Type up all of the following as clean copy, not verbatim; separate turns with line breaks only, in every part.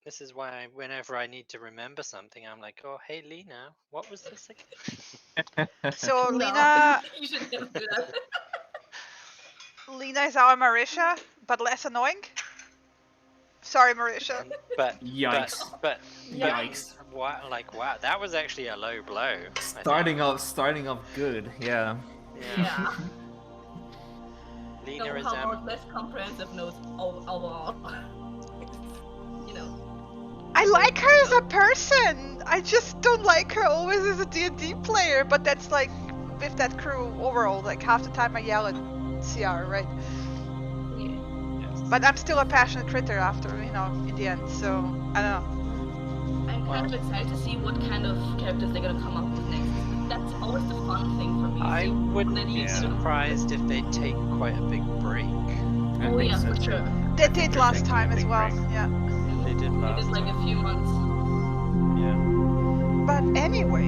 This is why whenever I need to remember something, I'm like, oh, hey, Lena, what was this again?
So
No,
Lena
you should never do that.
is our Marisha, but less annoying. Sorry, Marisha.
But
Yikes. Yikes.
wow, that was actually a low blow.
Starting off good, yeah.
Yeah.
Lena
So
is
how about less comprehensive notes overall?
I like her as a person. I just don't like her always as a D&D player. But that's like with that crew overall. Like half the time I yell at CR, right?
Yeah.
Yes.
But I'm still a passionate critter after, in the end. So I don't know.
I'm kind of excited to see what kind of characters they're gonna come up with next. That's always the fun thing for me.
I wouldn't be
Yeah.
surprised if they take quite a big break.
I
Oh
think
yeah,
so
for
too.
sure.
They
I think
did
they're
last
taking a
time as
big
well.
break.
Yeah.
They did
It
last
is like a few months.
Yeah.
But anyway,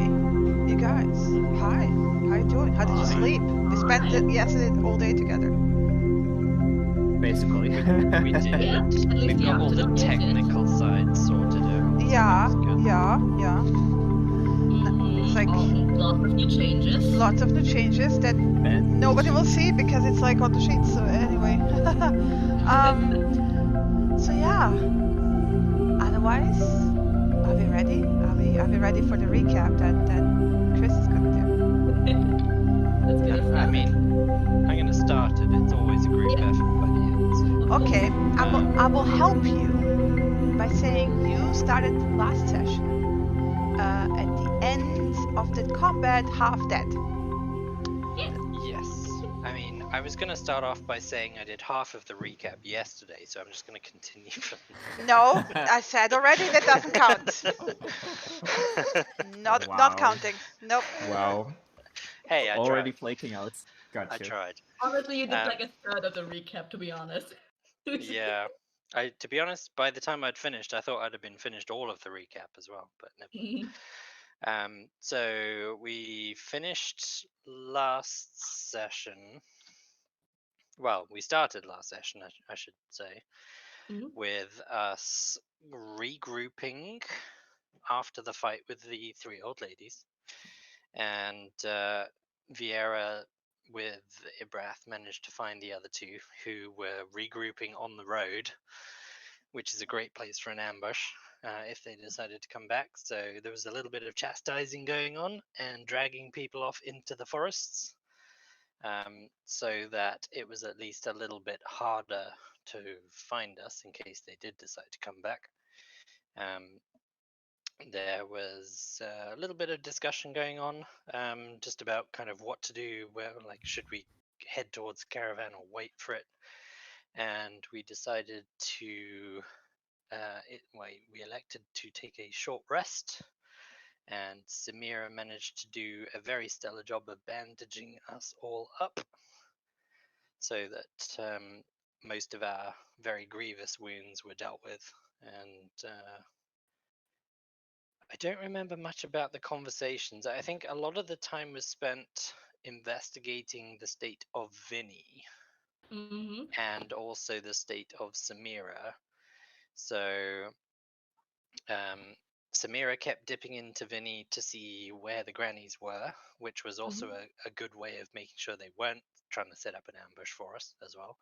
you guys, hi. How you doing? How did you
Hi.
sleep? We spent yesterday all day together.
Basically.
We did.
Yeah, at least
We've
the
got all the
afternoon, yes, yes.
technical side sorted out. so
Yeah,
that's good.
yeah. It's like
Lots of new changes.
lots of new changes that nobody will see because it's like on the sheet. So anyway, so yeah. Otherwise, are we ready? Are we ready for the recap that Chris is gonna
Let's get it
I mean, I'm gonna start it. It's always a group
Yeah.
effort by the end. So.
do? Okay, I will help you by saying you started last session at the end of the combat, half dead.
Yes. I mean, I was gonna start off by saying I did half of the recap yesterday, so I'm just gonna continue from.
No, I said already that doesn't count. Not
Wow.
counting. Nope.
Wow.
Hey, I
Already
tried.
flaking out. Gotcha.
I tried.
Honestly, you did like a third of the recap, to be honest.
Yeah. To be honest, by the time I'd finished, I thought I'd have been finished all of the recap as well, but never. So we finished last session. Well, we started last session, I should say, with us regrouping after the fight with the three old ladies, and Vieira with Ibrath managed to find the other two who were regrouping on the road, which is a great place for an ambush if they decided to come back. So there was a little bit of chastising going on and dragging people off into the forests, so that it was at least a little bit harder to find us in case they did decide to come back. There was a little bit of discussion going on, just about kind of what to do, where, like, should we head towards the caravan or wait for it? And we decided to, we elected to take a short rest, and Samira managed to do a very stellar job of bandaging us all up, so that most of our very grievous wounds were dealt with. And I don't remember much about the conversations. I think a lot of the time was spent investigating the state of Vinny and also the state of Samira. So Samira kept dipping into Vinny to see where the grannies were, which was also a good way of making sure they weren't trying to set up an ambush for us as well.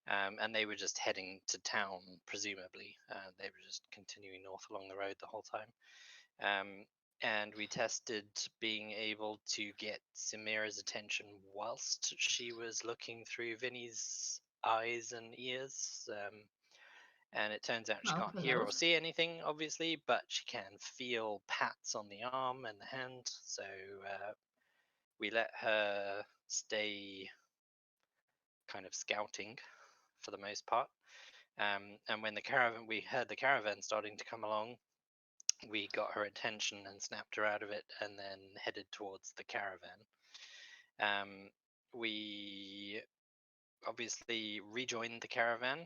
And they were just heading to town, presumably. They were just continuing north along the road the whole time. And we tested being able to get Samira's attention whilst she was looking through Vinny's eyes and ears. And it turns out she can't hear or see anything, obviously, but she can feel pats on the arm and the hand. So we let her stay kind of scouting for the most part. And when we heard the caravan starting to come along, we got her attention and snapped her out of it, and then headed towards the caravan. We obviously rejoined the caravan.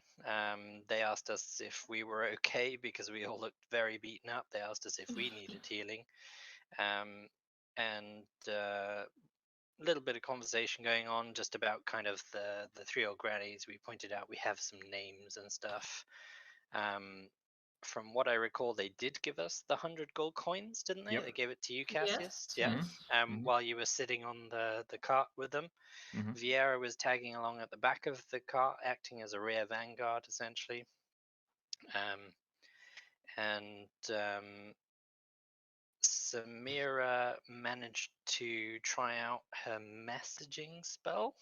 They asked us if we were okay because we all looked very beaten up. They asked us if we needed healing, and a little bit of conversation going on just about kind of the three old grannies. We pointed out we have some names and stuff from what I recall, they did give us the 100 gold coins, didn't they?
Yep.
They gave it to you,
Yes,
Cassius. Yeah.
yes.
While you were sitting on the cart with them, Vieira was tagging along at the back of the cart, acting as a rear vanguard, essentially. Samira managed to try out her messaging spell,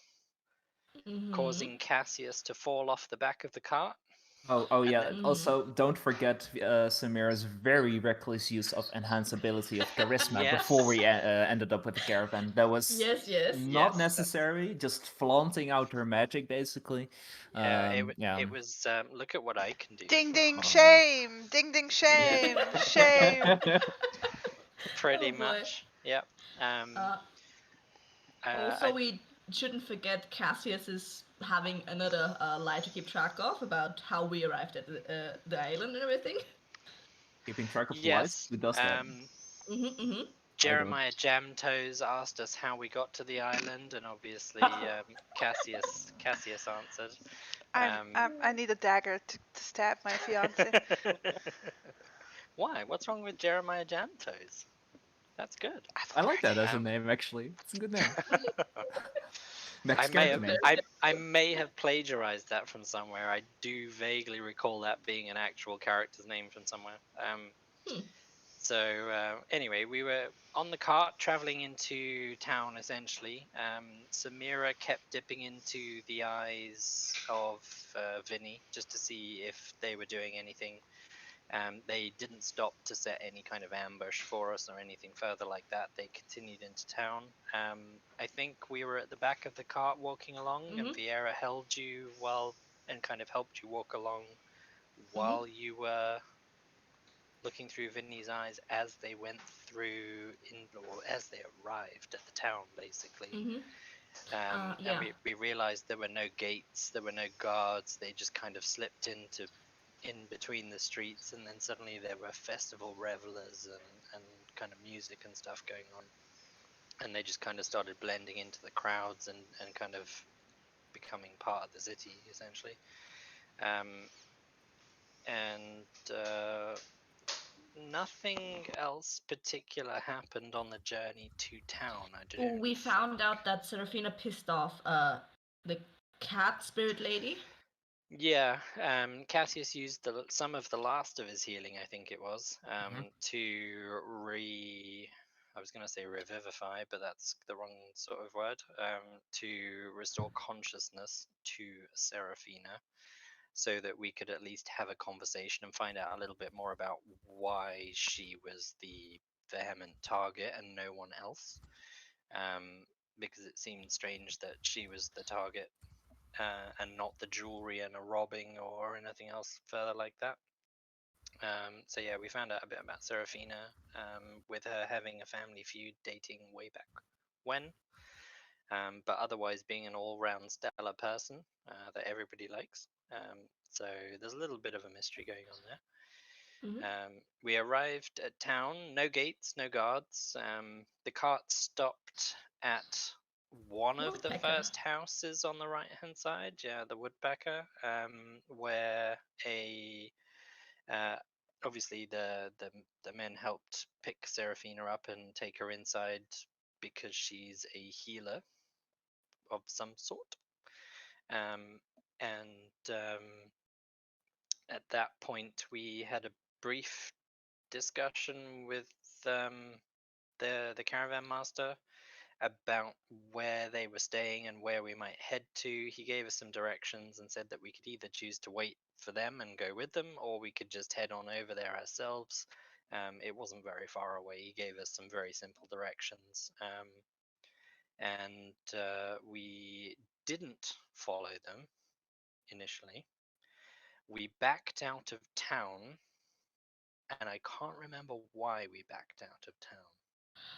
causing Cassius to fall off the back of the cart.
Oh
And
yeah.
then-
Also, don't forget Samira's very reckless use of enhanced ability of charisma
Yes.
before we ended up with the caravan. That was
Yes.
not
Yes.
necessary. Just flaunting out her magic, basically.
It was. Look at what I can do.
Ding ding
Oh.
shame! Ding ding shame! Shame!
Pretty
Oh, boy.
much. Yep.
Also, we shouldn't forget Cassius is having another lie to keep track of about how we arrived at the island and everything.
Keeping track of lies?
Yes.
Who does that?
Jeremiah Jamtoes asked us how we got to the island, and obviously Cassius answered.
I need a dagger to stab my fiance.
Why? What's wrong with Jeremiah Jamtoes? That's good.
I like that as a name, actually. It's a good name. Next
I may
character
have
name.
I may have plagiarized that from somewhere. I do vaguely recall that being an actual character's name from somewhere. So anyway, we were on the cart traveling into town essentially. Samira kept dipping into the eyes of Vinny just to see if they were doing anything. They didn't stop to set any kind of ambush for us or anything further like that. They continued into town. I think we were at the back of the cart walking along, and Vieira held you and kind of helped you walk along while you were looking through Vinny's eyes as they went through, or as they arrived at the town, basically. And we realized there were no gates, there were no guards. They just kind of slipped in between the streets, and then suddenly there were festival revelers and kind of music and stuff going on, and they just kind of started blending into the crowds and kind of becoming part of the city essentially. Nothing else particular happened on the journey to town.
We found out that Serafina pissed off the cat spirit lady.
Yeah, Cassius used some of the last of his healing, I think it was, to I was going to say revivify, but that's the wrong sort of word, to restore consciousness to Serafina, so that we could at least have a conversation and find out a little bit more about why she was the vehement target and no one else, because it seemed strange that she was the target and not the jewelry and a robbing or anything else further like that. So yeah, we found out a bit about Serafina, with her having a family feud dating way back when, but otherwise being an all-round stellar person that everybody likes. So there's a little bit of a mystery going on there. We arrived at town, no gates, no guards. The cart stopped at one of the first houses on the right hand side, the woodpecker, where obviously the men helped pick Serafina up and take her inside because she's a healer of some sort. At that point we had a brief discussion with the caravan master about where they were staying and where we might head to. He gave us some directions and said that we could either choose to wait for them and go with them, or we could just head on over there ourselves. It wasn't very far away. He gave us some very simple directions, and we didn't follow them initially. We backed out of town, and I can't remember why we backed out of town.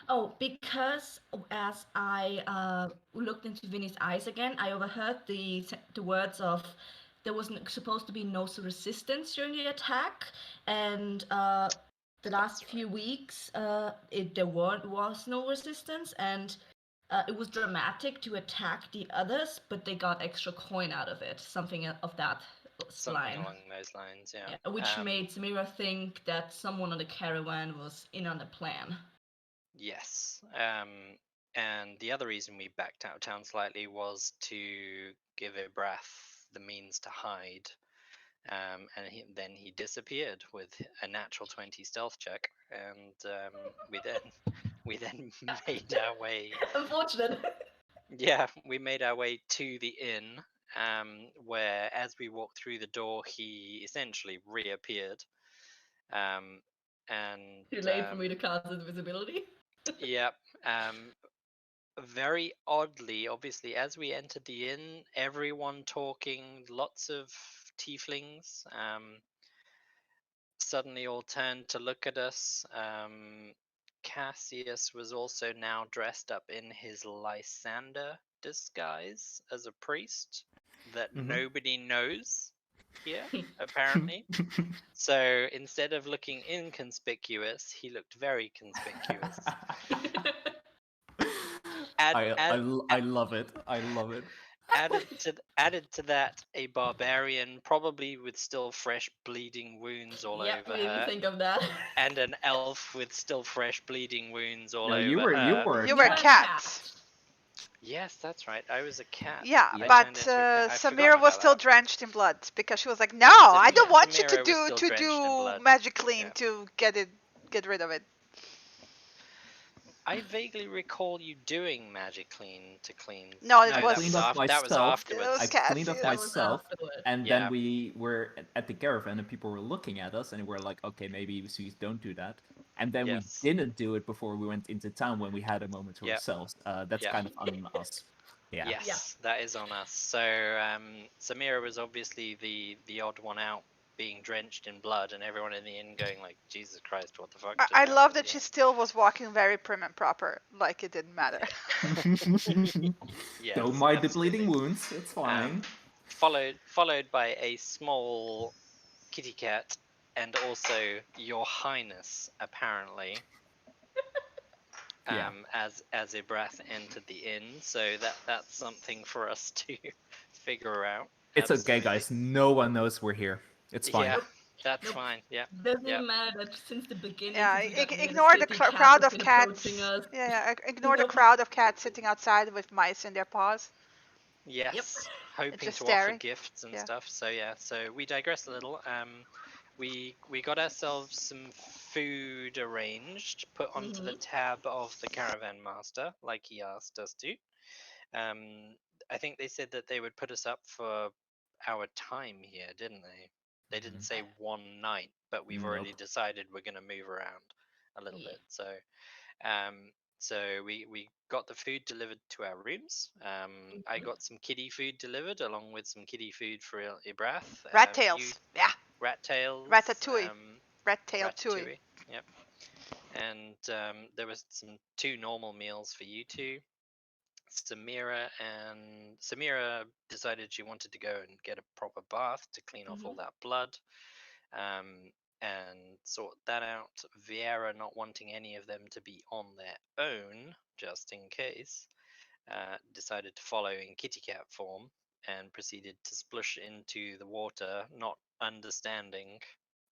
Oh, because as I looked into Vinny's eyes again, I overheard the words of there was supposed to be no resistance during the attack, and the last few weeks there was no resistance, and it was dramatic to attack the others, but they got extra coin out of it, something of that
something
line.
along those lines. Yeah.
Yeah, which made Samira think that someone on the caravan was in on the plan.
Yes. And the other reason we backed out of town slightly was to give Ibrath the means to hide. And then he disappeared with a natural 20 stealth check, and we then made our way.
Unfortunate.
Yeah, we made our way to the inn, where as we walked through the door, he essentially reappeared. And
Too late for me to cast invisibility.
Yep. Very oddly, obviously, as we entered the inn, everyone talking, lots of tieflings, suddenly all turned to look at us. Cassius was also now dressed up in his Lysander disguise as a priest that nobody knows here, apparently. So instead of looking inconspicuous, he looked very conspicuous.
I love it. I love it.
Added to that, a barbarian, probably with still fresh bleeding wounds all
Yep,
over
we didn't
her,
think of that.
and an elf with still fresh bleeding wounds all
No,
over
you were
her.
You were
You were a
cat.
Yes, that's right. I was a cat.
Yeah,
I
but
turned into a cat. I'd
Samira
forgotten
was
about
still
that.
drenched in blood because she was like, "No, I don't want you
Samira was
to
still drenched in
do
blood.
magic clean
Yeah.
to get rid of it."
I vaguely recall you doing magic clean to clean.
No,
I
was
cleaned off
that was
myself.
afterwards.
was
I cleaned off
Cassius.
That was
myself,
afterwards.
and
Yeah.
then we were at the caravan, and people were looking at us, and we were like, "Okay, maybe we don't do that." And then
Yes.
we didn't do it before we went into town when we had a moment to
Yep.
ourselves. That's
Yep.
kind of on us. Yeah.
Yes, that is on us. So Samira was obviously the odd one out, being drenched in blood, and everyone in the inn going like, "Jesus Christ, what the fuck?" just
I love
happened?"
that she still was walking very prim and proper, like it didn't matter.
Yes,
Don't mind the
absolutely.
bleeding wounds. It's fine.
Followed by a small kitty cat, and also Your Highness, apparently.
Yeah.
As Ibrath entered the inn, so that's something for us to figure out.
It's okay,
Absolutely.
guys. No one knows we're here. It's fine.
Yeah, that's fine. Yeah.
Doesn't
Yeah.
even matter that since the beginning,
Yeah,
since we got near
ignore the
city, cats
crowd
have
of
been
cats.
approaching us.
Yeah, ignore the
Nope.
crowd of cats sitting outside with mice in their paws.
Yes, hoping
Just
to offer
staring.
gifts and
Yeah.
stuff. So yeah, so we digress a little. We got ourselves some food arranged, put onto the tab of the caravan master, like he asked us to. I think they said that they would put us up for our time here, didn't they? They didn't say one night, but we've already
Nope.
decided we're going to move around a little
Yeah.
bit. So we got the food delivered to our rooms. I got some kiddie food delivered along with some kiddie food for Ibrath.
Rat tails. Yeah.
Rat tails.
Ratatouille. Rat tail tui.
Ratatouille. Yep. And there was some 2 normal meals for you two. Samira decided she wanted to go and get a proper bath to clean off all that blood, and sort that out. Vieira, not wanting any of them to be on their own, just in case, decided to follow in kitty cat form and proceeded to splush into the water, not understanding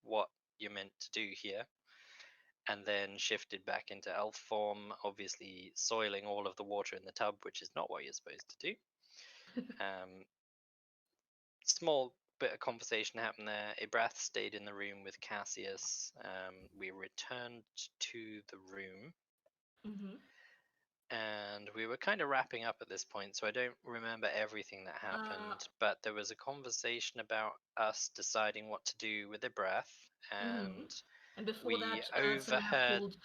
what you're meant to do here, and then shifted back into elf form, obviously soiling all of the water in the tub, which is not what you're supposed to do. Small bit of conversation happened there. Ibrath stayed in the room with Cassius. We returned to the room, and we were kind of wrapping up at this point, so I don't remember everything that happened, but there was a conversation about us deciding what to do with Ibrath,
And before
we
that,
overheard.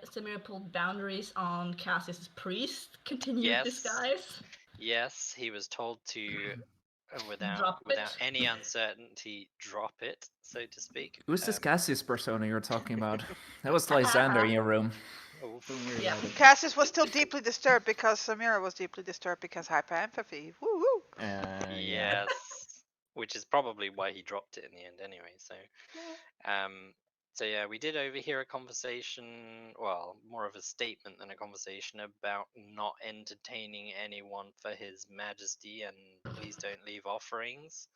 Samira pulled boundaries on Cassius's priest. Continued disguise.
Yes, he was told to,
Drop
without
it.
any uncertainty, drop it, so to speak.
Who's this Cassius persona you're talking about? That was Lysander in your room. Don't worry about it.
Cassius was still deeply disturbed because Samira was deeply disturbed because hyperempathy. Woo woo.
Yeah.
Yes, which is probably why he dropped it in the end anyway. So yeah, we did overhear a conversation, well, more of a statement than a conversation, about not entertaining anyone for His Majesty and please don't leave offerings.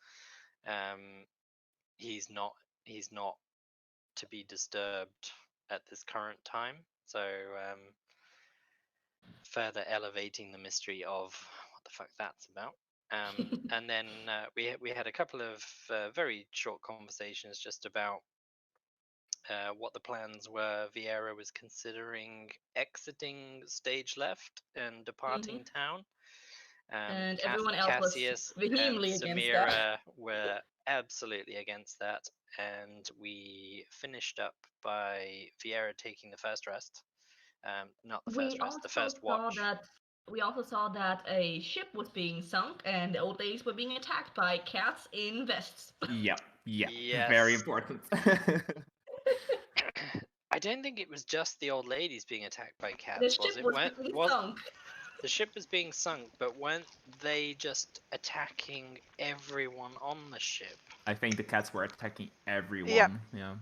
he's not to be disturbed at this current time. So further elevating the mystery of what the fuck that's about. And then we had a couple of very short conversations just about what the plans were. Vieira was considering exiting stage left and departing town.
And everyone else was
Cassius and
vehemently against that.
Samira were absolutely against that, and we finished up by Vieira taking the first rest. Not the first rest, the first watch.
We also saw that a ship was being sunk and the old ladies were being attacked by cats in vests.
Yeah,
Yes.
very important.
I don't think it was just the old ladies being attacked by cats,
The ship was being sunk.
The ship was being sunk, but weren't they just attacking everyone on the ship?
I think the cats were attacking everyone.
Yeah.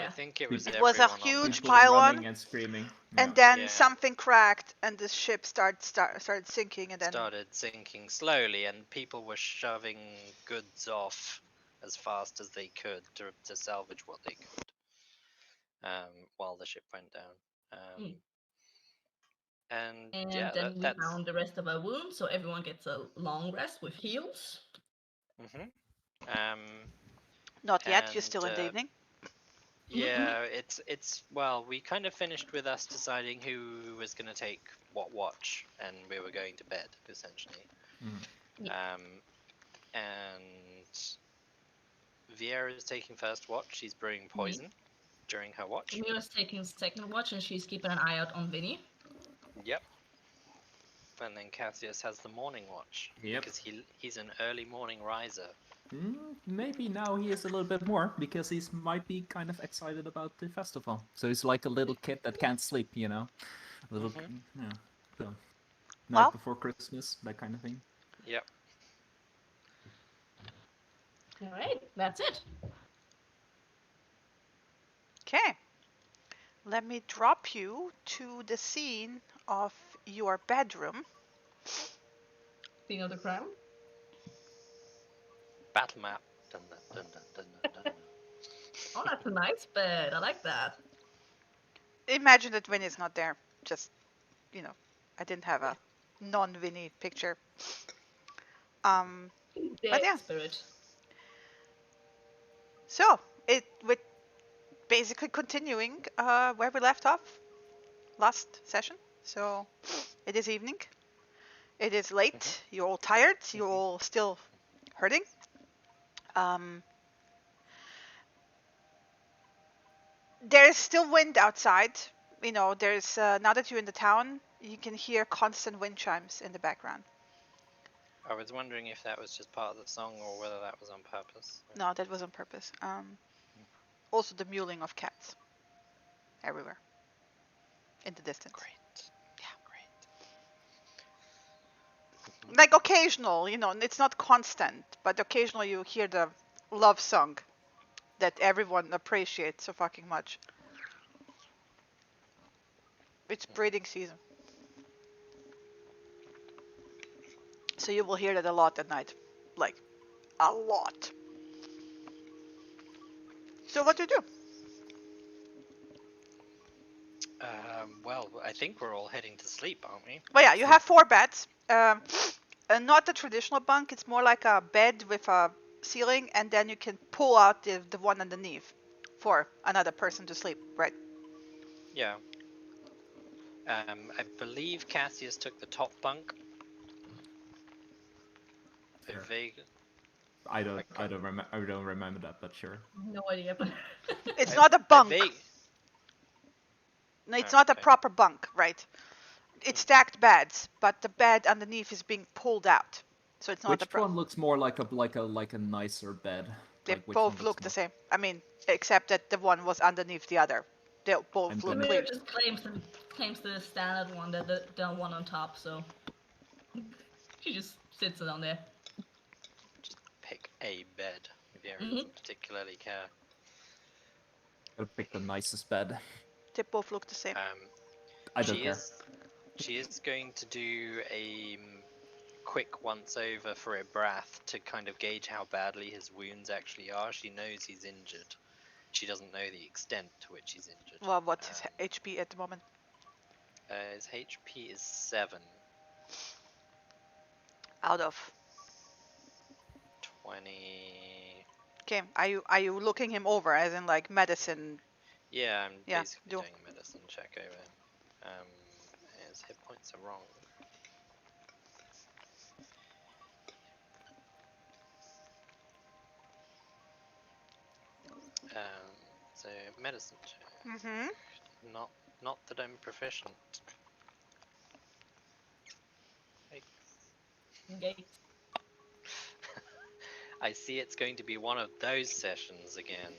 I think it was
It was a
everyone on
huge
the
pile on,
running and screaming.
and then
Yeah.
something cracked, and the ship started sinking, and then
started sinking slowly, and people were shoving goods off as fast as they could to salvage what they could while the ship went down. And yeah,
then we
that's
found the rest of our wounds, so everyone gets a long rest with heals.
not yet. You're still in the evening.
Yeah, it's well, we kind of finished with us deciding who was going to take what watch, and we were going to bed essentially. And Vieira is taking first watch. She's brewing poison during her watch.
Mira's taking second watch, and she's keeping an eye out on Vinny.
Yep. And then Cassius has the morning watch.
Yep.
Because he's an early morning riser.
Maybe now he is a little bit more, because he might be kind of excited about the festival. So he's like a little kid that can't sleep, you know? A little, so night before Christmas, that kind of thing.
Yep.
Alright, that's it.
Okay. Let me drop you to the scene of your bedroom.
Scene of the crime?
Battle map. Dun, dun, dun, dun, dun, dun.
Oh, that's a nice bed. I like that.
Imagine that Vinny's not there. Just, I didn't have a non-Vinny picture. But yeah.
Spirit.
So, with basically continuing where we left off last session. So, it is evening. It is late. You're all tired. You're all still hurting. There's still wind outside. There's now that you're in the town, you can hear constant wind chimes in the background.
I was wondering if that was just part of the song or whether that was on purpose.
No, that was on purpose. Also the mewling of cats everywhere in the distance.
Great.
Like occasional, it's not constant, but occasionally you hear the love song that everyone appreciates so fucking much. It's breeding season. So you will hear that a lot at night. Like, a lot. So what do you do?
Well, I think we're all heading to sleep, aren't we?
Well, yeah, you have 4 beds. Not the traditional bunk. It's more like a bed with a ceiling, and then you can pull out the one underneath for another person to sleep, right?
Yeah. I believe Cassius took the top bunk.
Sure.
Vague.
I don't remember that, but sure.
No idea. But
it's not a bunk. No, it's not a proper bunk, right? It's stacked beds, but the bed underneath is being pulled out, so it's not
Which one looks more like a nicer bed?
They both look the same. I mean, except that the one was underneath the other. They both look clean.
Just claims the standard one, the one on top. So she just sits on there.
Just pick a bed if you don't particularly care.
I'll pick the nicest bed.
They both look the same.
I don't care.
She is going to do quick once over for a breath to kind of gauge how badly his wounds actually are. She knows he's injured. She doesn't know the extent to which he's injured.
Well, what's his HP at the moment?
His HP is 7.
Out of
20.
Okay, are you looking him over as in like medicine?
Yeah, I'm
Yeah,
basically doing a medicine check over him. His hit points are wrong. So medicine check.
Mm-hmm.
Not that I'm proficient.
Okay.
I see it's going to be one of those sessions again.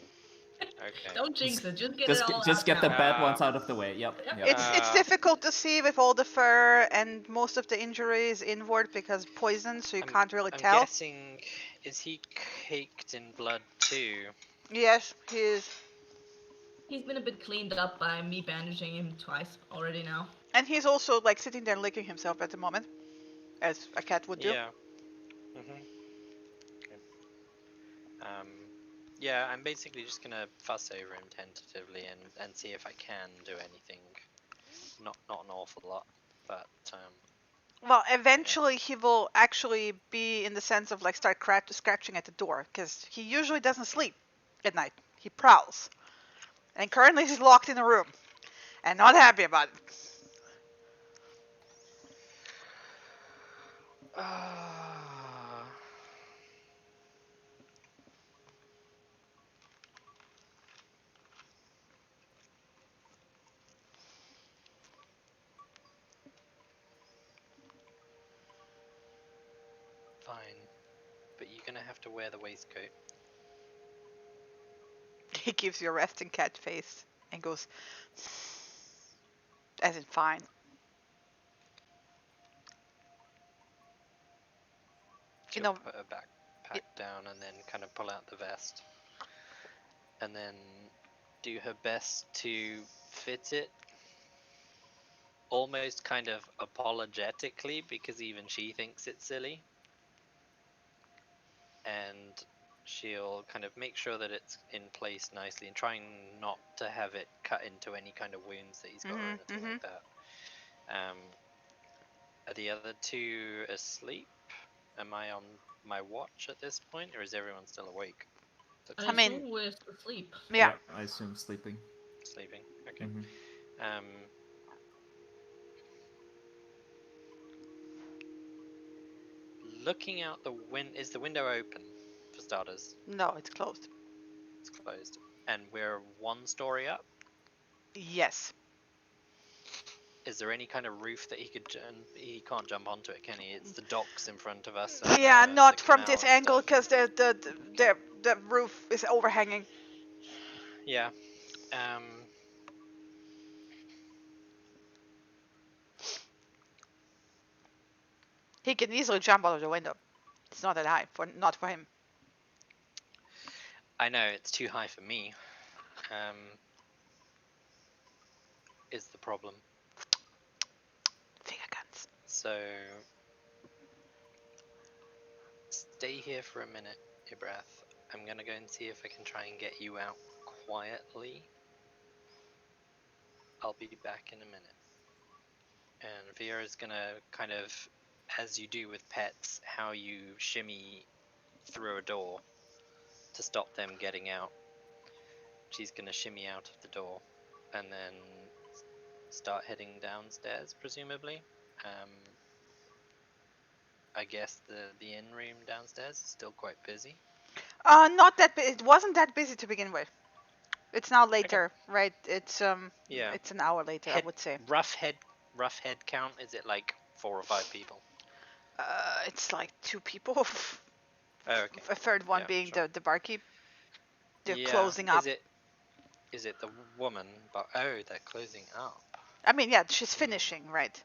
Okay.
Don't jinx it. Just get it all
Just
out
get the
now.
bad ones out of the way. Yep.
Yep.
Yep.
It's difficult to see with all the fur and most of the injuries inward because poison, so you can't really
I'm
tell.
guessing, is he caked in blood too?
Yes, he is.
He's been a bit cleaned up by me bandaging him twice already now.
And he's also like sitting there licking himself at the moment, as a cat would do.
Yeah. Okay. Yeah, I'm basically just gonna fuss over him tentatively and see if I can do anything. Not an awful lot, but
Well, eventually he will actually be in the sense of like start scratching at the door because he usually doesn't sleep at night. He prowls, and currently he's locked in a room and not happy about it.
fine. But you're gonna have to wear the waistcoat.
He gives you a resting cat face and goes, as in fine.
She'll
You know,
put her backpack down and then kind of pull out the vest. And then do her best to fit it. Almost kind of apologetically, because even she thinks it's silly. And she'll kind of make sure that it's in place nicely and trying not to have it cut into any kind of wounds that he's got or anything like that. Are the other two asleep? Am I on my watch at this point, or is everyone still awake?
I mean, we're asleep.
Yeah.
I assume sleeping.
Sleeping. Okay. Looking out the window, is the window open for starters?
No, it's closed.
It's closed. And we're 1 story up?
Yes.
Is there any kind of roof that he could he can't jump onto it, can he? It's the docks in front of us.
Yeah, not from this angle because the roof is overhanging.
Yeah.
He can easily jump out of the window. It's not that high, not for him.
I know, it's too high for me. Is the problem.
Finger guns.
So stay here for a minute, Ibrath. I'm gonna go and see if I can try and get you out quietly. I'll be back in a minute. And Vera's gonna kind of, as you do with pets, how you shimmy through a door to stop them getting out. She's gonna shimmy out of the door and then start heading downstairs, presumably. I guess the inn room downstairs is still quite busy.
Not that it wasn't that busy to begin with. It's now later, right? It's it's an hour later, I would say.
Rough head count, is it like 4 or 5 people?
It's like 2 people.
Oh, okay.
A third one being the barkeep. They're closing up.
Is it the woman? But they're closing up.
I mean, yeah, she's finishing, right?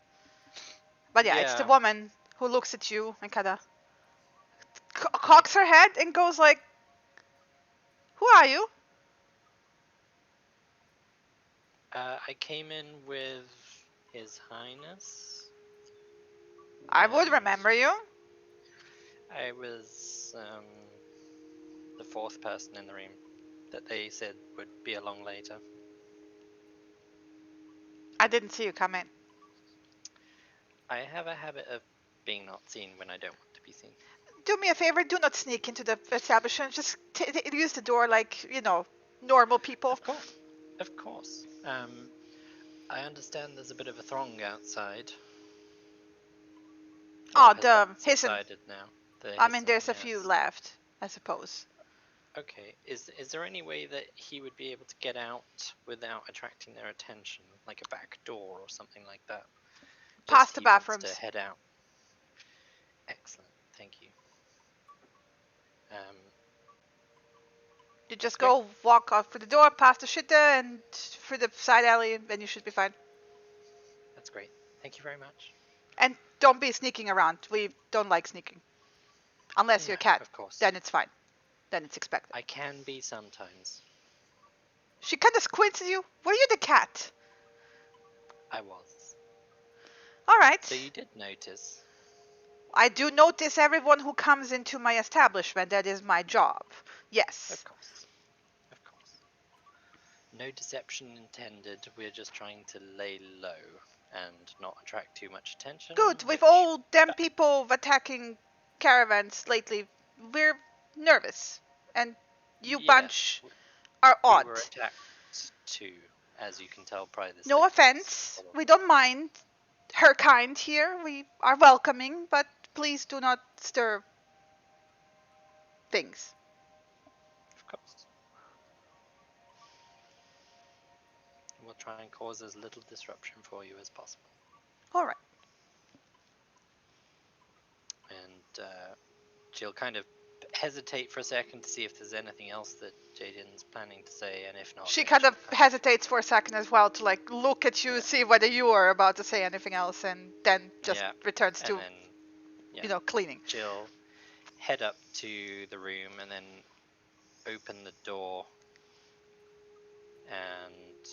But yeah, it's the woman who looks at you and kind of cocks her head and goes like, "Who are you?"
I came in with His Highness.
I would remember you.
I was the fourth person in the room that they said would be along later.
I didn't see you come in.
I have a habit of being not seen when I don't want to be seen.
Do me a favor, do not sneak into the establishment. Just use the door like, normal people.
Of course. I understand there's a bit of a throng outside.
Oh,
Or has that
Hisen.
subsided now?
I mean, there's a
Hisen,
few
yes.
left, I suppose.
Okay. Is there any way that he would be able to get out without attracting their attention, like a back door or something like that?
Past the
He wants
bathrooms.
to head out. Excellent. Thank you.
You just
great.
go walk off through the door, past the shitter, and through the side alley, and you should be fine.
That's great. Thank you very much.
And don't be sneaking around. We don't like sneaking. Unless you're a cat.
Of course.
Then it's fine. Then it's expected.
I can be sometimes.
She kind of squints at you. Were you the cat?
I was.
Alright.
So you did notice.
I do notice everyone who comes into my establishment. That is my job. Yes.
Of course. Of course. No deception intended. We're just trying to lay low and not attract too much attention.
Good. With all them people attacking caravans lately, we're nervous. And you bunch are odd.
We were attacked too, as you can tell by the
No offense. We don't mind her kind here. We are welcoming, but please do not stir things.
Of course. We'll try and cause as little disruption for you as possible.
Alright.
And she'll kind of hesitate for a second to see if there's anything else that Jaden's planning to say, and if not...
She kind of hesitates for a second as well to like look at you, see whether you are about to say anything else, and then just returns to, cleaning.
She'll head up to the room and then open the door, and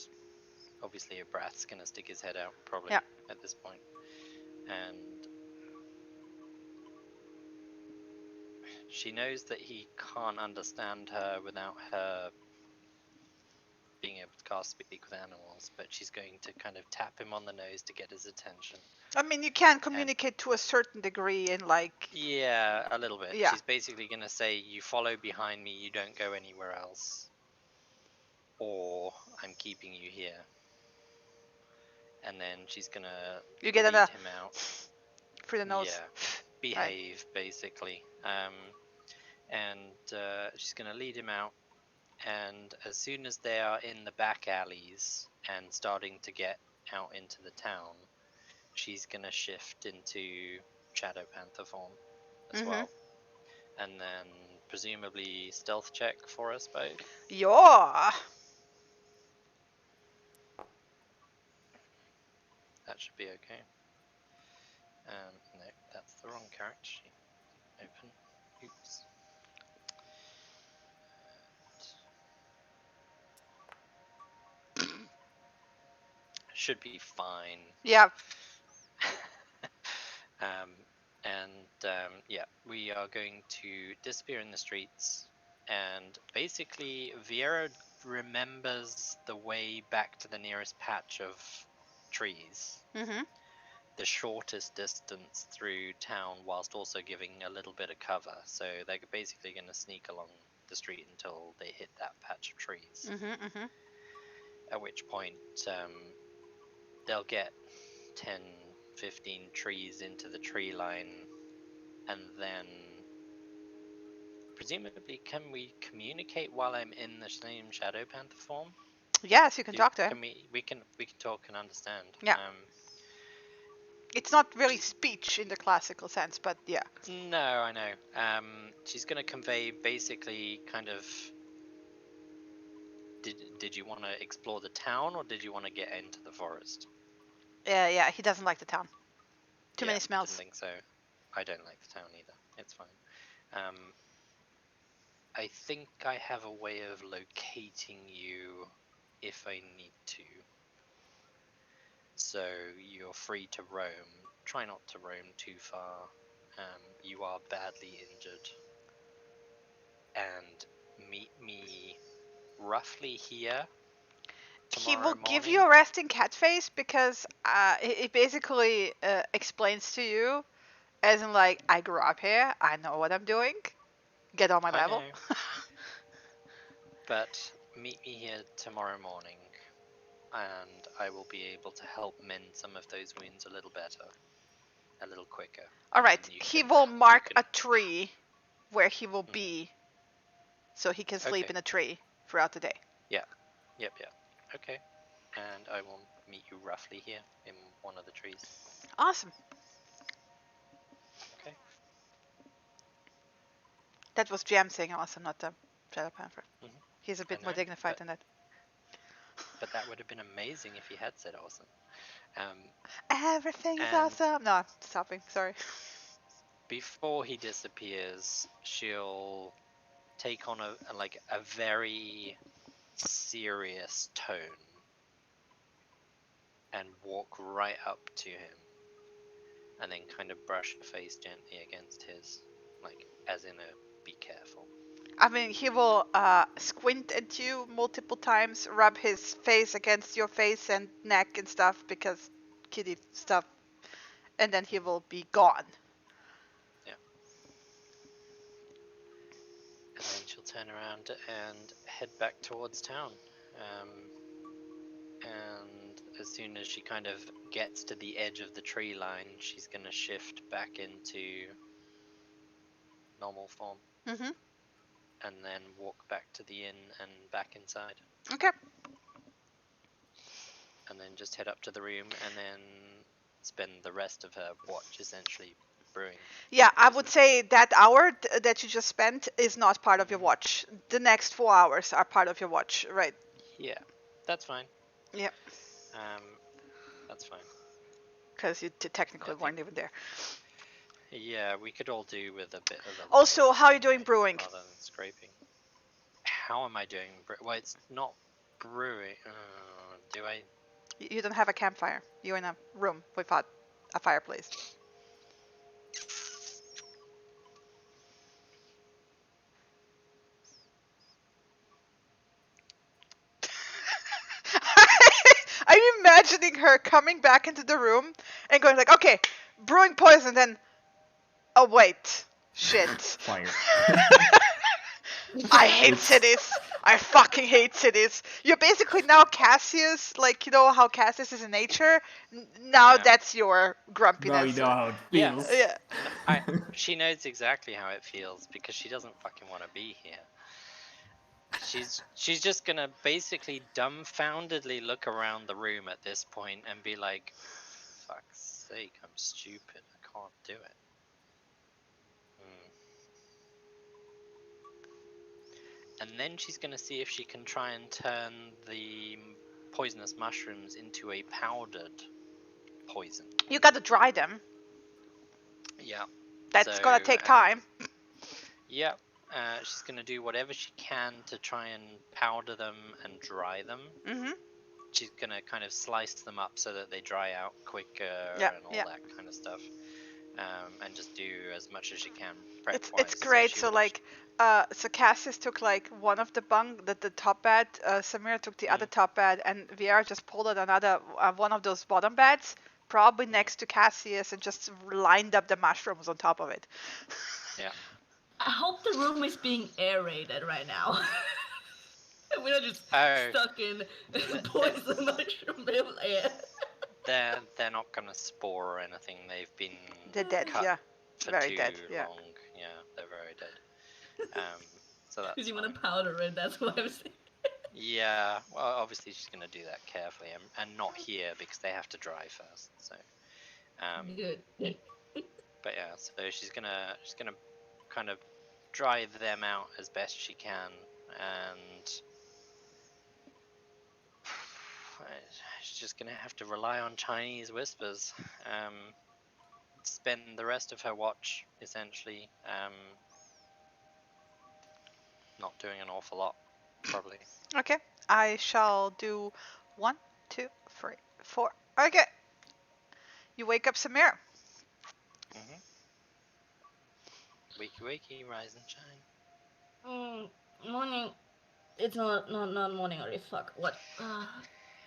obviously Brath's gonna stick his head out probably at this point, and she knows that he can't understand her without her being able to cast Speak with Animals, but she's going to kind of tap him on the nose to get his attention.
I mean, you can communicate to a certain degree in like...
Yeah, a little bit.
Yeah.
She's basically going to say, you follow behind me, you don't go anywhere else. Or I'm keeping you here. And then she's going to lead him out.
Through the nose.
Yeah, behave, basically. And she's going to lead him out. And as soon as they are in the back alleys and starting to get out into the town, she's going to shift into Shadow Panther form as well. And then presumably stealth check for us both.
Yeah.
That should be okay. No, that's the wrong character sheet. Open. Oops. Should be fine.
Yeah.
Yeah, we are going to disappear in the streets, and basically Viera remembers the way back to the nearest patch of trees. The shortest distance through town, whilst also giving a little bit of cover. So they're basically going to sneak along the street until they hit that patch of trees. At which point they'll get 10, 15 trees into the tree line, and then presumably, can we communicate while I'm in the same Shadow Panther form?
Yes, you can talk to him.
We can talk and understand.
Yeah. It's not really speech in the classical sense, but yeah.
No, I know. She's going to convey basically kind of... Did you want to explore the town, or did you want to get into the forest?
Yeah, he doesn't like the town. Too many smells.
I didn't think so. I don't like the town either. It's fine. I think I have a way of locating you if I need to. So you're free to roam. Try not to roam too far. you are badly injured, and meet me roughly here
He
tomorrow
will give
morning.
you a resting cat face because it basically explains to you, as in like, I grew up here, I know what I'm doing, get on my
I
level.
know, but meet me here tomorrow morning, and I will be able to help mend some of those wounds a little better, a little quicker.
All
and
right,
then
he
you
will mark
can-
a tree where he will be, so he can sleep
Okay.
in a tree throughout the day.
Yep. Okay. And I will meet you roughly here in one of the trees.
Awesome.
Okay.
That was Jam saying awesome, not the Shadow Panther.
Mhm.
He's a
I
bit more
know,
dignified than that.
But that would have been amazing if he had said awesome.
Everything is
and-
awesome. No, I'm stopping. Sorry.
Before he disappears, she'll take on a very serious tone and walk right up to him, and then kind of brush her face gently against his, like as in a be careful.
I mean, he will squint at you multiple times, rub his face against your face and neck and stuff because kitty stuff, and then he will be gone.
And then she'll turn around and head back towards town. And as soon as she kind of gets to the edge of the tree line, she's going to shift back into normal form.
Mm-hmm.
And then walk back to the inn and back inside.
Okay.
And then just head up to the room and then spend the rest of her watch essentially brewing.
Yeah, I would say that hour that you just spent is not part of your watch. The next 4 hours are part of your watch, right?
Yeah, that's fine.
Yeah.
That's fine.
Because you technically weren't even there.
Yeah, we could all do with a bit of the.
Also, how are you doing brewing?
Rather than scraping. How am I doing? Well, it's not brewing. Do I?
You don't have a campfire. You're in a room without a fireplace. I'm imagining her coming back into the room and going like, okay, brewing poison, then, oh wait, shit.
Fire.
I hate cities. I fucking hate cities. You're basically now Cassius, like, you know how Cassius is in nature? Now
Yeah.
that's your grumpiness.
Now you know how it
Yeah.
feels.
Yeah.
She knows exactly how it feels because she doesn't fucking want to be here. She's just gonna basically dumbfoundedly look around the room at this point and be like, "Fuck's sake, I'm stupid. I can't do it." And then she's gonna see if she can try and turn the poisonous mushrooms into a powdered poison.
You gotta dry them.
Yeah.
That's gonna take time.
Yeah. She's gonna do whatever she can to try and powder them and dry them.
Mm-hmm.
She's gonna kind of slice them up so that they dry out quicker and all that kind of stuff. And just do as much as she can prep-wise.
It's great. So like, so Cassius took like one of the the top bed. Samira took the other top bed, and Viera just pulled out another one of those bottom beds, probably next to Cassius, and just lined up the mushrooms on top of it.
Yeah.
I hope the room is being aerated right now. We're not just stuck in poison mushroom air.
They're not gonna spore or anything. They've been
dead,
cut
yeah.
for
Very
too
dead, yeah.
long. Yeah, they're very dead. So that's
Because you
fine.
want to powder it, that's what I was saying.
Yeah, well, obviously she's gonna do that carefully and not here because they have to dry first. So,
Good.
but yeah, so she's gonna kind of dry them out as best she can, and she's just gonna have to rely on Chinese whispers. Spend the rest of her watch essentially not doing an awful lot, probably.
Okay, I shall do 1, 2, 3, 4. Okay. You wake up Samira.
Wakey, wakey, rise and shine.
Morning. It's not morning already. Fuck. What?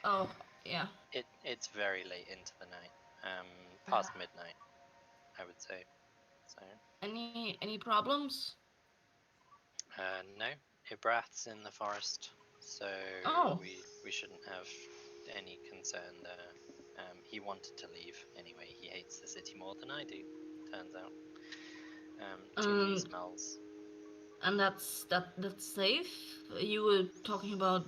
Oh, yeah.
It's very late into the night. Past midnight, I would say. So.
Any problems?
No, Ibrath's in the forest, so
Oh.
we shouldn't have any concern there. He wanted to leave anyway. He hates the city more than I do. Turns out. Too many smells.
And that's safe? You were talking about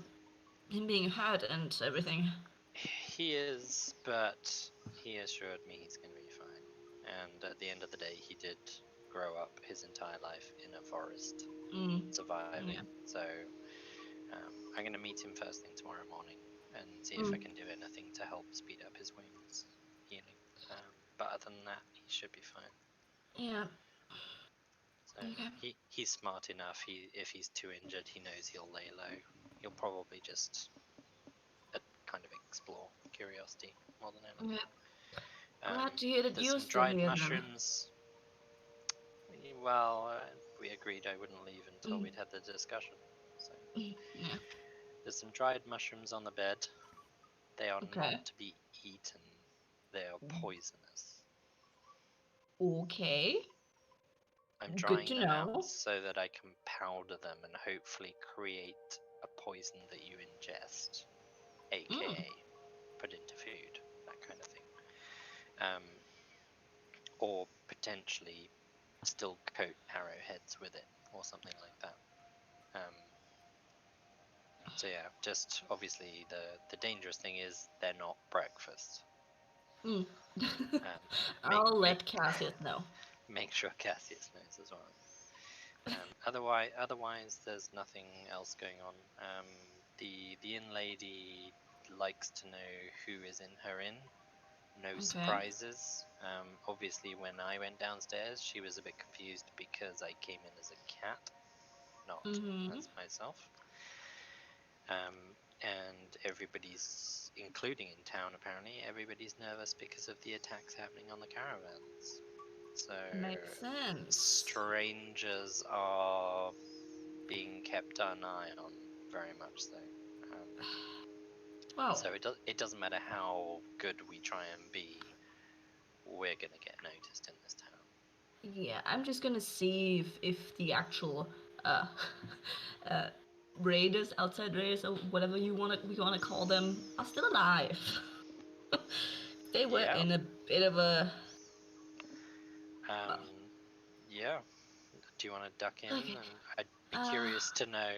him being hurt and everything.
He is, but he assured me he's going to be fine. And at the end of the day, he did grow up his entire life in a forest, surviving.
Yeah.
So I'm going to meet him first thing tomorrow morning and see if I can do anything to help speed up his wounds healing. But other than that, he should be fine.
Yeah.
So he's smart enough. If he's too injured, he knows he'll lay low. He'll probably just kind of explore curiosity more than anything.
Glad to hear that
There's
you're
some
still
dried
here,
mushrooms. Well, we agreed I wouldn't leave until we'd had the discussion. So
yeah.
there's some dried mushrooms on the bed. They are not to be eaten. They are poisonous.
Okay.
I'm
Good
drying
to
them
know.
out so that I can powder them and hopefully create a poison that you ingest, aka put into food, that kind of thing. Or potentially still coat arrowheads with it or something like that. So yeah, just obviously the dangerous thing is they're not breakfast.
I'll let Cassius know.
Make sure Cassius knows as well. Otherwise, there's nothing else going on. The inn lady likes to know who is in her inn. No surprises. Obviously, when I went downstairs, she was a bit confused because I came in as a cat, not as myself. And everybody's, including in town apparently, everybody's nervous because of the attacks happening on the caravans. So
makes sense.
strangers are being kept an eye on, very much so.
Wow.
So it doesn't matter how good we try and be, we're gonna get noticed in this town.
Yeah, I'm just gonna see if the actual raiders, outside raiders, or whatever we wanna call them, are still alive. They were in a bit of a.
Yeah. Do you want to duck in? And I'd be curious to know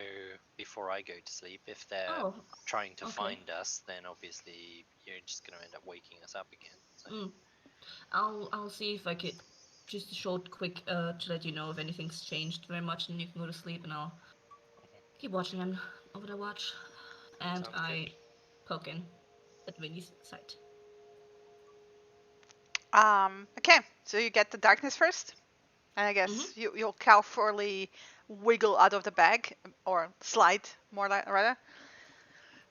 before I go to sleep if they're trying to find us. Then obviously you're just gonna end up waking us up again. So.
I'll see if I could just a short, quick to let you know if anything's changed very much, and you can go to sleep, and I'll keep watching him over the watch, and I poke in at Vinny's site.
Okay, so you get the darkness first, and I guess you'll carefully wiggle out of the bag, or slide, more like, rather.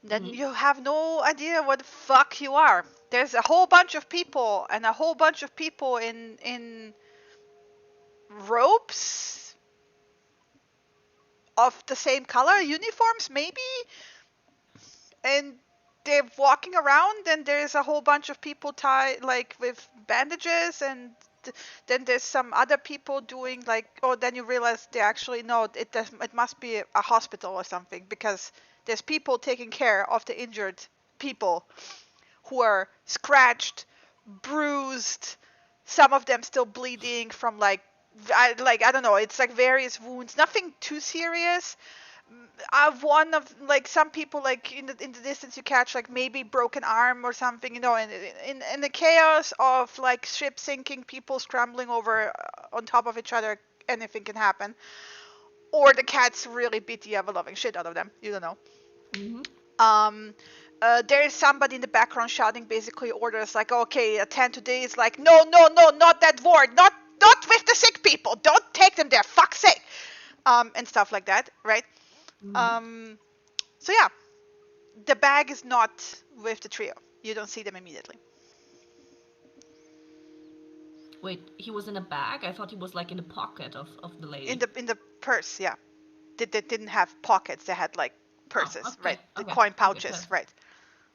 Then you have no idea what the fuck you are. There's a whole bunch of people, and a whole bunch of people in robes of the same color, uniforms maybe, and they're walking around, and there's a whole bunch of people tied like with bandages, and then there's some other people doing like, oh, then you realize they actually no, it must be a hospital or something, because there's people taking care of the injured people who are scratched, bruised, some of them still bleeding from like I don't know, it's like various wounds, nothing too serious. One of like some people like in the distance you catch like maybe broken arm or something, you know, and in the chaos of like ship sinking, people scrambling over on top of each other, anything can happen. Or the cats really beat the ever-loving shit out of them. You don't know. There is somebody in the background shouting basically orders like, okay, attend to this, like, no, not that ward, not with the sick people, don't take them there, fuck's sake, and stuff like that, right? So yeah, the bag is not with the trio. You don't see them immediately.
Wait, he was in a bag? I thought he was like in the pocket of the lady.
In the purse, yeah. They didn't have pockets. They had like purses,
okay,
right? The
okay,
coin pouches,
perfect.
right?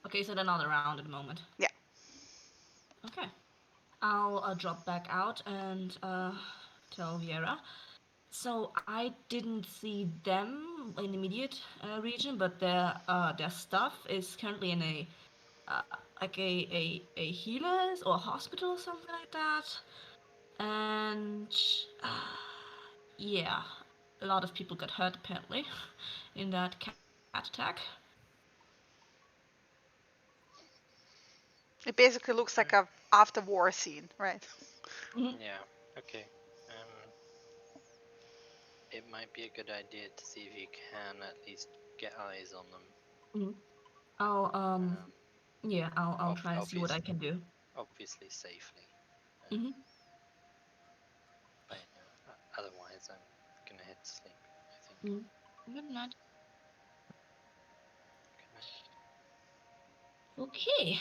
Okay, so they're not around at the moment.
Yeah.
Okay. I'll drop back out and tell Viera. So I didn't see them in the immediate region, but their stuff is currently in a like a healer's or a hospital or something like that. And yeah, a lot of people got hurt apparently in that cat attack.
It basically looks like a after war scene, right?
Yeah. Okay. It might be a good idea to see if you can at least get eyes on them.
I'll try and see what I can do.
Obviously safely. But otherwise, I'm gonna head to sleep, I think.
Good night.
Good night.
Okay.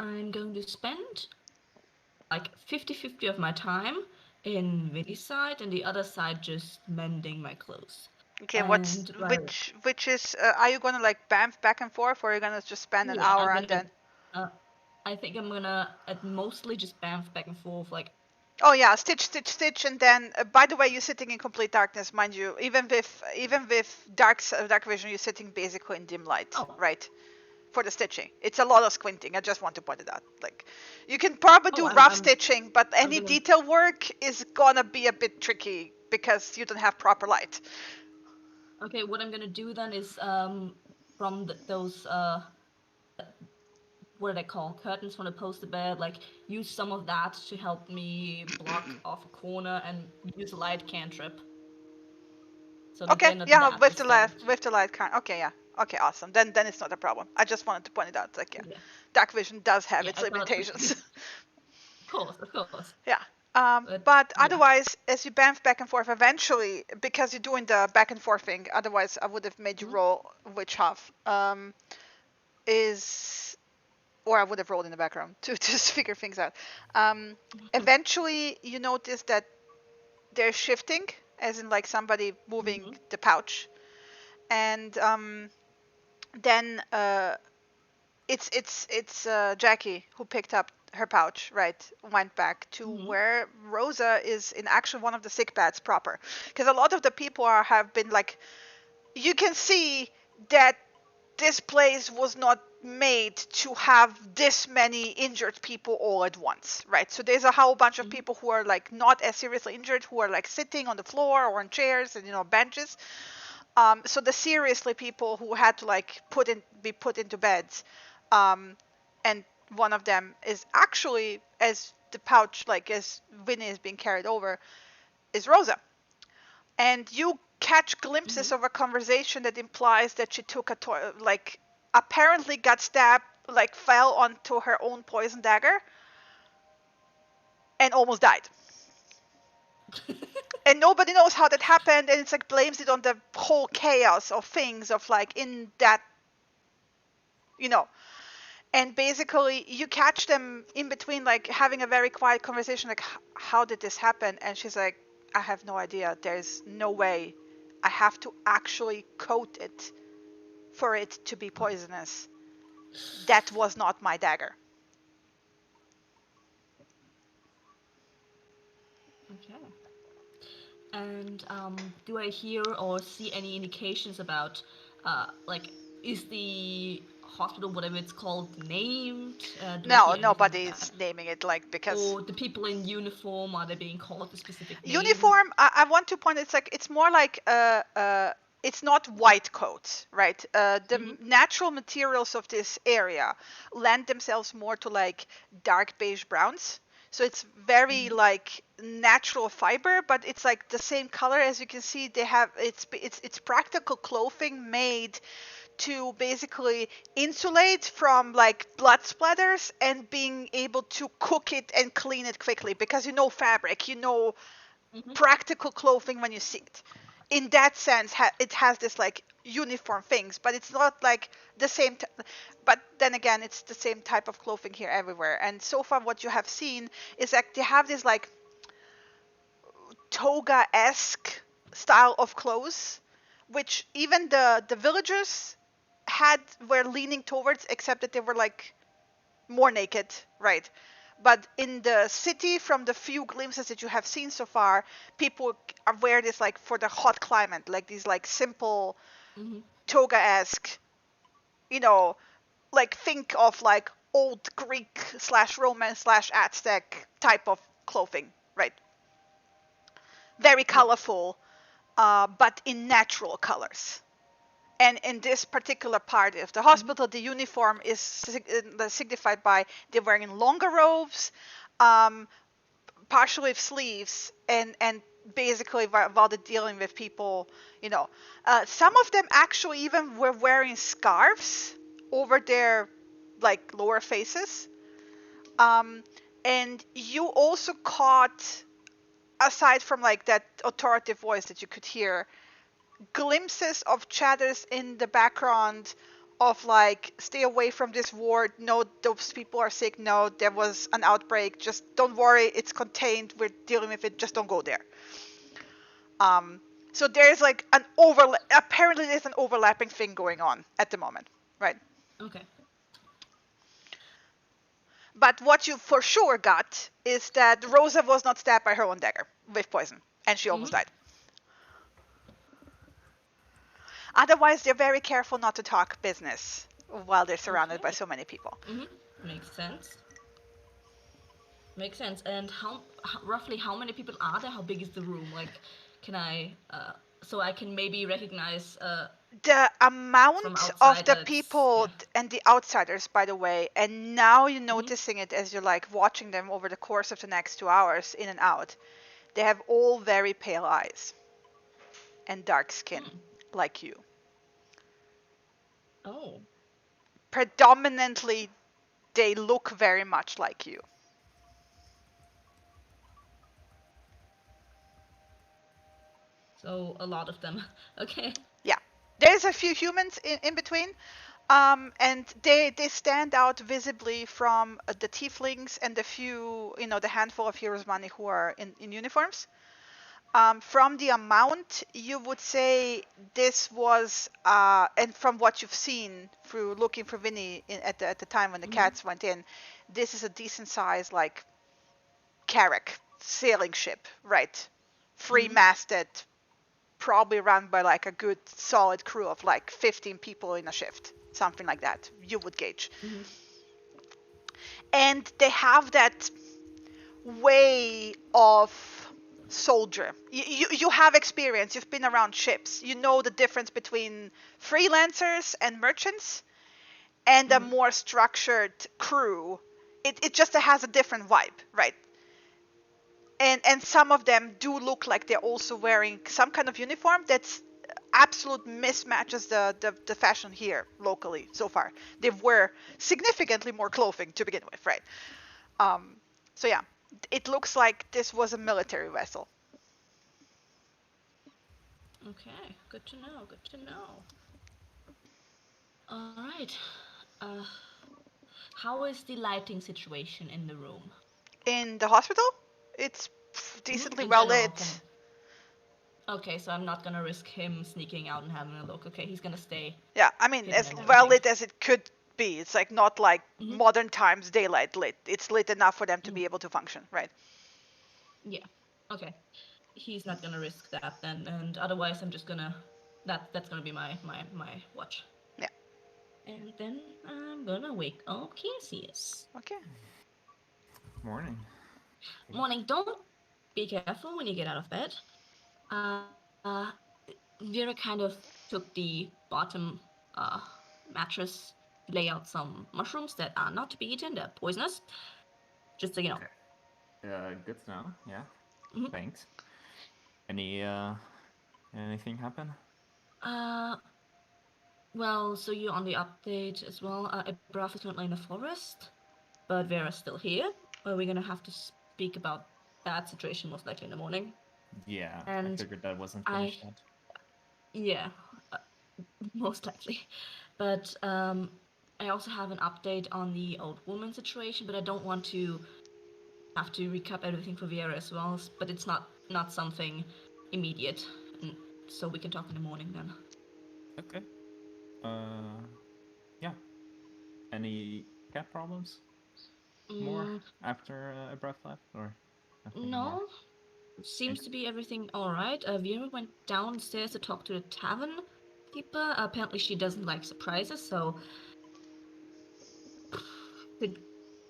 I'm going to spend like 50-50 of my time in Vinny's side and the other side just mending my clothes.
Okay,
And
which is are you gonna like bamf back and forth, or are you gonna just spend an hour and then?
I think I'm gonna mostly just bamf back and forth, like.
Oh yeah, stitch, and then. By the way, you're sitting in complete darkness, mind you. Even with dark vision, you're sitting basically in dim light, right? For the stitching, it's a lot of squinting. I just want to point it out. Like, you can probably do rough stitching, but any detail work is gonna be a bit tricky because you don't have proper light.
Okay, what I'm gonna do then is from those what are they called? Curtains from the poster bed. Like, use some of that to help me block off a corner and use a light cantrip. So
okay, yeah, with the light can. Okay, yeah. Okay, awesome. Then it's not a problem. I just wanted to point it out. Like, yeah. Dark vision does have its limitations.
Of course.
Yeah. But otherwise, as you bamf back and forth, eventually, because you're doing the back and forth thing, otherwise I would have made you roll which half or I would have rolled in the background to just figure things out. Eventually, you notice that they're shifting, as in like somebody moving the pouch, and then it's Jackie who picked up her pouch, right? Went back to where Rosa is in actually one of the sick beds proper, because a lot of the people have been like, you can see that this place was not made to have this many injured people all at once, right? So there's a whole bunch of people who are like not as seriously injured, who are like sitting on the floor or on chairs and benches. So the seriously people who had to like be put into beds, and one of them is actually, as the pouch, like as Winnie is being carried over, is Rosa. And you catch glimpses of a conversation that implies that she took apparently got stabbed, like fell onto her own poison dagger and almost died. And nobody knows how that happened, and it's like blames it on the whole chaos of things of like in that, and basically you catch them in between, like having a very quiet conversation, like, how did this happen? And she's like, I have no idea. There's no way. I have to actually coat it for it to be poisonous. That was not my dagger.
Okay. And do I hear or see any indications about, like, is the hospital, whatever it's called, named?
No, nobody's naming it, like, because.
Or the people in uniform, are they being called a specific name?
Uniform, I want to point. It's more like it's not white coats, right? The natural materials of this area lend themselves more to like dark beige browns. So it's very like natural fiber, but it's like the same color. As you can see, they have it's practical clothing made to basically insulate from like blood splatters and being able to cook it and clean it quickly, because fabric, practical clothing when you see it. in that sense, it has this like uniform things, but it's not like the same. But then again, it's the same type of clothing here everywhere. And so far, what you have seen is that they have this like toga-esque style of clothes, which even the villagers were leaning towards, except that they were like more naked, right? But in the city, from the few glimpses that you have seen so far, people wear this like for the hot climate, like these like simple toga-esque, like think of like old Greek / Roman / Aztec type of clothing, right? Very colorful, but in natural colors. And in this particular part of the hospital, the uniform is signified by they're wearing longer robes, partially with sleeves, and basically while they're dealing with people, some of them actually even were wearing scarves over their like lower faces. And you also caught, aside from like that authoritative voice that you could hear, glimpses of chatters in the background of like, stay away from this ward, no, those people are sick, no, there was an outbreak, just don't worry, it's contained, we're dealing with it, just don't go there. So there's like apparently there's an overlapping thing going on at the moment, right?
Okay.
But what you for sure got is that Rosa was not stabbed by her own dagger with poison, and she almost died. Otherwise, they're very careful not to talk business while they're surrounded by so many people.
Makes sense. Makes sense. And roughly how many people are there? How big is the room? Like, can I, so I can maybe recognize
the amount of the people and the outsiders, by the way, and now you're noticing it as you're like watching them over the course of the next 2 hours in and out. They have all very pale eyes and dark skin, like you.
Oh.
Predominantly, they look very much like you.
So a lot of them. Okay.
Yeah. There's a few humans in between. And they stand out visibly from the tieflings and the few, the handful of heroes money who are in uniforms. From the amount, you would say this was, and from what you've seen through looking for Vinny at the time when the cats went in, this is a decent size, like, carrack sailing ship, right? Three-masted, probably run by like a good solid crew of like 15 people in a shift, something like that, you would gauge. And they have that way of soldier. You have experience, you've been around ships, you know the difference between freelancers and merchants and a more structured crew. It just has a different vibe, right? And some of them do look like they're also wearing some kind of uniform that's absolute mismatches the fashion here locally so far. They wear significantly more clothing to begin with, right? So yeah, it looks like this was a military vessel.
Okay, good to know, good to know. All right. How is the lighting situation in the room?
In the hospital, it's decently well lit.
Okay, so I'm not gonna risk him sneaking out and having a look. Okay, he's gonna stay.
Yeah, I mean, as well lit as it could be. It's like not like modern times daylight lit. It's lit enough for them to be able to function, right?
Yeah. Okay. He's not gonna risk that then, and otherwise I'm just gonna. That's gonna be my watch.
Yeah.
And then I'm gonna wake up Cassius.
Okay.
Morning.
Morning. Don't be careful when you get out of bed. Vera kind of took the bottom mattress, lay out some mushrooms that are not to be eaten, they're poisonous. Just so you know.
Okay. Good to know, yeah. Thanks. Anything happen?
Well, so you're on the update as well. Ibraf is currently in the forest, but Vera's still here. We're gonna have to speak about that situation most likely in the morning.
Yeah,
and
I figured that wasn't finished yet.
Yeah, uh, most likely. But I also have an update on the old woman situation, but I don't want to have to recap everything for Viera as well. But it's not something immediate, so we can talk in the morning then.
Okay. Yeah. Any cat problems? More
Mm,
after a breath left, or nothing more?
no, seems to be everything all right. Viera went downstairs to talk to the tavern keeper. Apparently, she doesn't like surprises, so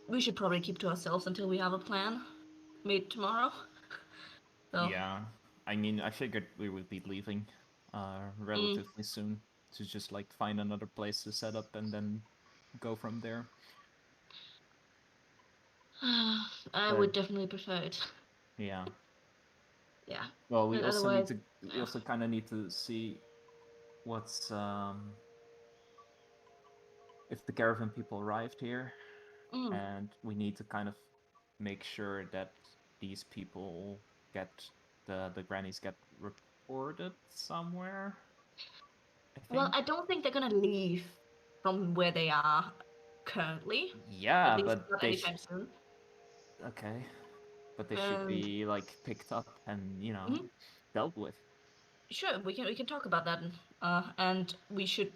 we should probably keep to ourselves until we have a plan made tomorrow. So,
Yeah. I mean, I figured we would be leaving relatively soon to just like find another place to set up and then go from there.
I would definitely prefer it.
Yeah.
Yeah.
Well,
But
we
otherwise,
also kind of need to see what's if the caravan people arrived here, and we need to kind of make sure that these people get the grannies get reported somewhere. I
well,
think.
I don't think they're gonna leave from where they are currently. At
Yeah,
least
but
not anytime soon.
okay, but they should
And
be like picked up and
mhm,
dealt with.
sure, we can talk about that, and we should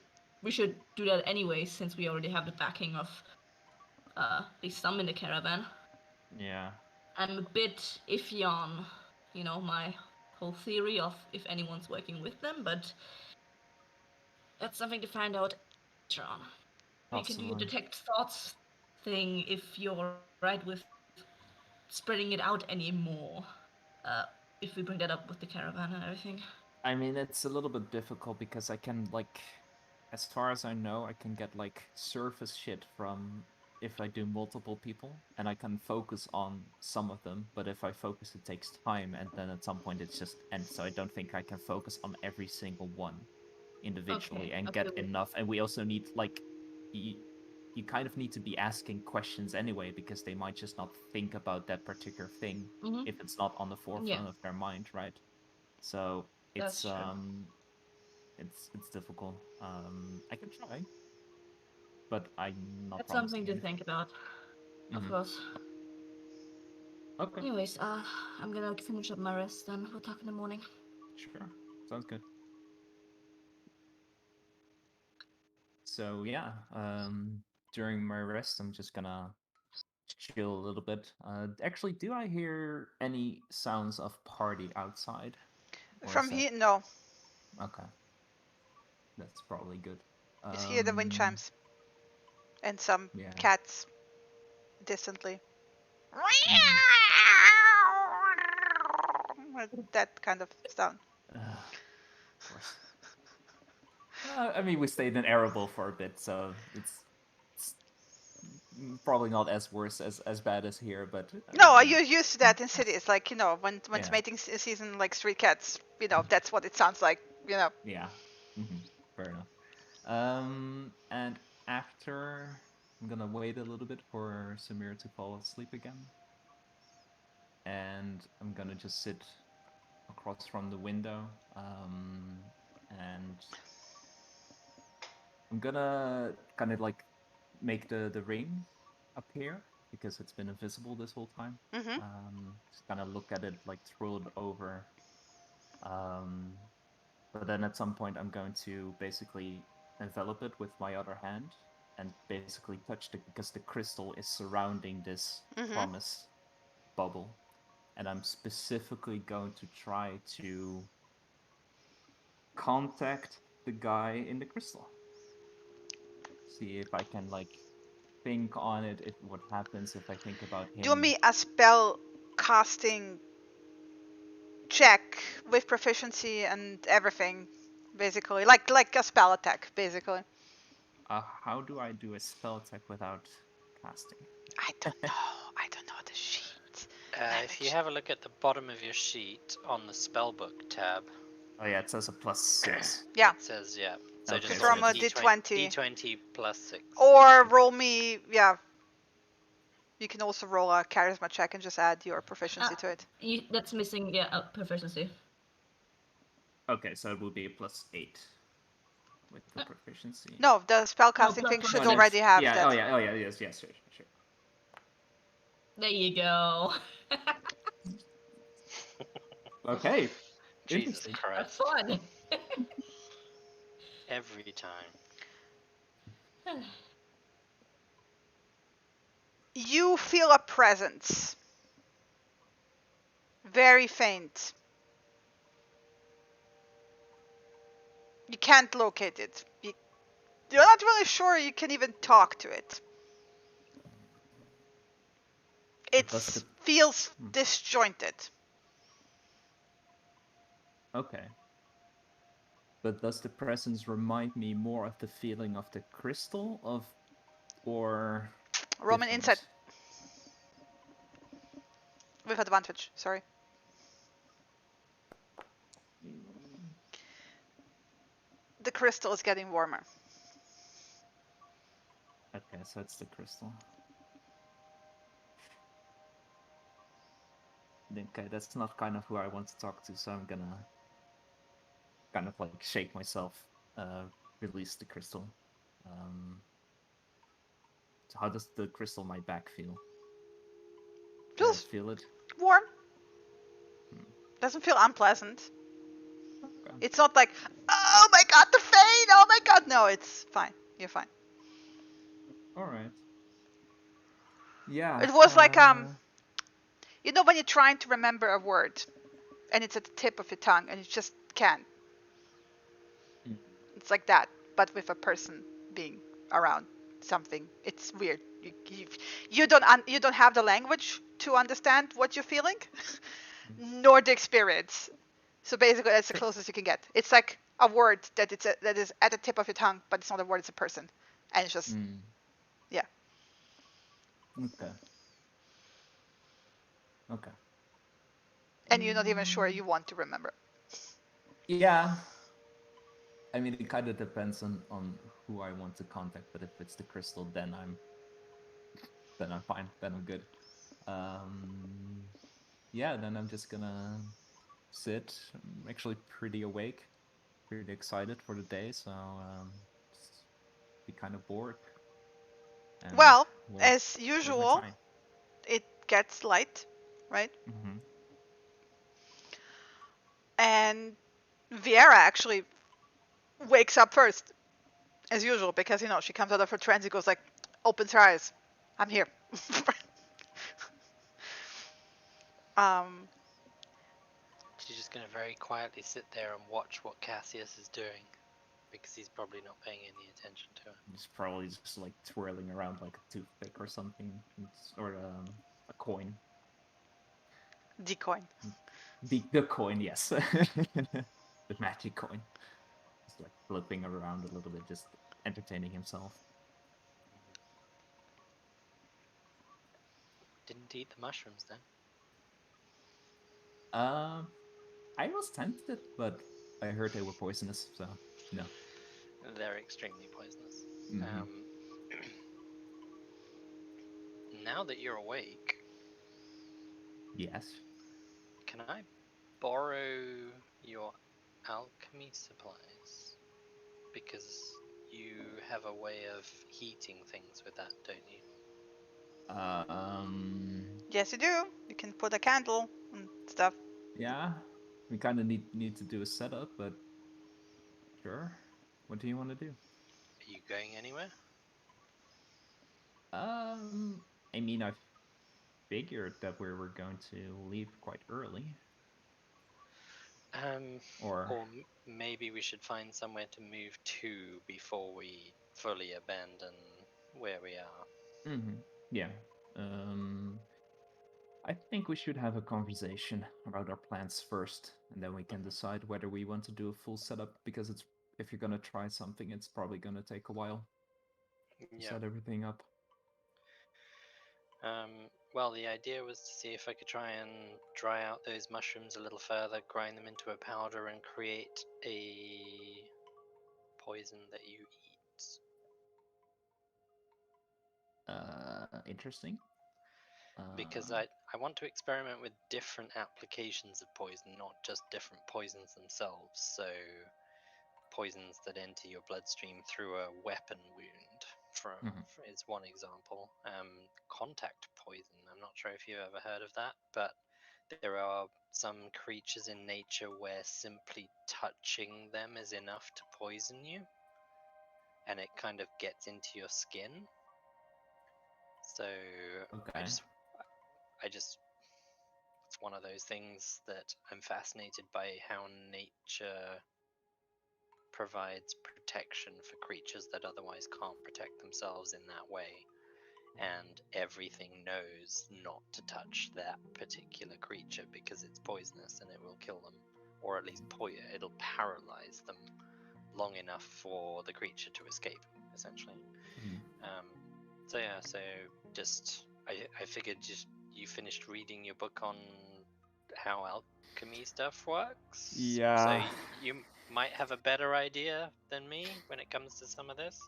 do that anyway since we already have the backing of at least some in the caravan.
Yeah.
I'm a bit iffy on, my whole theory of if anyone's working with them, but that's something to find out later on. We can do your
Absolutely.
detect thoughts thing if you're right with spreading it out anymore. Uh, if we bring that up with the caravan and everything.
I mean, it's a little bit difficult because I can like, as far as I know, I can get like surface shit from if I do multiple people, and I can focus on some of them. But if I focus, it takes time, and then at some point it's just ends. So I don't think I can focus on every single one individually and
Okay.
get enough. And we also need like, you, you kind of need to be asking questions anyway because they might just not think about that particular thing
Mm-hmm.
if it's not on the
Yeah,
forefront of their mind, right? So
that's true.
it's difficult. I can try, but I'm not
That's something
promising
to
anything.
think about, of
Hmm.
course.
Okay,
Anyways, I'm gonna finish up my rest and we'll talk in the morning.
sure, sounds good. So yeah, during my rest, I'm just gonna chill a little bit. Actually, do I hear any sounds of party outside, or is
From
that
here, no.
okay? That's probably good.
Just hear the wind
Um,
chimes and some
yeah.
cats distantly.
Mm.
That kind of sound.
Of course. I mean, we stayed in Arable for a bit, so it's probably not as worse as bad as here, but
No,
you know,
you're used to that in cities. Like, when it's
yeah,
mating season, like street cats, that's what it sounds like,
yeah, fair enough. And after I'm gonna wait a little bit for Samir to fall asleep again, and I'm gonna just sit across from the window, and I'm gonna kind of like make the ring appear because it's been invisible this whole time.
Mm-hmm.
Just kind of look at it, like throw it over. Um, but then at some point, I'm going to basically envelop it with my other hand and basically touch it because the crystal is surrounding this
Mm-hmm.
promise bubble. And I'm specifically going to try to contact the guy in the crystal. See if I can like think on it, if what happens if I think about
Do
him.
me a spell casting check with proficiency and everything, basically. Like a spell attack, basically.
How do I do a spell attack without casting?
I don't know. I don't know the sheet.
If you have a look at the bottom of your sheet on the spellbook tab,
Oh yeah, it says a +6.
Yeah.
it says, yeah. So
Okay,
just
Just
roll
roll
a
a
d20,
d20.
d20 plus 6.
Or roll me, yeah. You can also roll a charisma check and just add your proficiency to it.
That's missing, proficiency.
Okay, so it would be a +8 with the proficiency.
No, the spellcasting
plus
thing
one
should
six.
already have
yeah,
that.
Oh yeah, yes, sure.
There you go.
Okay.
Jesus
Interesting.
That's
Christ.
fun.
Every time.
You feel a presence. Very faint. You can't locate it. You're not really sure you can even talk to it. It
Does
feels disjointed.
Okay. But does the presence remind me more of the feeling of the crystal or
Roman
different?
insight with advantage. Sorry. The crystal is getting warmer.
Okay, so it's the crystal. Okay, that's not kind of who I want to talk to, so I'm gonna kind of like shake myself, release the crystal. So how does the crystal on my back feel? Do I
Feels
feel it?
warm. Doesn't feel unpleasant.
Okay.
It's not like, oh my god, the fade! Oh my god! No, it's fine. You're fine.
Alright. Yeah.
It was like you know when you're trying to remember a word, and it's at the tip of your tongue, and you just can't. It's like that, but with a person being around something. It's weird. You don't have the language to understand what you're feeling, nor the experience. So basically, that's the closest you can get. It's like a word that is at the tip of your tongue, but it's not a word; it's a person, and it's just yeah.
Okay. Okay.
And you're not even sure you want to remember.
Yeah. I mean, it kind of depends on who I want to contact, but if it's the crystal, then I'm fine. Then I'm good. Yeah, then I'm just gonna sit. I'm actually pretty awake, pretty excited for the day, so just be kind of bored. And
Well,
we'll
as
take my
usual,
time.
it gets light, right?
Mm-hmm.
And Viera actually wakes up first, as usual, because she comes out of her trance and goes like, opens her eyes. I'm here. um,
She's just going to very quietly sit there and watch what Cassius is doing, because he's probably not paying any attention to her.
He's probably just like twirling around like a toothpick or something, or a coin.
decoin.
The coin, yes, the magic coin. Just like flipping around a little bit, just entertaining himself.
Didn't eat the mushrooms then?
I was tempted, but I heard they were poisonous, so no.
They're extremely poisonous.
Mm-hmm.
Now that you're awake,
Yes.
can I borrow your alchemy supplies? Because you have a way of heating things with that, don't you?
Yes, you do. You can put a candle and stuff.
Yeah. We kind of need to do a setup, but sure. What do you want to do?
Are you going anywhere?
I mean, I figured that we were going to leave quite early. Or
Maybe we should find somewhere to move to before we fully abandon where we are.
yeah. I think we should have a conversation about our plans first, and then we can decide whether we want to do a full setup, because if you're gonna try something, it's probably gonna take a while to
Yeah.
set everything up.
Well, the idea was to see if I could try and dry out those mushrooms a little further, grind them into a powder, and create a poison that you eat.
Interesting.
Because I I want to experiment with different applications of poison, not just different poisons themselves. So poisons that enter your bloodstream through a weapon wound is one example. Contact poison. I'm not sure if you've ever heard of that, but there are some creatures in nature where simply touching them is enough to poison you, and it kind of gets into your skin. So
Okay.
I just it's one of those things that I'm fascinated by, how nature provides protection for creatures that otherwise can't protect themselves in that way, and everything knows not to touch that particular creature because it's poisonous and it will kill them, or at least it'll paralyze them long enough for the creature to escape, essentially. So just I figured you finished reading your book on how alchemy stuff works.
Yeah.
So you might have a better idea than me when it comes to some of this.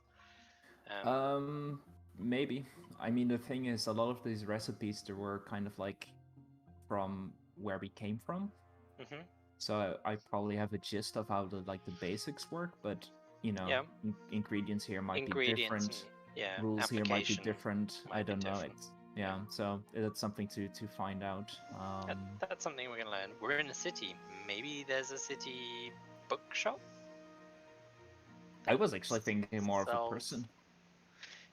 Maybe. I mean, the thing is, a lot of these recipes, they were kind of like from where we came from.
Mm-hmm.
So I probably have a gist of how the basics work, but you know,
Yeah.
ingredients here might be
Ingredients,
different.
yeah.
Rules here might be
Application
different.
might
I
be
don't know.
different.
It's yeah. So that's something to find out.
That's something we're gonna learn. We're in a city. Maybe there's a city bookshop.
I was actually thinking more of a
sells-
person.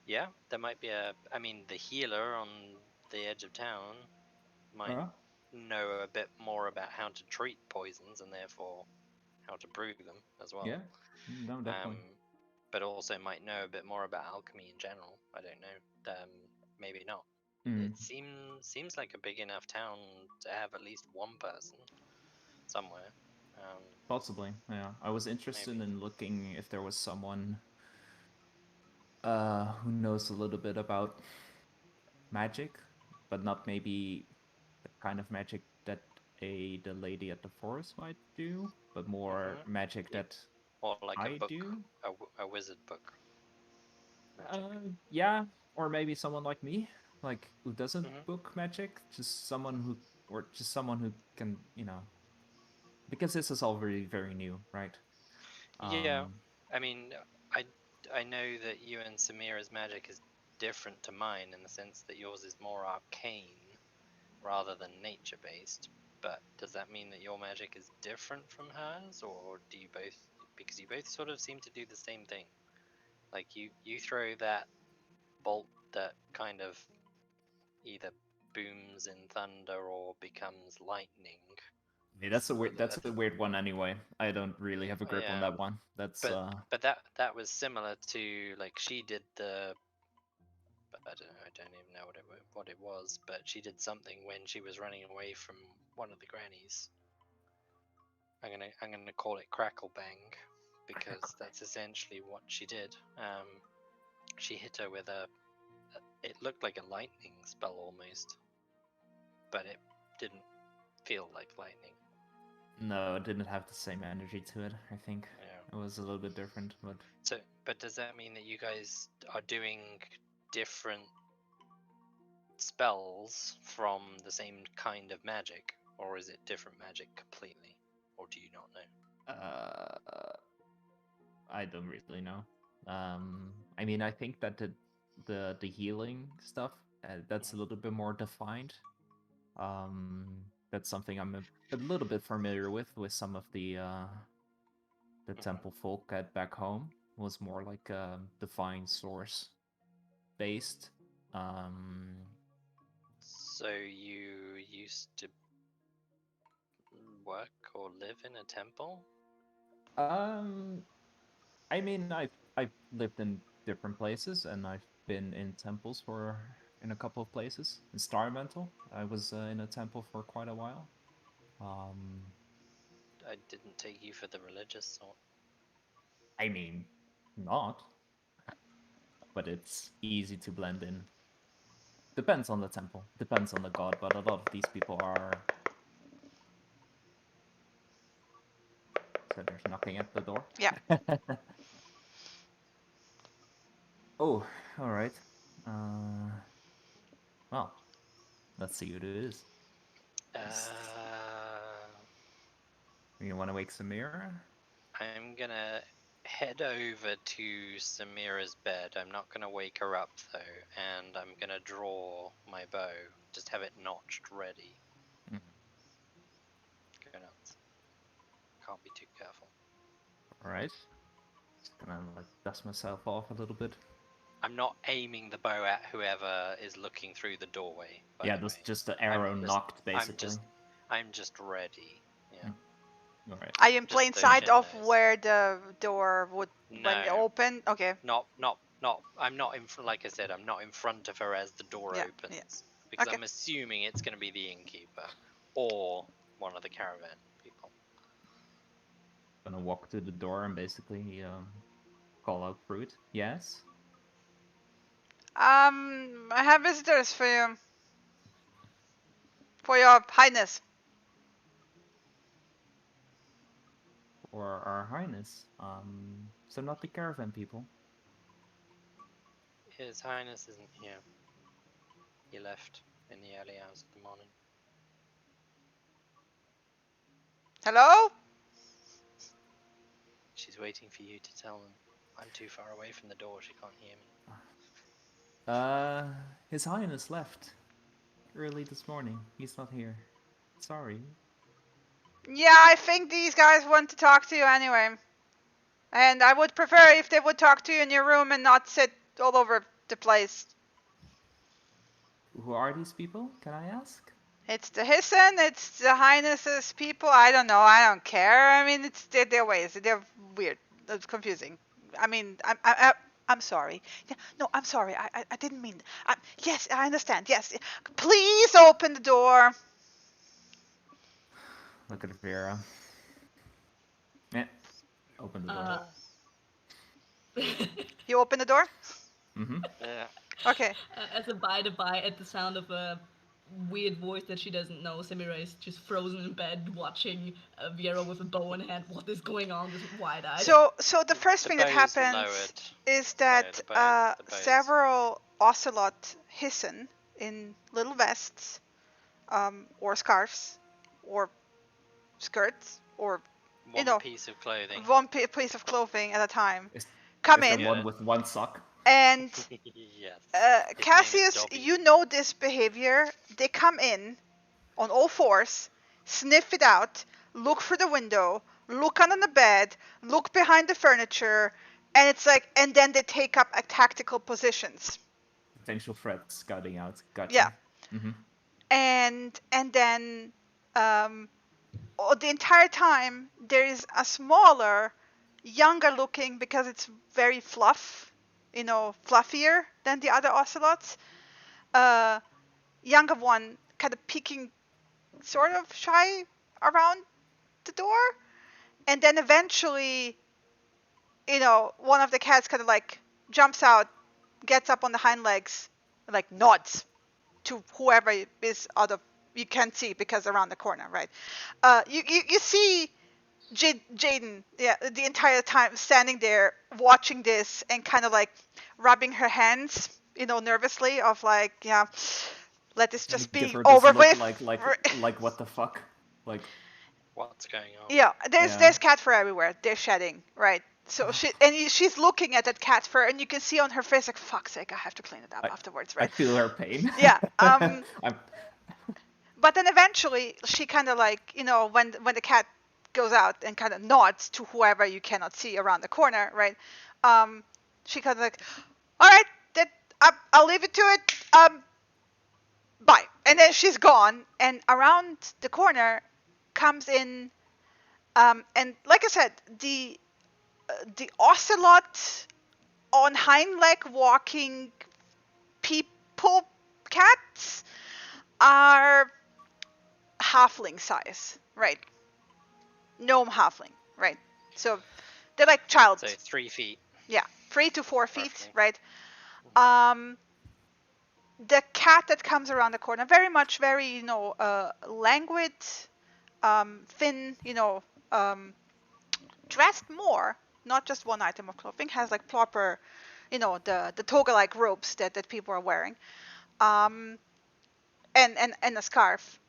Yeah, there might be I mean, the healer on the edge of town might know a bit more about how to treat poisons and therefore how to brew them as well.
Yeah, no, definitely.
But also might know a bit more about alchemy in general. I don't know. Maybe not. It seems like a big enough town to have at least one person somewhere.
Possibly, yeah. I was interested
Maybe.
in looking if there was someone who knows a little bit about magic, but not maybe the kind of magic that the lady at the forest might do, but more magic
Yeah.
that
Or like
I
a book,
do.
a wizard book.
Yeah, or maybe someone like me, like who doesn't
Mhm.
book magic, just someone who can, because this is all very, very new, right?
Yeah, I mean, I I know that you and Samira's magic is different to mine in the sense that yours is more arcane rather than nature based. But does that mean that your magic is different from hers, or do you both? Because you both sort of seem to do the same thing. Like you throw that bolt that kind of either booms in thunder or becomes lightning.
Yeah,
So
that's a weird one anyway. I don't really have a grip on
yeah,
that one. That's
but that was similar to, like, she did the, I don't know, I don't even know what it was, but she did something when she was running away from one of the grannies. I'm gonna call it Crackle Bang because that's essentially what she did. She hit her with it looked like a lightning spell almost, but it didn't feel like lightning.
No, it didn't have the same energy to it. I think
Yeah.
it was a little bit different, but
But does that mean that you guys are doing different spells from the same kind of magic, or is it different magic completely, or do you not know?
I don't really know. I mean, I think that the healing stuff, that's a little bit more defined. That's something I'm a little bit familiar with some of the temple folk at back home was more like divine source based.
So you used to work or live in a temple?
Um, I mean, I've lived in different places, and I've been in temples in a couple of places. In Starmental, I was in a temple for quite a while.
I didn't take you for the religious sort.
I mean, not, but it's easy to blend in. Depends on the temple, depends on the god, but a lot of these people are. So there's knocking at the door.
Yeah.
Oh, all right. Well, Let's see who it is. You want to wake Samira?
I'm gonna head over to Samira's bed. I'm not gonna wake her up though, and I'm gonna draw my bow. Just have it notched ready.
Mhm.
Go nuts. Can't be too careful.
All right. Just gonna like dust myself off a little bit.
I'm not aiming the bow at whoever is looking through the doorway. By
Yeah,
the way.
just the arrow
I'm just-
knocked basically.
I'm just ready. Yeah.
All right.
Are you in
Just
plain
so
sight
shit
of
knows.
where the door would when it
No.
open? Okay.
Not. I'm not in front. Like I said, I'm not in front of her as the door
Yeah,
opens,
yeah.
because
Okay.
I'm assuming it's going to be the innkeeper or one of the caravan people.
Gonna walk to the door and basically call out fruit. Yes.
I have visitors for you. For your highness.
Or Our Highness. So not the caravan people.
His Highness isn't here. He left in the early hours of the morning.
Hello?
She's waiting for you to tell them. I'm too far away from the door. She can't hear me.
His Highness left early this morning. He's not here. Sorry.
Yeah, I think these guys want to talk to you anyway. And I would prefer if they would talk to you in your room and not sit all over the place.
Who are these people? Can I ask?
It's the Hissen, it's the Highness's people. I don't know. I don't care. I mean, it's their ways. They're weird. It's confusing. I mean, I'm sorry. Yeah, no, I'm sorry. I didn't mean. Yes, I understand. Yes, please open the door.
Look at Vera. Yeah. Open the door.
You open the door?
Mm-hmm.
Yeah.
Okay.
As a by the by, at the sound of a weird voice that she doesn't know, Samira is just frozen in bed watching Vera with a bow in hand. What is going on? Just wide-eyed.
So the first
The
thing that
bow is
happens
lowered.
is that
the bow is-
several ocelot Hissen in little vests, or scarves, or skirts, or
One piece of clothing.
one piece of clothing at a time,
Is
come
there
in.
one with one sock?
And
Yes.
Cassius,
Dobby.
you know this behavior. They come in on all fours, sniff it out, look through the window, look under the bed, look behind the furniture, and it's like, and then they take up tactical positions.
Potential threat scouting out. Gotcha.
Yeah.
Mm-hmm.
And then the entire time there is a smaller, younger looking, because it's very fluffier than the other ocelots. Younger one kind of peeking, sort of shy around the door, and then eventually, one of the cats kind of like jumps out, gets up on the hind legs, like nods to whoever is out of, you can't see because around the corner, right? You see Jaden, yeah, the entire time standing there watching this and kind of like rubbing her hands, nervously, of like, yeah, let this just
Give
be
her this
over
look
with.
like what the fuck? Like,
What's going on?
Yeah,
Yeah.
there's cat fur everywhere. They're shedding, right? So she's looking at that cat fur, and you can see on her face, like, fuck's sake, I have to clean it up afterwards,
I
right?
feel her pain.
Yeah.
I'm-
But then eventually, she kind of like, when the cat goes out and kind of nods to whoever you cannot see around the corner, right? She kind of like, all right, I'll leave it to it. Bye. And then she's gone, and around the corner comes in, and like I said, the ocelot on hind leg walking people cats are halfling size, right? Gnome halfling, right? So they're like child.
So 3 feet.
Yeah, 3 to 4 feet,
Roughly.
right? The cat that comes around the corner, very languid, thin, dressed more, not just one item of clothing, has like proper, the toga-like robes that people are wearing. and a scarf,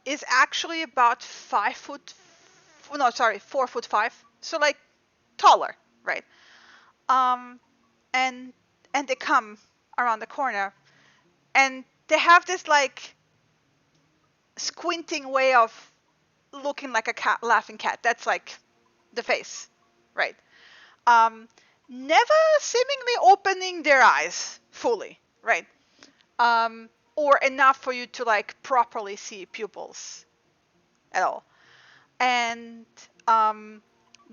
is actually about 4'5", so like taller, right? Um, and they come around the corner, and they have this like squinting way of looking like a cat, laughing cat. That's like the face, right? Um, Never seemingly opening their eyes fully, right? Or enough for you to like properly see pupils at all. And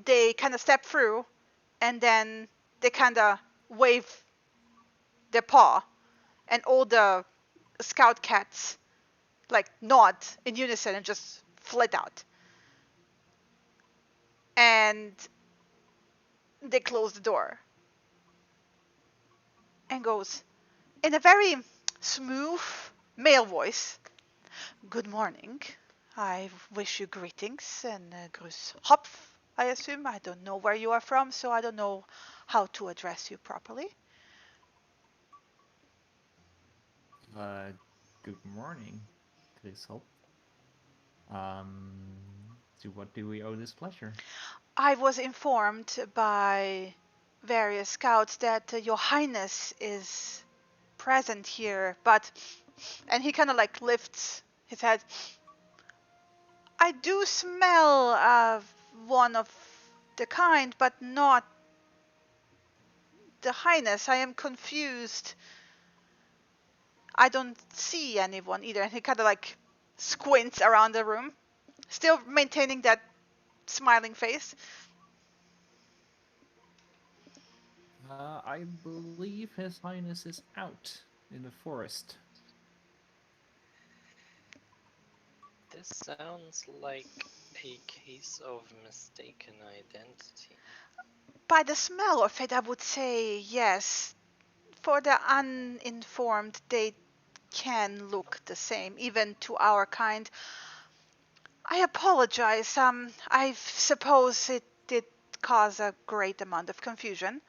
they kind of step through, and then they kind of wave their paw, and all the scout cats like nod in unison and just flit out. And they close the door and goes in a very smooth male voice. Good morning. I wish you greetings and grüß Hopf, I assume. I don't know where you are from, so I don't know how to address you properly.
Good morning, Grisel. To what do we owe this pleasure?
I was informed by various scouts that your highness is present here, but... And he kind of like lifts his head. I do smell one of the kind, but not the highness. I am confused. I don't see anyone either. And he kind of like squints around the room, still maintaining that smiling face.
I believe His Highness is out in the forest.
This sounds like a case of mistaken identity.
By the smell of it, I would say yes. For the uninformed, they can look the same, even to our kind. I apologize. I suppose it did cause a great amount of confusion.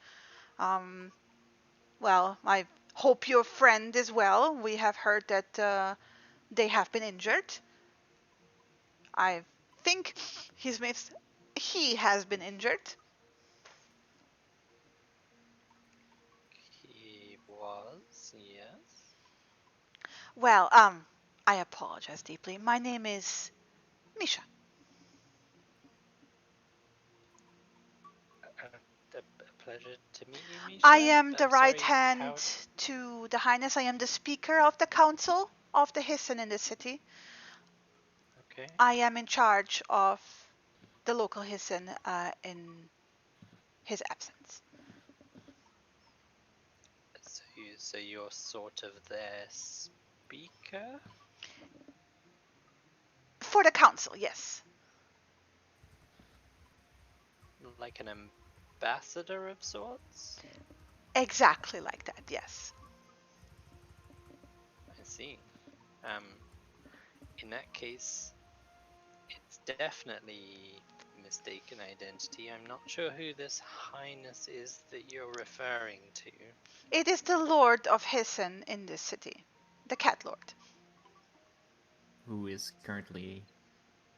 Well, I hope your friend is well. We have heard that they have been injured. I think he has been injured.
He was, yes.
Well, I apologize deeply. My name is Misha.
A pleasure to meet you, Misha.
I am the
I'm
right
sorry,
hand to the Highness. I am the speaker of the council of the Hissen in the city.
Okay.
I am in charge of the local Hissen in his absence.
So you're sort of their speaker?
For the council, yes.
Like an ambassador of sorts?
Exactly like that, yes.
I see. In that case, it's definitely mistaken identity. I'm not sure who this highness is that you're referring to.
It is the Lord of Hissen in this city. The Cat Lord.
Who is currently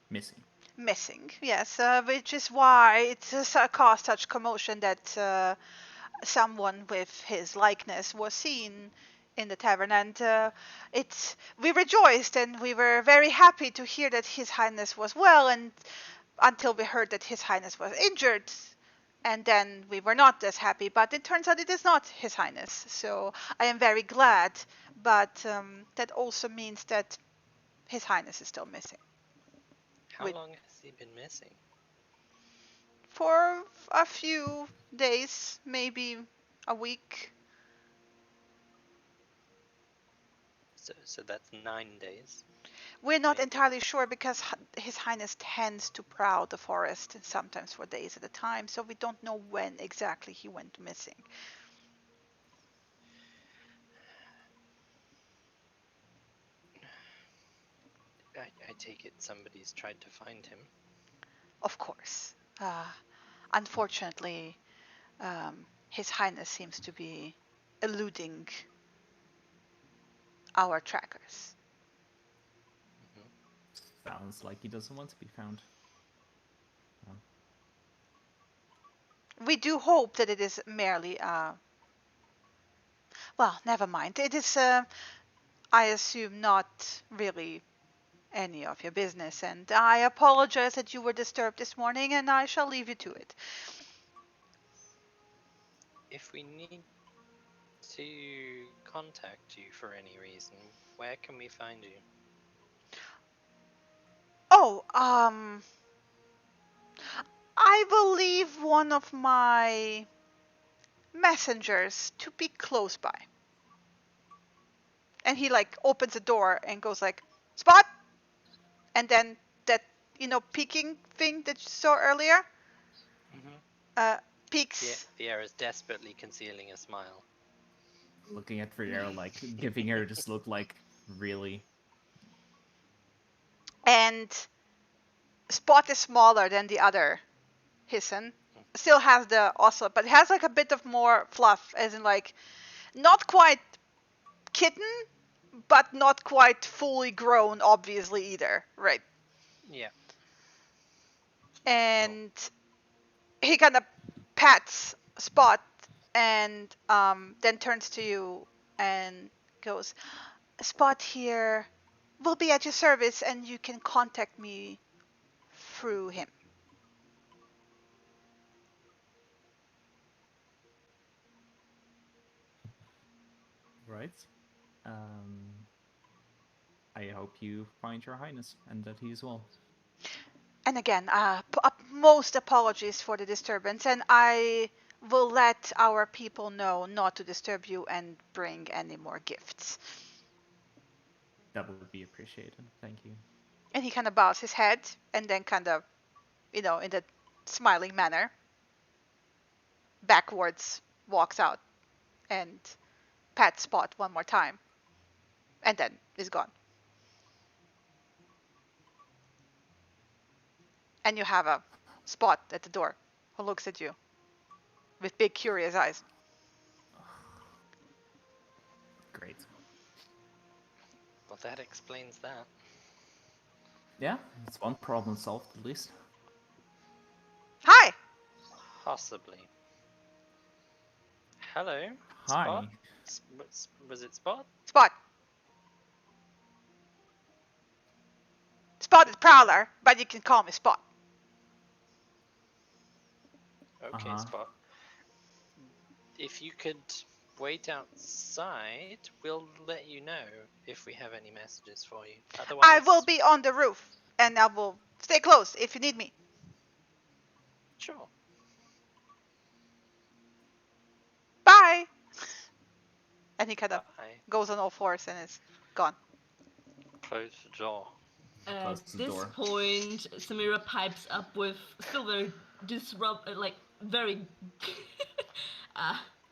missing.
Missing, yes. Which is why it caused such commotion that someone with his likeness was seen in the tavern, and we rejoiced and we were very happy to hear that His Highness was well, and until we heard that His Highness was injured, and then we were not as happy. But it turns out it is not His Highness, so I am very glad. But that also means that His Highness is still missing.
How long has he been missing?
For a few days, maybe a week.
So that's 9 days.
We're not
Maybe.
entirely sure because His Highness tends to prowl the forest, sometimes for days at a time, so we don't know when exactly he went missing.
I take it somebody's tried to find him.
Of course. Unfortunately, His Highness seems to be eluding our trackers.
Sounds like he doesn't want to be found.
We do hope that it is merely, well, never mind. It is, I assume, not really any of your business, and I apologize that you were disturbed this morning, and I shall leave you to it.
If we need to contact you for any reason, where can we find you?
Oh, I believe one of my messengers to be close by. And he like opens the door and goes like, Spot! And then that, peeking thing that you saw earlier, peeks.
Fiera's desperately concealing a smile.
Looking at Fiera, like, giving her this look like, really?
And Spot is smaller than the other Hissen. Still has the ocelot, but it has like a bit of more fluff, as in like, not quite kitten, but not quite fully grown, obviously, either. Right.
Yeah.
And he kind of pats Spot and then turns to you and goes, Spot here will be at your service and you can contact me through him.
Right. I hope you find your highness and that he is well.
And again, most apologies for the disturbance, and I will let our people know not to disturb you and bring any more gifts.
That would be appreciated. Thank you.
And he kind of bows his head and then kind of, in that smiling manner, backwards walks out and pats Spot one more time and then is gone. And you have a Spot at the door who looks at you with big curious eyes.
Great.
Well, that explains that.
Yeah, it's one problem solved at least.
Hi!
Possibly. Hello?
Hi.
Spot? Was it Spot?
Spot! Spot is Prowler, but you can call me Spot.
Okay, Spot. If you could wait outside, we'll let you know if we have any messages for you. Otherwise,
I will be on the roof, and I will stay close if you need me.
Sure.
Bye! And he kind of goes on all fours and is gone.
Close the door.
At this point, Samira pipes up with still very very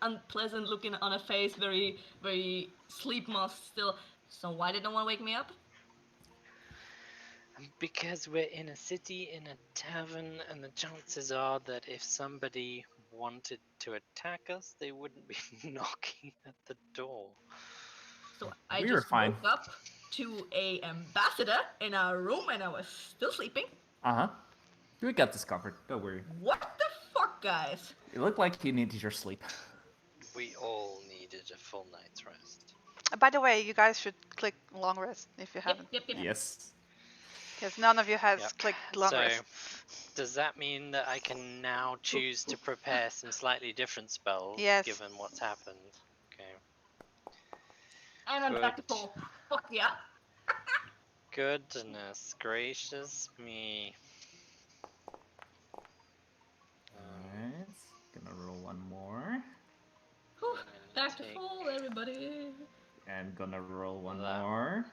unpleasant looking on her face, very, very sleep mask still. So why did no one wake me up?
Because we're in a city, in a tavern, and the chances are that if somebody wanted to attack us, they wouldn't be knocking at the door.
So I just woke up to a ambassador in our room and I was still sleeping.
We got this covered, don't worry.
What the fuck, guys?
It looked like you needed your sleep.
We all needed a full night's rest.
By the way, you guys should click long rest if you haven't.
Yep.
Yes.
Because none of you has clicked long rest.
Does that mean that I can now choose to prepare some slightly different spells, given what's happened? Okay.
And I'm back to full. Fuck yeah.
Goodness gracious me.
Alright, gonna roll one more.
Whew, back to full, everybody.
And gonna roll one more.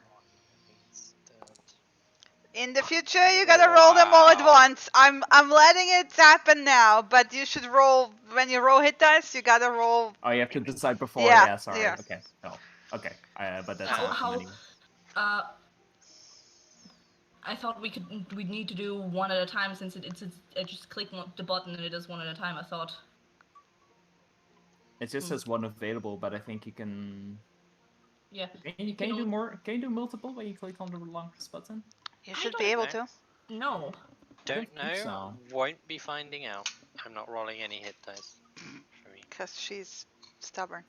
In the future, you gotta roll them all at once. I'm letting it happen now, but you should roll when you roll hit dice. You gotta roll.
Oh, you have to decide before.
Yeah,
yeah sorry.
yeah.
Okay. Oh, okay. But that's
anyway. I thought we need to do one at a time since I just click the button and it does one at a time. I thought.
It just says one available, but I think you can.
Yeah.
Can you do more? Can you do multiple when you click on the long rest button?
You
I
should
don't
be able
know.
to.
No.
Don't
think
know.
so.
Won't be finding out. I'm not rolling any hit dice for me.
Because she's stubborn.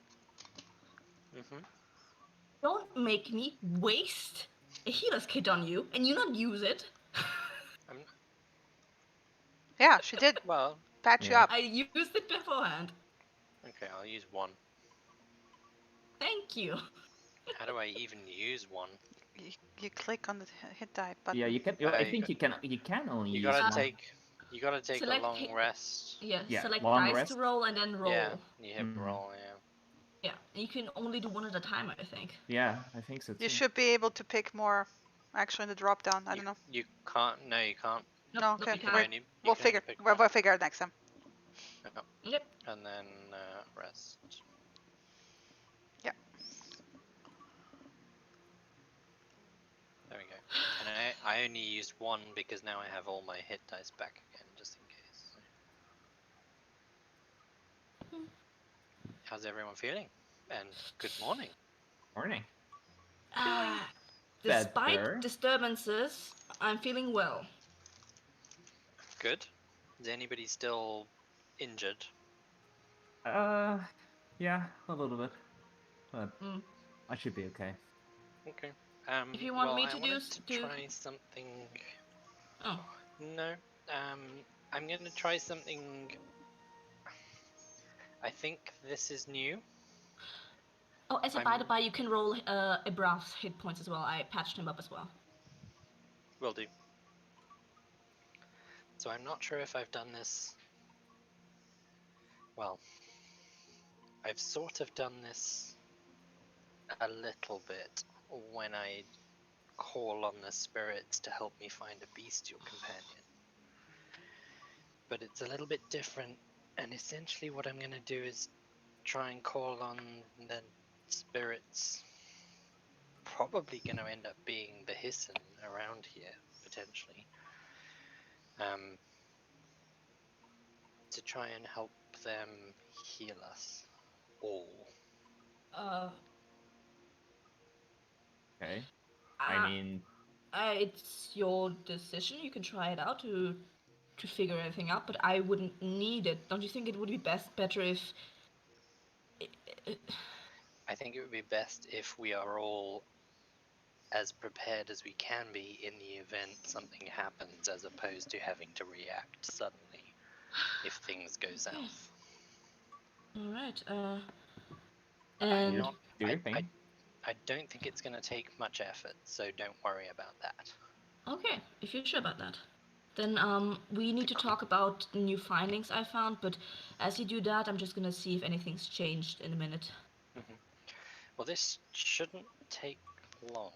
Don't make me waste a healer's kit on you and you not use it.
Yeah, she did
Well,
patch you
Yeah.
up.
I used it beforehand.
okay, I'll use one.
Thank you.
How do I even use one?
You click on the hit die button.
Yeah, you can. I think you can only
You
use
gotta
one.
take. You gotta take a
Select
long
hit-
rest.
Yeah,
Yeah,
select
long
dice
rest.
to roll and then roll.
Yeah, you hit roll. Yeah.
Yeah, and you can only do one at a time, I think.
Yeah, I think so too.
You should be able to pick more. Actually, in the drop down. I don't know.
You can't. No, you can't.
Nope,
No,
nope,
okay.
you can't.
Wait,
You
we'll
can only
figure.
pick
We'll
one.
figure it next time.
Yep.
And then rest.
Yeah.
There we go. And I only used one because now I have all my hit dice back again, just in case. How's everyone feeling? And good morning.
Morning.
Despite
Better.
disturbances, I'm feeling well.
Good. Is anybody still injured?
Yeah, a little bit, but
Mm.
I should be okay.
Okay.
If you want
well,
me
I
to
wanted
do-
to try something.
Oh.
No. I'm gonna try something. I think this is new.
Oh, as a by the by, you can roll a brass hit points as well. I patched him up as well.
Will do. So I'm not sure if I've done this. Well, I've sort of done this a little bit when I call on the spirits to help me find a bestial companion. But it's a little bit different, and essentially what I'm going to do is try and call on the spirits. Probably going to end up being the Hisson around here, potentially. To try and help them heal us all.
Okay. I mean,
it's your decision. You can try it out to figure everything out, but I wouldn't need it. Don't you think it would be better if?
I think it would be best if we are all as prepared as we can be in the event something happens, as opposed to having to react suddenly if things go south.
All right.
I'm
And
not.
do your thing.
I don't think it's going to take much effort, so don't worry about that.
okay, if you're sure about that, then we need to talk about the new findings I found. But as you do that, I'm just gonna see if anything's changed in a minute.
Well, this shouldn't take long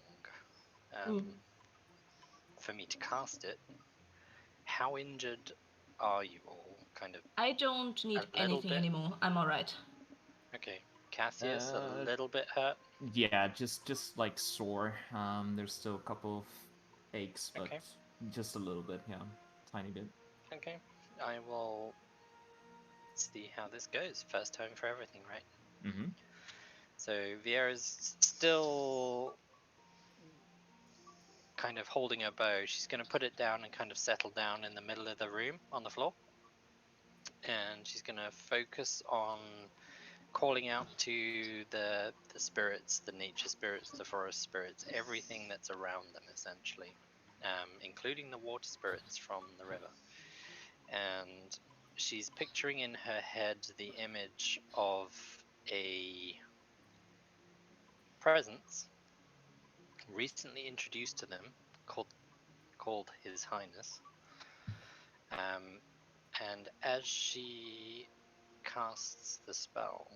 for me to cast it. How injured are you all? Kind of.
I don't need
A little
anything
bit?
anymore. I'm all right.
Okay, Cassius, a little bit hurt.
Yeah, just like sore. There's still a couple of aches, but
Okay.
just a little bit, yeah, tiny bit.
Okay, I will see how this goes. First time for everything, right?
Mm-hmm.
So Vieira's still kind of holding her bow. She's going to put it down and kind of settle down in the middle of the room on the floor. And she's going to focus on calling out to the spirits, the nature spirits, the forest spirits, everything that's around them, essentially, including the water spirits from the river. And she's picturing in her head the image of a presence recently introduced to them called His Highness. And as she casts the spell,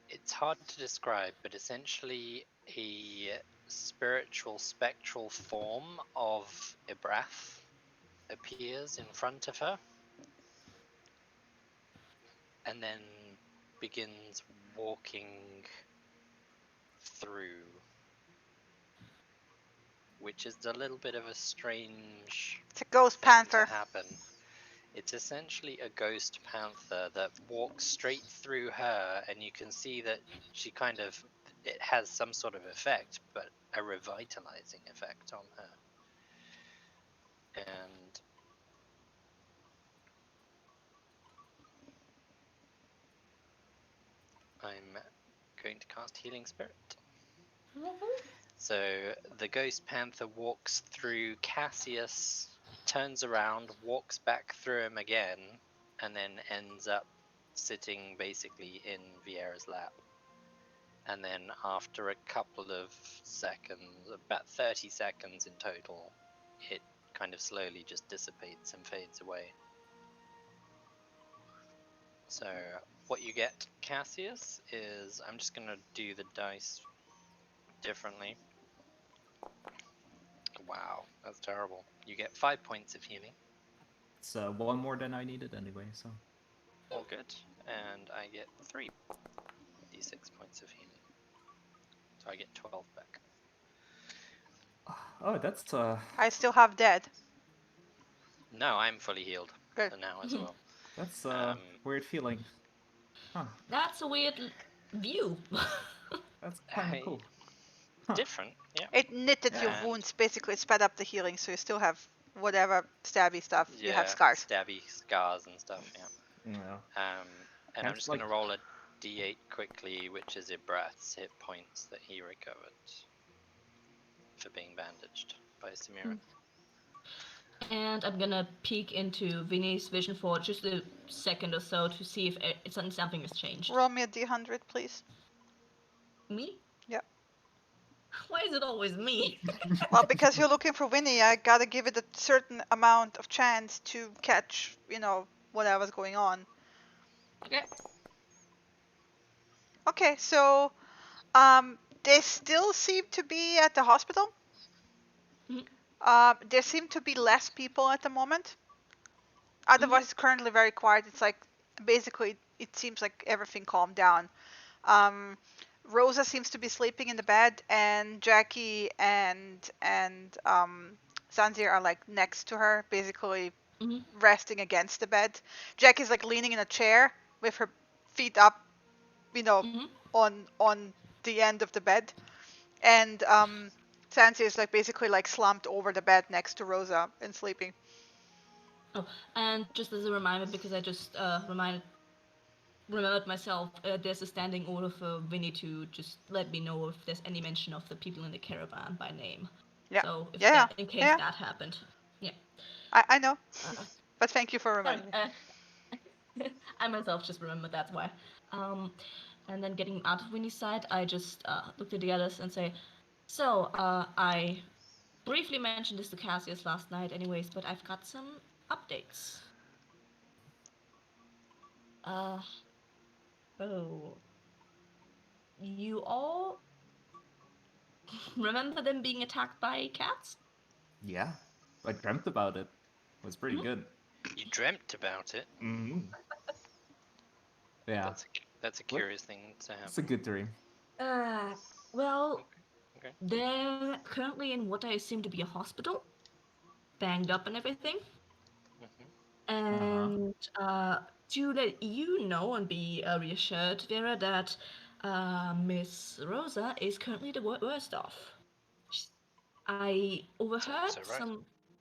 it's hard to describe, but essentially a spiritual spectral form of Ibrath appears in front of her and then begins walking through, which is a little bit of a strange
It's a ghost
thing
panther.
to happen. It's essentially a ghost panther that walks straight through her, and you can see that she kind of it has some sort of effect, but a revitalizing effect on her. And I'm going to cast Healing Spirit. So the Ghost Panther walks through Cassius, turns around, walks back through him again, and then ends up sitting basically in Vieira's lap. And then after a couple of seconds, about 30 seconds in total, it kind of slowly just dissipates and fades away. So what you get, Cassius, is I'm just going to do the dice differently. Wow, that's terrible. You get 5 points of healing.
It's one more than I needed anyway, so.
All good. And I get 3d6 points of healing. So I get 12 back.
Oh, that's
I still have dead.
No, I'm fully healed.
Good.
Now as well.
that's weird feeling. Huh.
That's a weird view.
That's kind of cool. Huh.
Different, yeah.
It knitted your
And-
wounds, basically sped up the healing, so you still have whatever stabby stuff.
Yeah,
You have scars.
stabby scars and stuff, yeah.
Yeah.
And I'm
That's
just
like-
going to roll a d8 quickly, which is Ibrath's hit points that he recovered for being bandaged by Samira.
And I'm gonna peek into Vinny's vision for just a second or so to see if something has changed.
Roll me a d100, please.
Me?
Yep.
Why is it always me?
Well, because you're looking for Winnie, I gotta give it a certain amount of chance to catch, whatever's going on.
Okay.
Okay, so, they still seem to be at the hospital. There seem to be less people at the moment. Otherwise, it's currently very quiet. It's like, basically, it seems like everything calmed down. Rosa seems to be sleeping in the bed, and Jackie and Zanzir are like next to her, basically resting against the bed. Jackie's like leaning in a chair with her feet up, on the end of the bed, and Zanzir is like basically like slumped over the bed next to Rosa and sleeping.
Oh, and just as a reminder, because I just remembered myself, there's a standing order for Vinny to just let me know if there's any mention of the people in the caravan by name.
Yeah.
So if
Yeah.
in case
Yeah.
that happened. Yeah.
I know. But thank you for reminding me.
I myself just remembered, that's why. And then getting out of Winnie's side, I just looked at the others and say, so, I briefly mentioned this to Cassius last night anyways, but I've got some updates. You all remember them being attacked by cats?
Yeah, I dreamt about it. It was pretty good.
You dreamt about it?
Mm-hmm. Yeah,
That's a curious thing to have.
it's a good dream.
Well,
Okay.
they're currently in what I assume to be a hospital, banged up and everything. And to let you know and be reassured, Vera, that Miss Rosa is currently the worst off. I overheard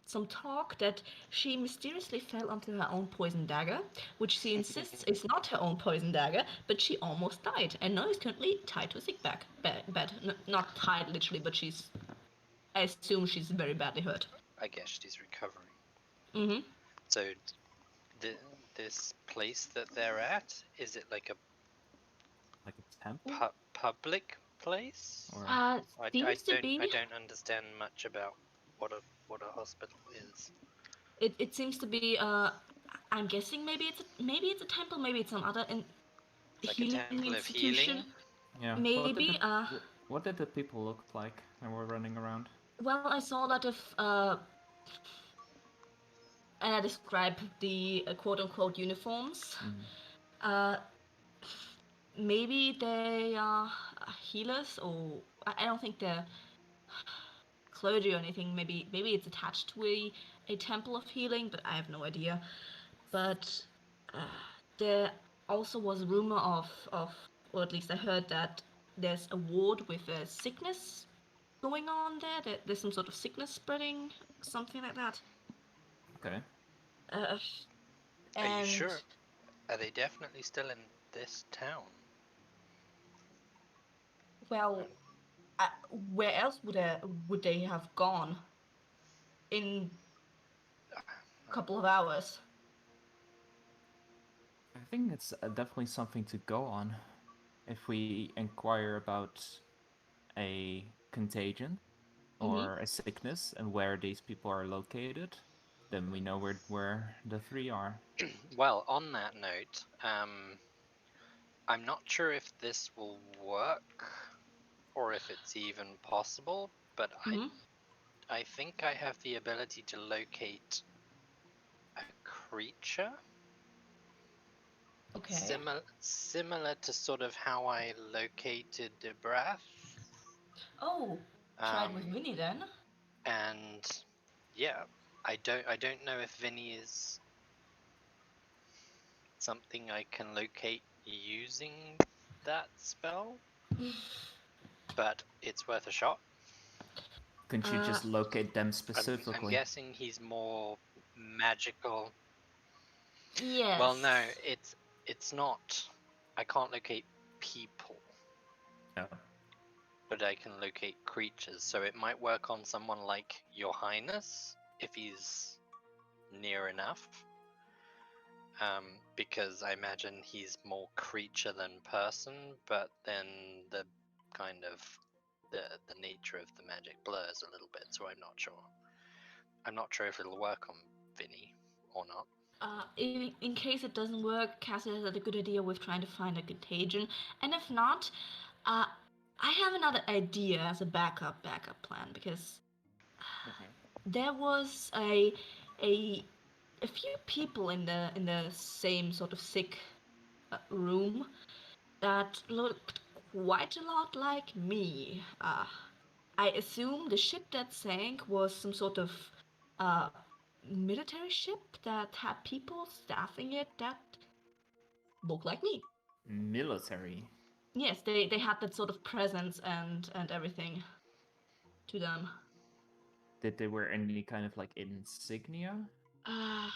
some talk that she mysteriously fell onto her own poison dagger, which she insists is not her own poison dagger, but she almost died, and now is currently tied to a sick bed. Not tied literally, but I assume she's very badly hurt.
I guess she's recovering.
Mm-hmm.
So, this place that they're at, is it like
a temple?
Public place?
Or...
I don't understand much about what a hospital is.
It seems to be. I'm guessing maybe it's a temple, maybe it's some other
Like
healing
a temple
institution.
of healing?
Yeah.
Maybe.
What did the people look like when we're running around?
Well, I saw a lot of and I described the quote-unquote uniforms. Maybe they are healers, or I don't think they're clergy or anything. Maybe it's attached to a temple of healing, but I have no idea. But there also was a rumor of, or at least I heard that there's a ward with a sickness going on there. There's some sort of sickness spreading, something like that.
Okay.
Are you
And
sure? Are they definitely still in this town?
well, where else would they have gone in a couple of hours?
I think it's definitely something to go on. If we inquire about a contagion or a sickness and where these people are located, then we know where the three are.
Well, on that note, I'm not sure if this will work or if it's even possible, but I think I have the ability to locate a creature
Okay.
similar to sort of how I located the breath.
Oh, tried with Winnie then.
And yeah, I don't know if Vinny is something I can locate using that spell, but it's worth a shot.
Couldn't you just locate them
I'm
specifically?
guessing he's more magical.
Yes.
Well, no, it's not. I can't locate people,
No.
but I can locate creatures. So it might work on someone like Your Highness if he's near enough. Because I imagine he's more creature than person, but then the kind of the nature of the magic blurs a little bit, so I'm not sure. I'm not sure if it'll work on Vinny or not.
In case it doesn't work, Cassie has a good idea with trying to find a contagion, and if not, I have another idea as a backup plan because there was a few people in the same sort of sick room that looked quite a lot like me. I assume the ship that sank was some sort of uh, military ship that had people staffing it that looked like me.
Military.
Yes, they had that sort of presence and everything to them.
Did they wear any kind of like insignia?
Uh,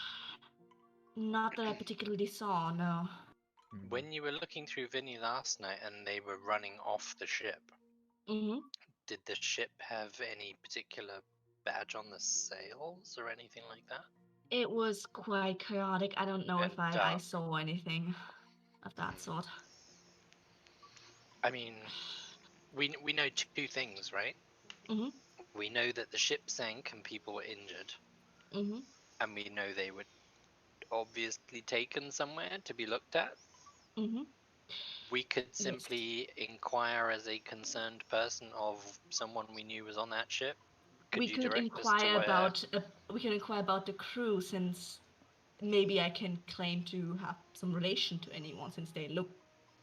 Not that I particularly saw, no.
When you were looking through Vinny last night and they were running off the ship, did the ship have any particular badge on the sails or anything like that?
It was quite chaotic. I don't know
And
if I saw anything of that sort.
I mean, we know two things, right?
Mm-hmm.
We know that the ship sank and people were injured,
Mm-hmm.
and we know they were obviously taken somewhere to be looked at.
Mm-hmm.
We could
Yes.
simply inquire as a concerned person of someone we knew was on that ship. Could you direct us to where?
We can inquire about the crew, since maybe I can claim to have some relation to anyone, since they look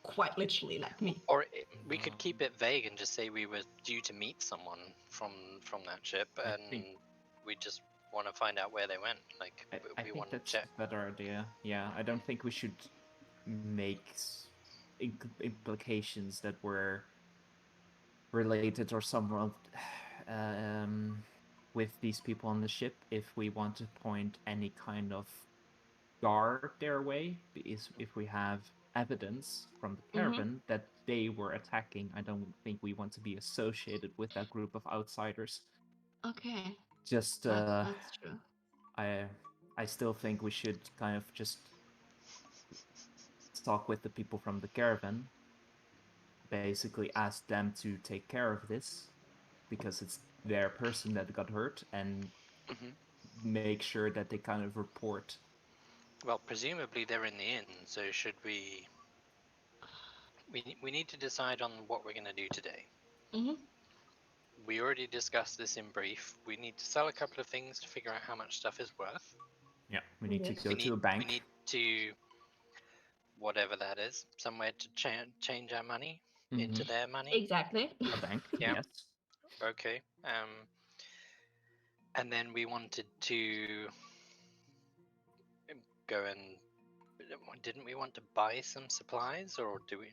quite literally like me.
Or we could keep it vague and just say we were due to meet someone from that ship, and we just want to find out where they went. Like
I
we
think
want to
that's
check.
a better idea. Yeah, I don't think we should make implications that were related or somewhat with these people on the ship if we want to point any kind of guard their way. Is if we have evidence from the caravan that they were attacking, I don't think we want to be associated with that group of outsiders.
Okay.
Just
That's true.
I still think we should kind of just talk with the people from the caravan, basically ask them to take care of this because it's their person that got hurt, and make sure that they kind of report.
Well, presumably they're in the inn, so should we? We need to decide on what we're going to do today. We already discussed this in brief. We need to sell a couple of things to figure out how much stuff is worth.
Yeah, we need to
Yes.
go to a bank.
We need to, whatever that is, somewhere to change our money into their money.
Exactly.
A bank,
Yeah.
yes.
Okay. And then we wanted to go and didn't we want to buy some supplies, or do we?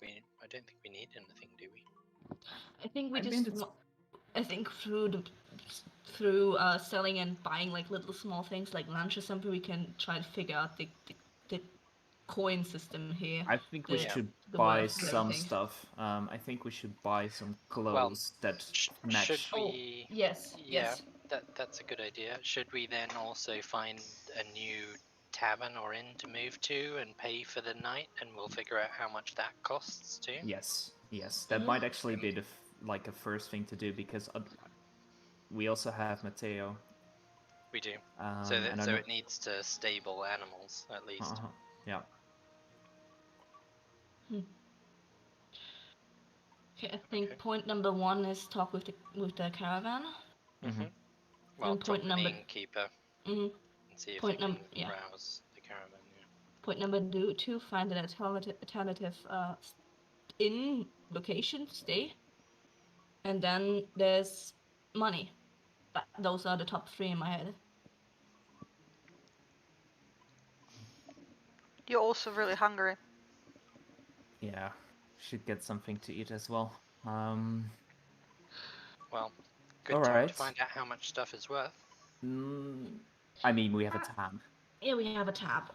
I don't think we need anything, do we?
I think we
I
just.
mean, it's-
I think through selling and buying like little small things like lunch or something, we can try to figure out the coin system here.
I think we
the-
should
the
buy
worth of
some
everything.
stuff. I think we should buy some
Well,
clothes that
should
match.
we?
Yes.
Yeah,
Yes.
that's a good idea. Should we then also find a new tavern or inn to move to and pay for the night, and we'll figure out how much that costs too?
Yes, that might actually be like a first thing to do because we also have Matteo.
We do.
And I
So
know.
it needs to stable animals at least.
Yeah.
Okay, I think point number 1 is talk with the caravan.
Well,
And
talk
point
with
number.
the innkeeper
Mhm.
and see if
Point
they can
yeah.
rouse the caravan. Yeah.
Point number 2, find an alternative inn location stay. And then there's money. Those are the top 3 in my head.
You're also really hungry.
Yeah, should get something to eat as well.
Well, good
All
time
right.
to find out how much stuff is worth.
I mean, we have a tab.
Yeah, we have a tab.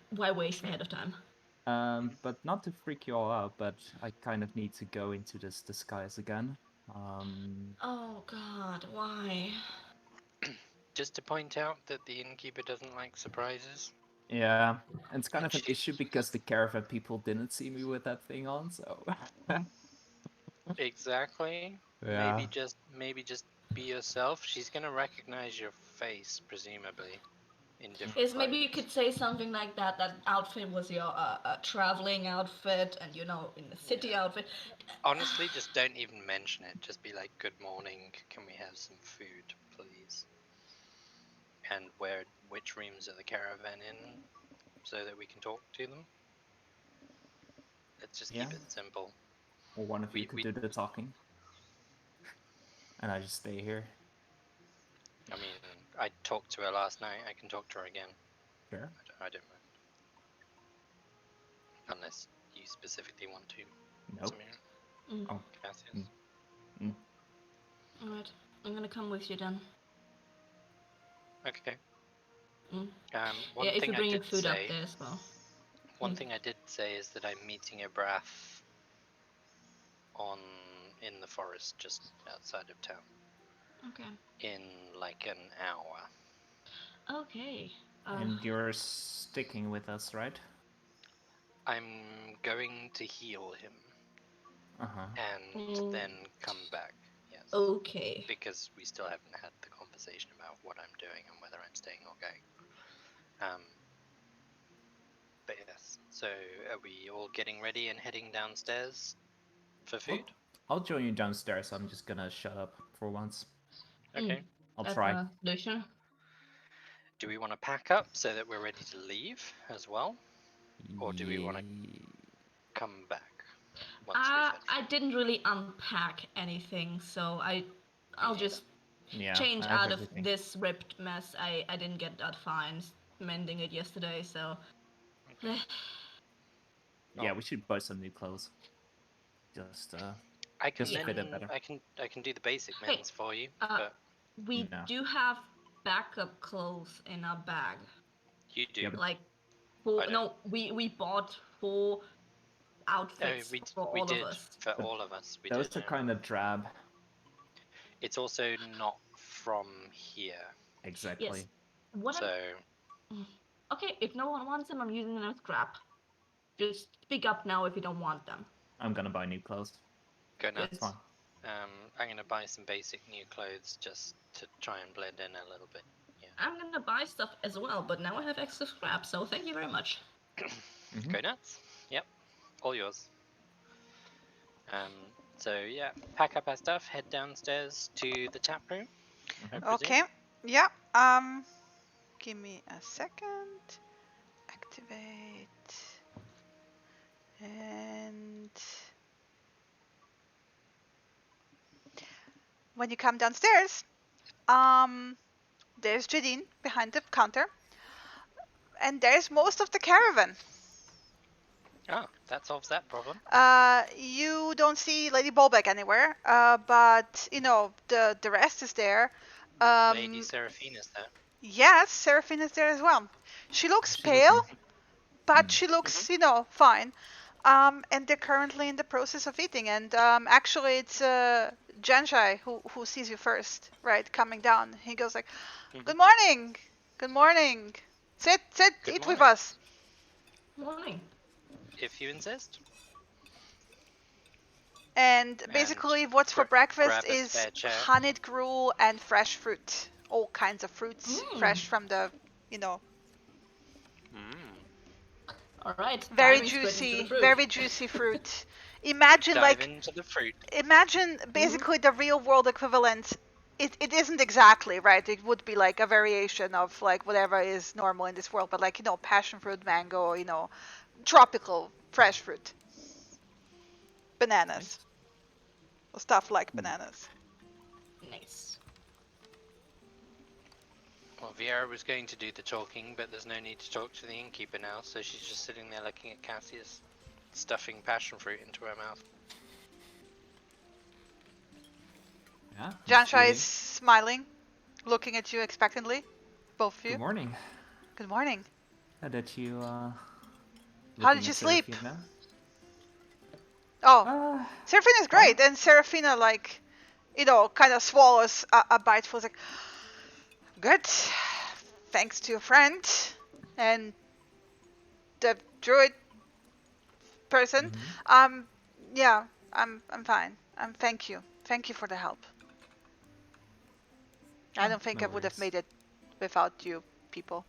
Why waste ahead of time?
But not to freak you all out, but I kind of need to go into this disguise again.
Oh God, why?
Just to point out that the innkeeper doesn't like surprises.
Yeah, and it's kind of an issue because the caravan people didn't see me with that thing on, so.
Exactly.
Yeah.
Maybe just be yourself. She's gonna recognize your face, presumably, in different
Yes, maybe you
clothes.
could say something like that. That outfit was your traveling outfit, and in the city outfit.
Honestly, just don't even mention it. Just be like, "Good morning. Can we have some food, please?" And which rooms are the caravan in, so that we can talk to them. Let's just keep it simple.
Or one of you could do the talking. And I just stay here.
I mean, I talked to her last night. I can talk to her again.
Sure.
I don't mind. Unless you specifically want to.
Nope.
Oh, gracias.
Alright, I'm gonna come with you then.
Okay.
Yeah, if you're bringing food up there as well.
One thing I did say is that I'm meeting a Brath in the forest just outside of town.
Okay.
In like an hour.
Okay.
And you're sticking with us, right?
I'm going to heal him. And then come back. Yes.
Okay.
Because we still haven't had the conversation about what I'm doing and whether I'm staying or going. But yes. So are we all getting ready and heading downstairs for food?
I'll join you downstairs. I'm just gonna shut up for once.
Okay.
I'll try.
Do we want to pack up so that we're ready to leave as well? Or do we want to come back once we've had food?
I didn't really unpack anything, so I'll just change out of this ripped mess. I didn't get that fine mending it yesterday, so.
Okay.
Yeah, we should buy some new clothes. Just
I can
just fit it better.
I can do the basic mends for you. But
we do have backup clothes in our bag.
You do.
Like we bought 4 outfits for all of us.
For all of us.
Those are kind of drab.
It's also not from here.
Exactly.
Yes. Okay, if no one wants them, I'm using them as scrap. Just speak up now if you don't want them.
I'm gonna buy new clothes.
Go nuts. I'm gonna buy some basic new clothes just to try and blend in a little bit. Yeah.
I'm gonna buy stuff as well, but now I have extra scrap, so thank you very much.
Go nuts. Yep. All yours. So yeah, pack up our stuff, head downstairs to the tap room.
Okay. Yeah. Give me a second. Activate. And when you come downstairs, there's Jadine behind the counter, and there's most of the caravan.
Oh, that solves that problem.
You don't see Lady Bolbeck anywhere, but you know the rest is there.
Lady Seraphina's there.
Yes, Seraphine is there as well. She looks
She's
pale,
looking.
but she looks, you know, fine. And they're currently in the process of eating. And actually, it's Janshai who sees you first, right, coming down. He goes like, "Good morning, good morning. Sit,
Good
eat with
morning.
us."
Morning.
If you insist.
And basically, what's for breakfast
grab a
is
spare chair.
honeyed gruel and fresh fruit, all kinds of fruits, fresh from the, you know.
All right.
Very
diving straight into the
juicy,
fruit.
very juicy fruit. Imagine
Dive
like
into the fruit.
imagine basically the real world equivalent. It isn't exactly right. It would be like a variation of like whatever is normal in this world, but like, you know, passion fruit, mango, you know, tropical fresh fruit, bananas, stuff like bananas.
Nice.
Well, Viera was going to do the talking, but there's no need to talk to the innkeeper now, so she's just sitting there looking at Cassius, stuffing passion fruit into her mouth.
Yeah.
Janshai is smiling, looking at you expectantly, both of you.
Good morning.
Good morning.
That you.
How did you sleep?
Seraphina?
Oh, Seraphina's great, and Seraphina, like, you know, kind of swallows a bite, feels like, good, thanks to your friend, and the druid person. Yeah, I'm fine. Thank you for the help. I don't think I would have made it without you people.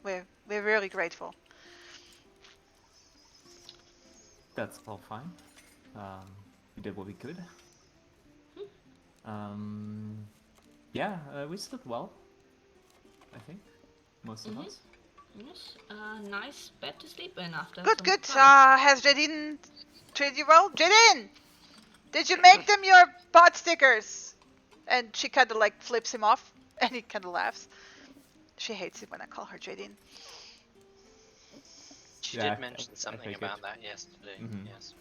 We're really grateful.
That's all fine. We did what we could. Yeah, we slept well. I think most of us.
Yes. Nice bed to sleep in after.
Good,
some
good.
travel.
Has Jadine treated you well? Jadine, did you make them your pot stickers? And she kind of like flips him off, and he kind of laughs. She hates it when I call her Jadine.
She did mention something about that yesterday. Yes.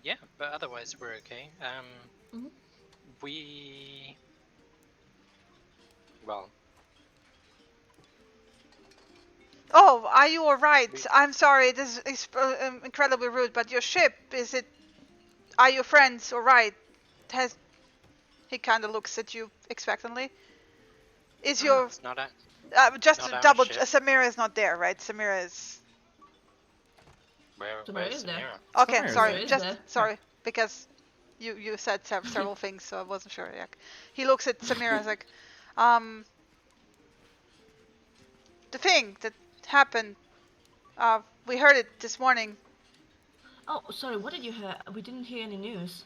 Yeah, but otherwise we're okay. We... Well...
Oh, are you alright? I'm sorry, this is incredibly rude, but your ship, is it... Are your friends alright? He kind of looks at you expectantly. Is your...
It's not
just
not
to
our
double...
ship.
Samira is not there, right? Samira is...
Where's Samira?
Okay,
Samira's
sorry,
there.
just... Sorry, because you said several things, so I wasn't sure. Yeah. He looks at Samira as like... The thing that happened... we heard it this morning.
Oh, sorry. What did you hear? We didn't hear any news.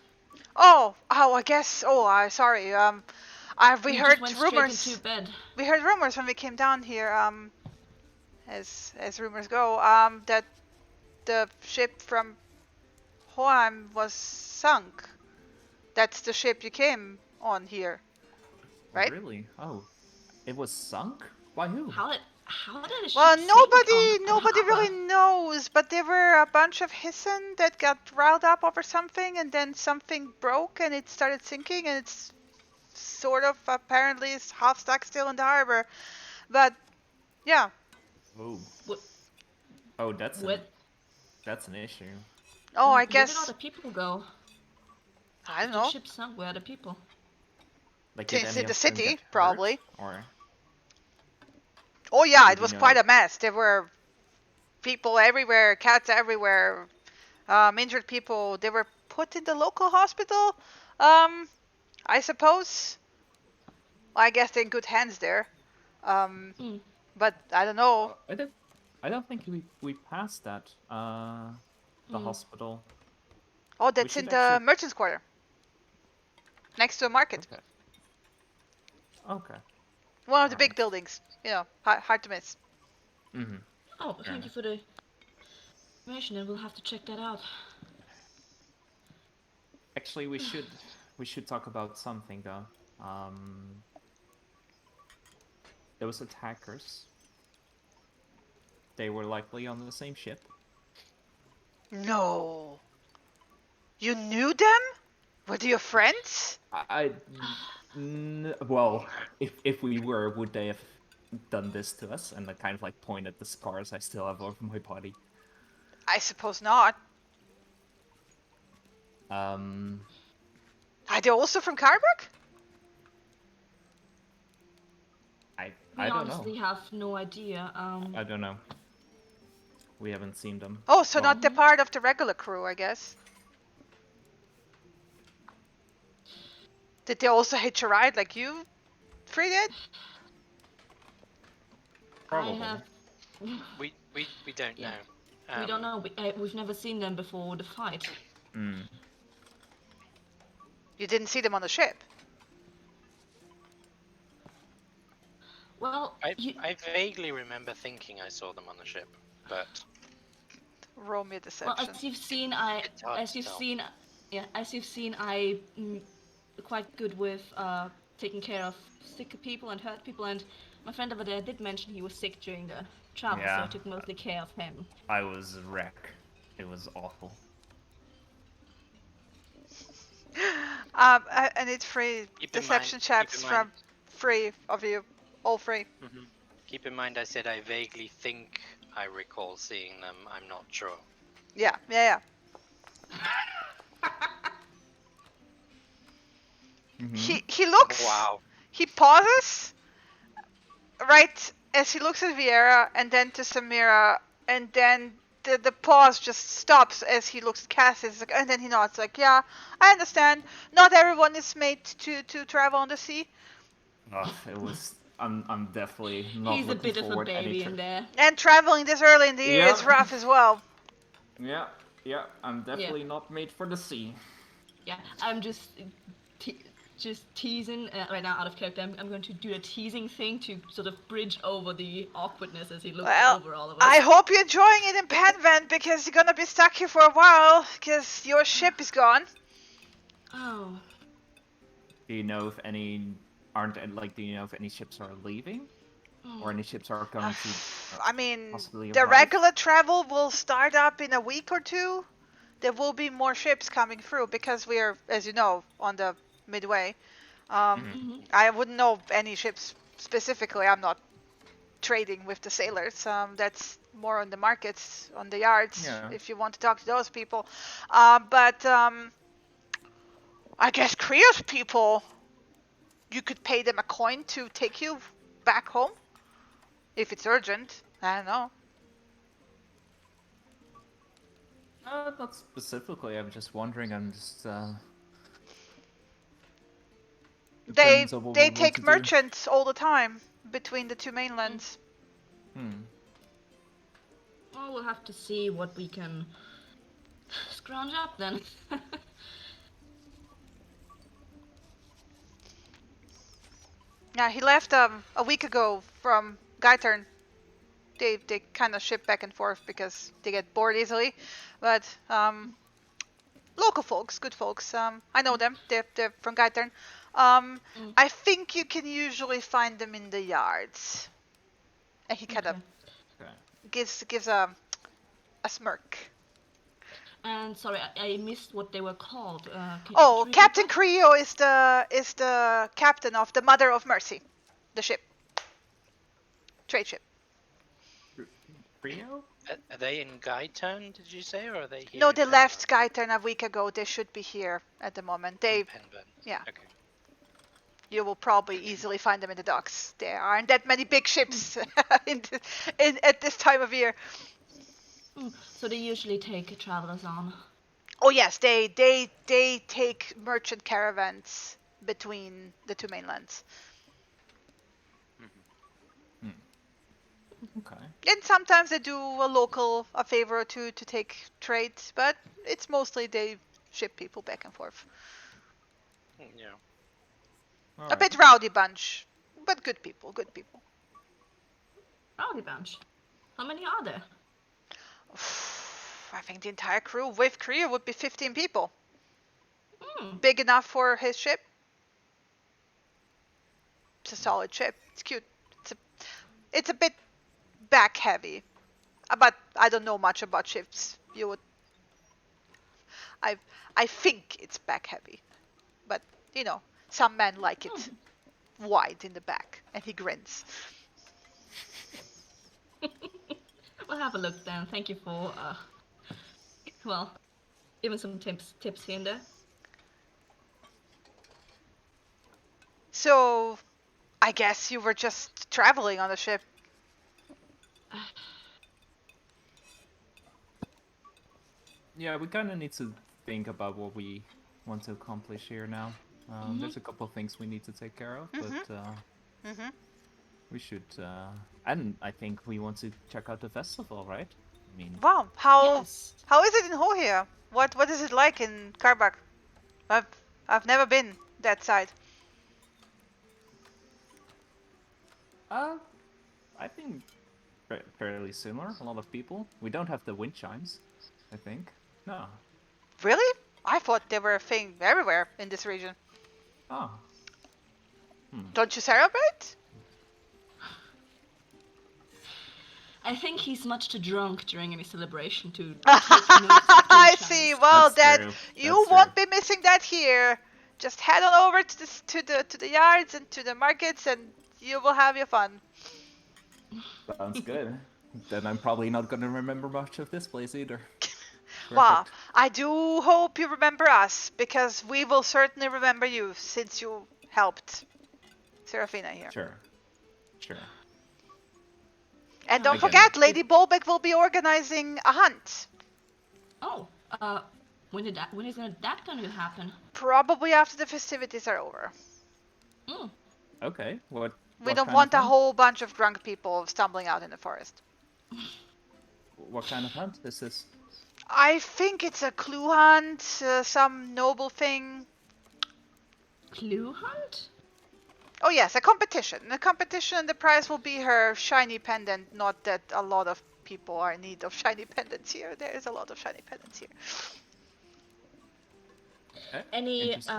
Oh, I guess. Oh, sorry. We heard
just went
rumors.
straight into bed.
We heard rumors when we came down here. As rumors go, that the ship from Hoheim was sunk. That's the ship you came on here, right?
Really? Oh, it was sunk? By who?
How did a ship
Well,
sink
nobody
on
really
harbor?
knows, but there were a bunch of Hissen that got riled up over something, and then something broke and it started sinking, and it's sort of apparently is half stuck still in the harbor. But yeah.
Oh.
What?
Oh, that's an issue.
Oh, I
Where
guess.
did all the people go?
I don't
The
know.
ship sunk. Where are the people?
Like, did
To
any
the
of them
city,
get hurt,
probably.
Or
Oh yeah,
did
it was
you know?
quite a mess. There were people everywhere, cats everywhere, injured people. They were put in the local hospital. I suppose. I guess they're in good hands there. But I don't know.
I don't think we passed that. The hospital.
Oh, that's in the merchant's quarter. Next to a market.
Okay.
One of the big buildings. You know, hard to miss.
Oh, thank you for the information, and we'll have to check that out.
Actually, we should talk about something though. There was attackers they were likely on the same ship.
No. You knew them? Were they your friends?
Well, if we were, would they have done this to us? And I kind of like point at the scars I still have over my body.
I suppose not. Are they also from Karberg?
I
We
don't know.
honestly have no idea.
I don't know. We haven't seen them.
Oh, so
Well,
not the part of the regular crew, I guess. Did they also hitch a ride like you three did?
Probably.
I have.
We don't
Yeah.
know.
We don't know. We've never seen them before the fight.
You didn't see them on the ship.
Well,
I vaguely remember thinking I saw them on the ship, but
Roll me a deception.
well, as you've seen,
It's hard to tell.
as you've seen, I'm quite good with taking care of sick people and hurt people. And my friend over there did mention he was sick during the travel, so I
Yeah.
took mostly care of him.
I was a wreck. It was awful.
I need three
Keep in
deception
mind-
checks
keep in
from
mind-
3 of you. All 3.
keep in mind I said I vaguely think I recall seeing them. I'm not sure.
Yeah. He looks.
Wow.
He pauses right as he looks at Viera and then to Samira, and then the pause just stops as he looks at Cassis, and then he nods like, "Yeah, I understand. Not everyone is made to travel on the sea."
It was. I'm definitely not
He's a
looking
bit of a
forward any
baby
trip.
in there.
And traveling this early in the year is
Yeah.
rough as well.
Yeah. I'm definitely not made for the sea.
Yeah, I'm just teasing right now out of character. I'm going to do a teasing thing to sort of bridge over the awkwardness as he looks over all of us.
I hope you're enjoying it in Penvent because you're gonna be stuck here for a while because your ship is gone.
Oh.
Do you know if any do you know if any ships are leaving? Or any ships are going to
I mean,
possibly
the
arrive?
regular travel will start up in a week or 2. There will be more ships coming through because we are, as you know, on the midway. I wouldn't know any ships specifically. I'm not trading with the sailors. That's more on the markets, on the yards, if you want to talk to those people. But I guess Krios people, you could pay them a coin to take you back home. If it's urgent. I don't know.
Not specifically. I'm just wondering. I'm just.
They
on what
they
we want
take
to do.
merchants all the time between the 2 mainlands.
Well, we'll have to see what we can scrounge up then.
Yeah, he left a week ago from Gaitern. They kind of ship back and forth because they get bored easily. But local folks, good folks. I know them. They're from Gaitern. I think you can usually find them in the yards. And he kind of gives a smirk.
And sorry, I missed what they were called.
Captain Creo is the captain of the Mother of Mercy, the ship, trade ship.
Creo?
Are they in Gaitern, did you say, or are they here?
No, they left Gaitern a week ago. They should be here at the moment. Yeah.
Okay.
You will probably easily find them in the docks. There aren't that many big ships at this time of year.
So they usually take travelers on.
Oh yes, they take merchant caravans between the 2 mainlands.
Okay.
And sometimes they do a favor or two to take trades, but it's mostly they ship people back and forth.
Yeah.
A bit rowdy bunch, but good people.
Rowdy bunch. How many are there?
I think the entire crew with Korea would be 15 people. Big enough for his ship. It's a solid ship. It's cute. It's a bit back heavy. But I don't know much about ships. You would. I think it's back heavy, but you know, some men like it wide in the back, and he grins.
We'll have a look then. Thank you for, well, even some tips here and there.
So, I guess you were just traveling on the ship.
Yeah, we kind of need to think about what we want to accomplish here now. There's a couple of things we need to take care of, but we should. And I think we want to check out the festival, right? I mean,
Wow, how
Yes.
is it in Hohir? What is it like in Karbach? I've never been that side.
I think fairly similar. A lot of people. We don't have the wind chimes, I think. No.
Really? I thought they were a thing everywhere in this region.
Oh.
Don't you celebrate?
I think he's much too drunk during any celebration to take notice of
I
the
see.
chance.
Well,
That's
that
true.
you
That's
won't
true.
be missing that here. Just head on over to the yards and to the markets, and you will have your fun.
Sounds good. Then I'm probably not gonna remember much of this place either.
Well,
Perfect.
I do hope you remember us, because we will certainly remember you since you helped Serafina here.
Sure.
And don't
Again,
forget, Lady Bolbeck will be organizing a hunt.
Oh, when is that going to happen?
Probably after the festivities are over.
Mm.
Okay. What?
We
what
don't
kind
want
of
a
hunt?
whole bunch of drunk people stumbling out in the forest.
What kind of hunt is this?
I think it's a clue hunt, some noble thing.
Clue hunt?
Oh yes, a competition. A competition, the prize will be her shiny pendant. Not that a lot of people are in need of shiny pendants here. There is a lot of shiny pendants here.
Okay.
Any
Interesting.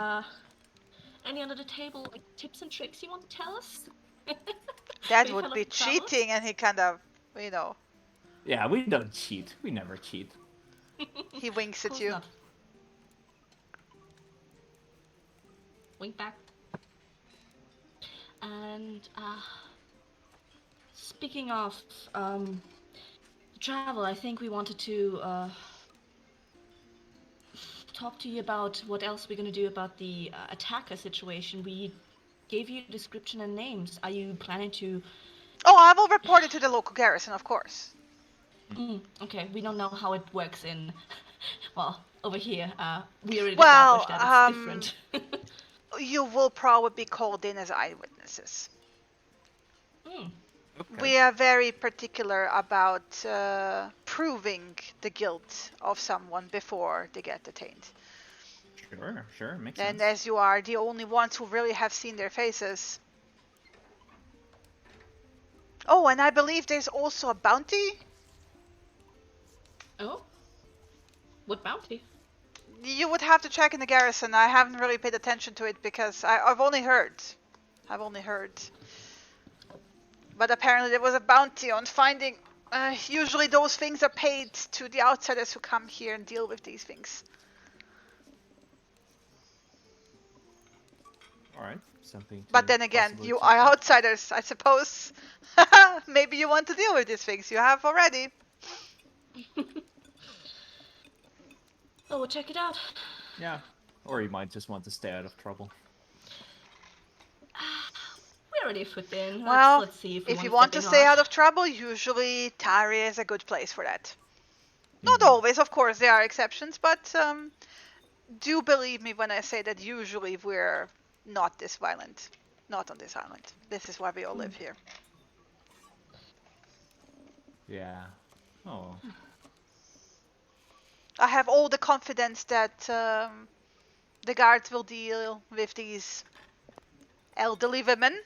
under the table like tips and tricks you want to tell us?
That
We
would
fellow
be
travelers?
cheating, and he kind of, you know,
Yeah, we don't cheat. We never cheat.
he winks
Of
at
course
you.
not. Wink back. And speaking of travel, I think we wanted to talk to you about what else we're going to do about the attacker situation. We gave you a description and names. Are you planning to...
Oh, I will report it to the local garrison, of course.
Okay, we don't know how it works in... well, over here. We already
Well,
established that it's different.
You will probably be called in as eyewitnesses.
Okay.
We are very particular about proving the guilt of someone before they get detained.
Sure, makes
And
sense.
as you are the only ones who really have seen their faces. Oh, and I believe there's also a bounty.
Oh? What bounty?
You would have to check in the garrison. I haven't really paid attention to it because I've only heard. But apparently there was a bounty on finding... usually those things are paid to the outsiders who come here and deal with these things.
Alright, something to
But then again,
possibly
you
check
are
out.
outsiders, I suppose. Maybe you want to deal with these things. You have already.
Oh, we'll check it out.
Yeah, or you might just want to stay out of trouble.
We're already a foot in.
Well,
let's see
if you
want
want to
step in
stay
hard.
out of trouble, usually Tari is a good place for that. Not always, of course, there are exceptions, but do believe me when I say that usually we're not this violent. Not on this island. This is why we all live here.
Yeah. Oh.
I have all the confidence that the guards will deal with these elderly women.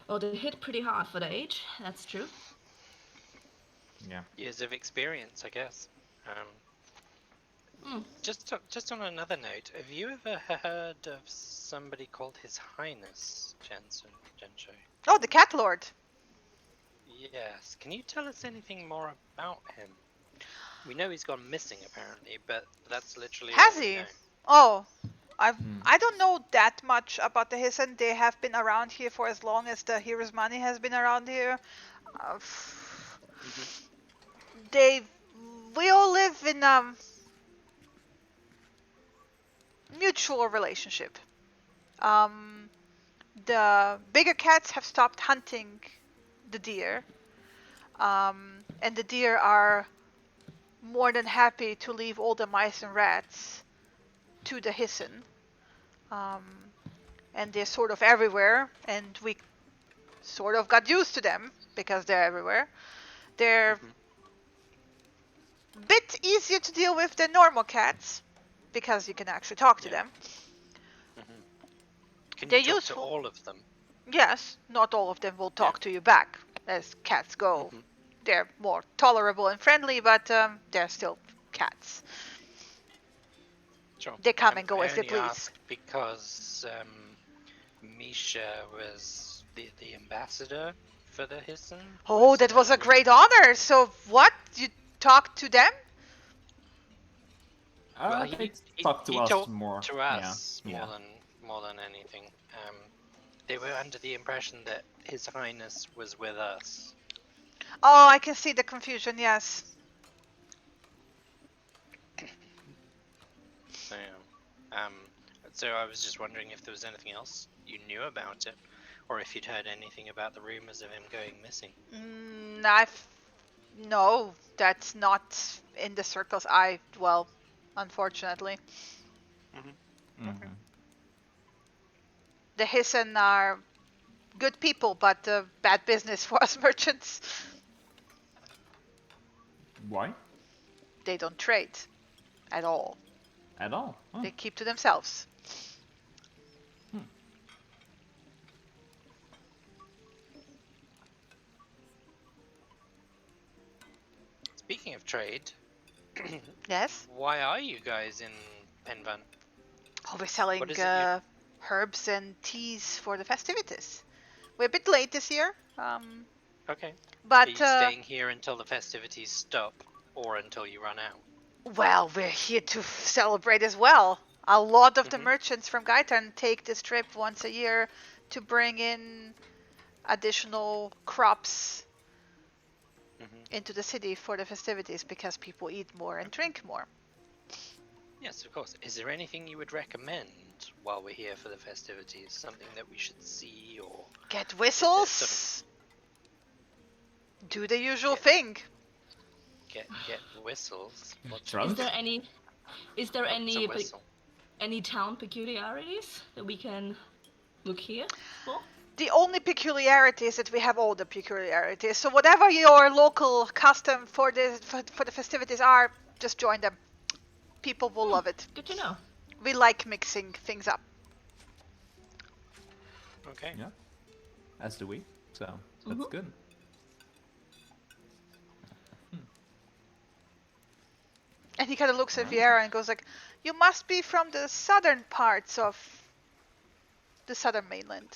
Oh, they hit pretty hard for the age. That's true.
Yeah.
Years of experience, I guess. Just on another note, have you ever heard of somebody called His Highness Gensho?
Oh, the cat lord.
Yes. Can you tell us anything more about him? We know he's gone missing apparently, but that's literally
Has
all we
he?
know.
Oh, I don't know that much about the Hissen. They have been around here for as long as the Hero's Money has been around here. Uh, we all live in a mutual relationship. The bigger cats have stopped hunting the deer, and the deer are more than happy to leave all the mice and rats to the Hissen. And they're sort of everywhere, and we sort of got used to them because they're everywhere. They're a bit easier to deal with than normal cats because you can actually talk to them.
Can
They're
you talk
useful.
to all of them?
Yes, not all of them will talk to you back as cats go. They're more tolerable and friendly, but they're still cats.
Sure.
They come and go
I
as they
only
please.
asked because Misha was the ambassador for the Hissen.
Oh, that was a great honor. So what? You talked to them?
Well,
They
he
talk to us
talked
more.
to us more than anything. They were under the impression that His Highness was with us.
Oh, I can see the confusion. Yes.
So I was just wondering if there was anything else you knew about it, or if you'd heard anything about the rumors of him going missing.
No, that's not in the circles unfortunately.
Okay.
The Hissen are good people, but bad business for us merchants.
Why?
They don't trade at all.
At all? Oh.
They keep to themselves.
Speaking of trade,
Yes?
why are you guys in Penvan?
Oh, we're selling
What is it
herbs and teas for the festivities. We're a bit late this year.
Okay.
But
are you staying here until the festivities stop, or until you run out?
Well, we're here to celebrate as well. A lot of the merchants from Gaitan take this trip once a year to bring in additional crops into the city for the festivities because people eat more and drink more.
Yes, of course. Is there anything you would recommend while we're here for the festivities? Something that we should see or...
Get whistles! Do the usual thing.
Get whistles?
Is there any town peculiarities that we can look here for?
The only peculiarity is that we have all the peculiarities. So whatever your local custom for the festivities are, just join them. People will love it.
Good to know.
We like mixing things up.
Okay.
Yeah. As do we. So that's good.
And he kind of looks at Vieira and goes like, "You must be from the southern parts of the southern mainland."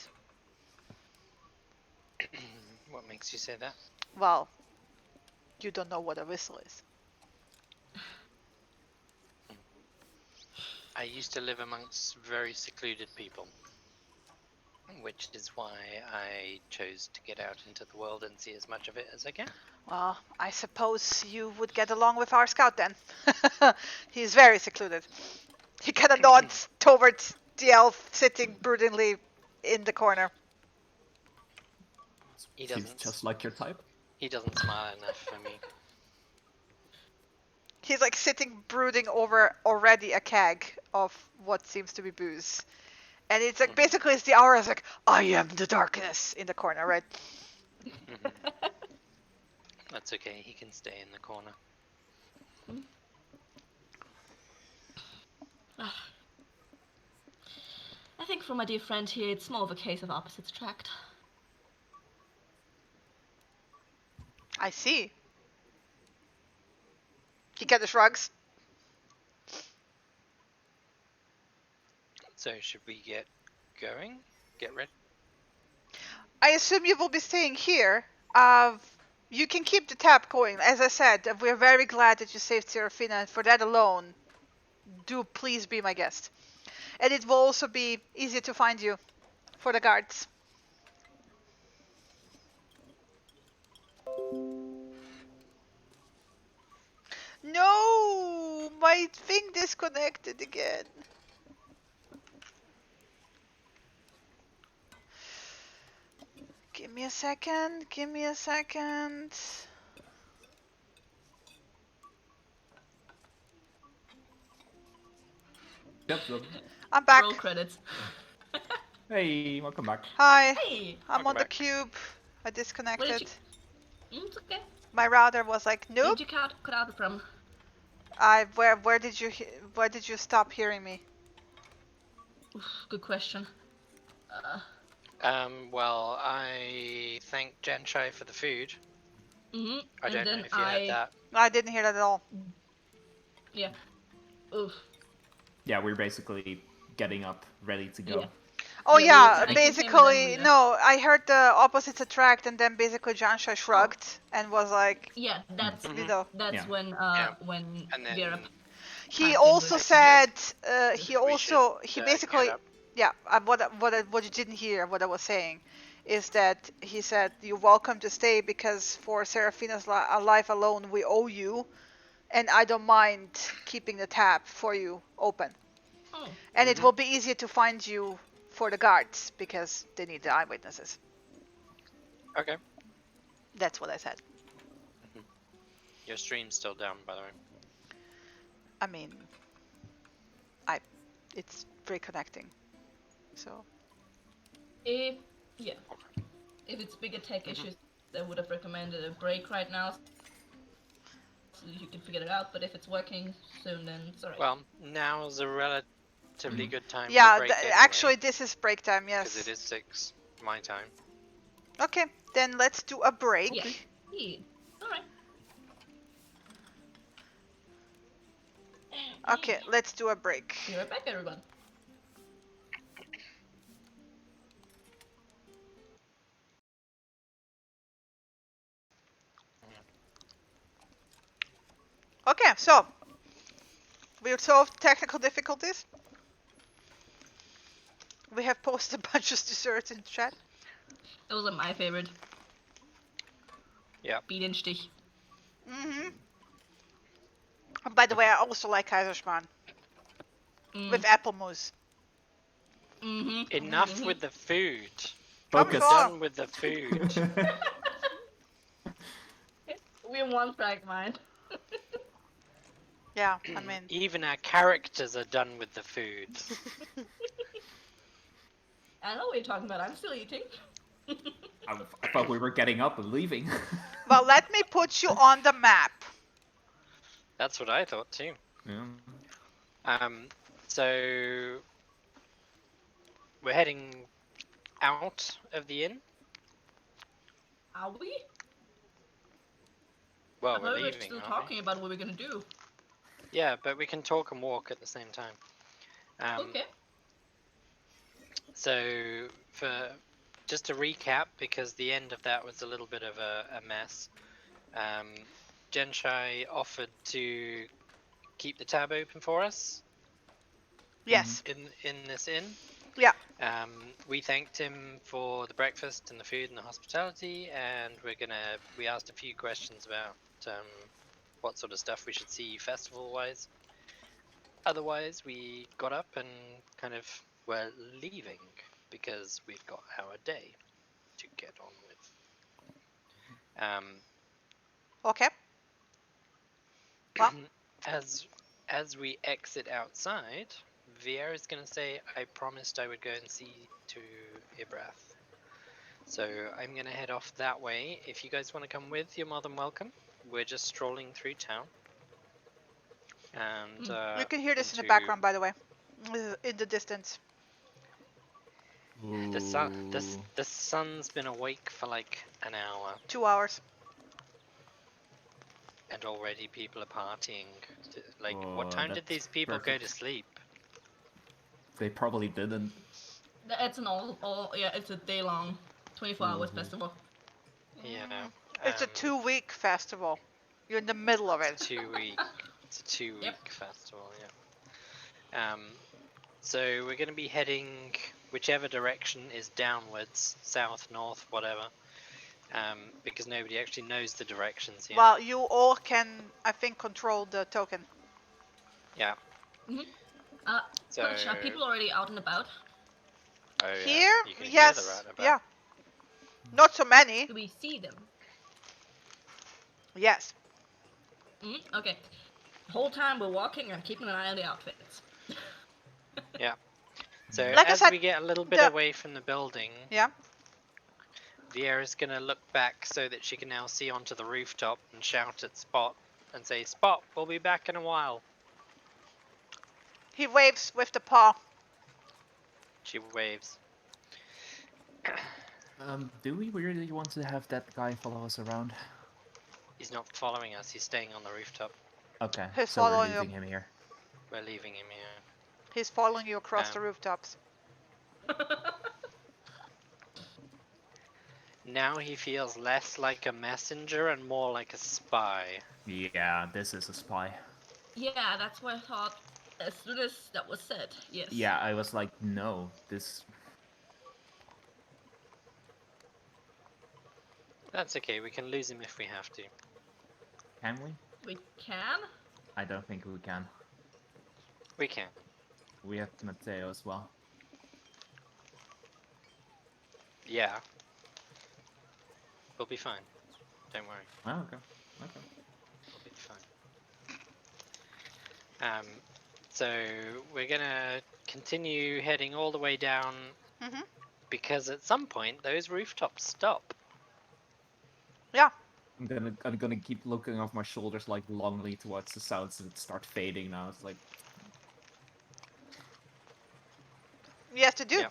What makes you say that?
Well, you don't know what a whistle is.
I used to live amongst very secluded people, which is why I chose to get out into the world and see as much of it as I can.
Well, I suppose you would get along with our scout then. He's very secluded. He kind of nods towards the elf sitting broodingly in the corner.
He doesn't.
Seems just like your type.
He doesn't smile enough for me.
He's like sitting brooding over already a keg of what seems to be booze. And it's like basically it's the aura is like, "I am the darkness" in the corner, right?
That's okay, he can stay in the corner.
I think for my dear friend here, it's more of a case of opposites attract.
I see. He kind of shrugs.
So should we get going? Get ready?
I assume you will be staying here. You can keep the tap going. As I said, we're very glad that you saved Serafina, and for that alone, do please be my guest. And it will also be easier to find you for the guards. No! My thing disconnected again. Give me a second. Give me a second.
Yep. So,
I'm back.
Roll credits.
hey, welcome back.
Hi.
Hey!
I'm
Welcome
on the
back.
cube. I disconnected.
It's okay.
My router was like,
Where
nope.
did you cut out from?
Where did you stop hearing me?
Oof, good question.
Well, I thank Genshai for the food.
Mm-hmm.
I don't know if you heard that.
I didn't hear that at all.
Yeah. Oof.
Yeah, we're basically getting up, ready to go.
Yeah.
Oh
Yeah, we
yeah,
were connecting him and then
basically,
we left.
no, I heard the opposites attract, and then basically Jansha shrugged and was like,
Yeah, that's
you know.
that's
Yeah.
when
And then
Vera.
He
Piped in
also
with-
said,
we should,
he
get
basically,
up.
yeah, what you didn't hear, what I was saying, is that he said, you're welcome to stay because for Seraphina's life alone, we owe you, and I don't mind keeping the tap for you open.
Oh.
And it will be easier to find you for the guards because they need the eyewitnesses.
Okay.
That's what I said.
Your stream's still down, by the way.
I mean, it's reconnecting. So
If it's bigger tech issues, I would have recommended a break right now, so you can figure it out. But if it's working soon, then it's alright.
Well, now's a relatively good time
yeah,
to break anyway,
actually this is break time.
because
Yes.
it is 6 my time.
Okay, then let's do a break.
Yeah. Alright.
Okay, let's do a break.
Be right back, everyone.
Okay, so we solved technical difficulties. We have posted a bunch of desserts in chat.
Those are my favorite.
Yeah.
Bienenstich.
By the way, I also like Kaiserschmarrn with apple mousse.
Enough with the food.
Focus.
Done with the food.
We're one track mind.
Yeah, I mean,
Even our characters are done with the food.
I know what you're talking about. I'm still eating.
I thought we were getting up and leaving.
well, let me put you on the map.
That's what I thought too.
Yeah.
So we're heading out of the inn.
Are we?
Well,
I
we're
thought we were
leaving.
still
aren't
talking about what we're gonna do.
we? Yeah, but we can talk and walk at the same time.
Okay.
So, just to recap, because the end of that was a little bit of a mess. Genshai offered to keep the tab open for us.
Yes.
In this inn.
Yeah.
We thanked him for the breakfast and the food and the hospitality, and we asked a few questions about what sort of stuff we should see festival-wise. Otherwise, we got up and kind of were leaving because we've got our day to get on with.
Okay. Well,
as we exit outside, Vieira's gonna say, "I promised I would go and see to Ibrath." So I'm gonna head off that way. If you guys want to come with, you're more than welcome. We're just strolling through town. And
you can hear this in the background, by the way, in the distance.
The sun's been awake for like an hour.
2 hours.
And already people are partying. Like, what
Oh,
time did
that's
these people go to
perfect.
sleep?
They probably didn't.
It's an it's a day long, 24 hours festival.
Yeah.
It's a 2-week festival. You're in the middle of
It's
it.
a 2-week festival, yeah. So we're going to be heading whichever direction is downwards, south, north, whatever. Because nobody actually knows the directions here.
Well, you all can, I think, control the token.
Yeah. So
Punch, are people already out and about?
oh, yeah.
Here,
You can hear the
yes,
roundabout.
yeah. Not so many.
Do we see them?
Yes.
Okay. The whole time we're walking and keeping an eye on the outfits.
Yeah. So
Like I
as
said,
we get a little bit
the-
away from the building,
Yeah.
Vieira's gonna look back so that she can now see onto the rooftop and shout at Spot and say, "Spot, we'll be back in a while."
He waves with the paw.
She waves.
Do we really want to have that guy follow us around?
He's not following us. He's staying on the rooftop.
Okay,
He's
so we're
following
leaving
you.
him here.
We're leaving him here.
He's following you across the rooftops.
Now he feels less like a messenger and more like a spy.
Yeah, this is a spy.
Yeah, that's what I thought as soon as that was said. Yes.
Yeah, I was like, no, this...
That's okay. We can lose him if we have to.
Can we?
We can?
I don't think we can.
We can.
We have Matteo as well.
Yeah. We'll be fine. Don't worry.
Oh, okay. Okay.
We'll be fine. So we're gonna continue heading all the way down because at some point those rooftops stop.
Yeah.
I'm gonna keep looking off my shoulders like longly towards the sounds that start fading now. It's like...
Yes, to do.
Yeah.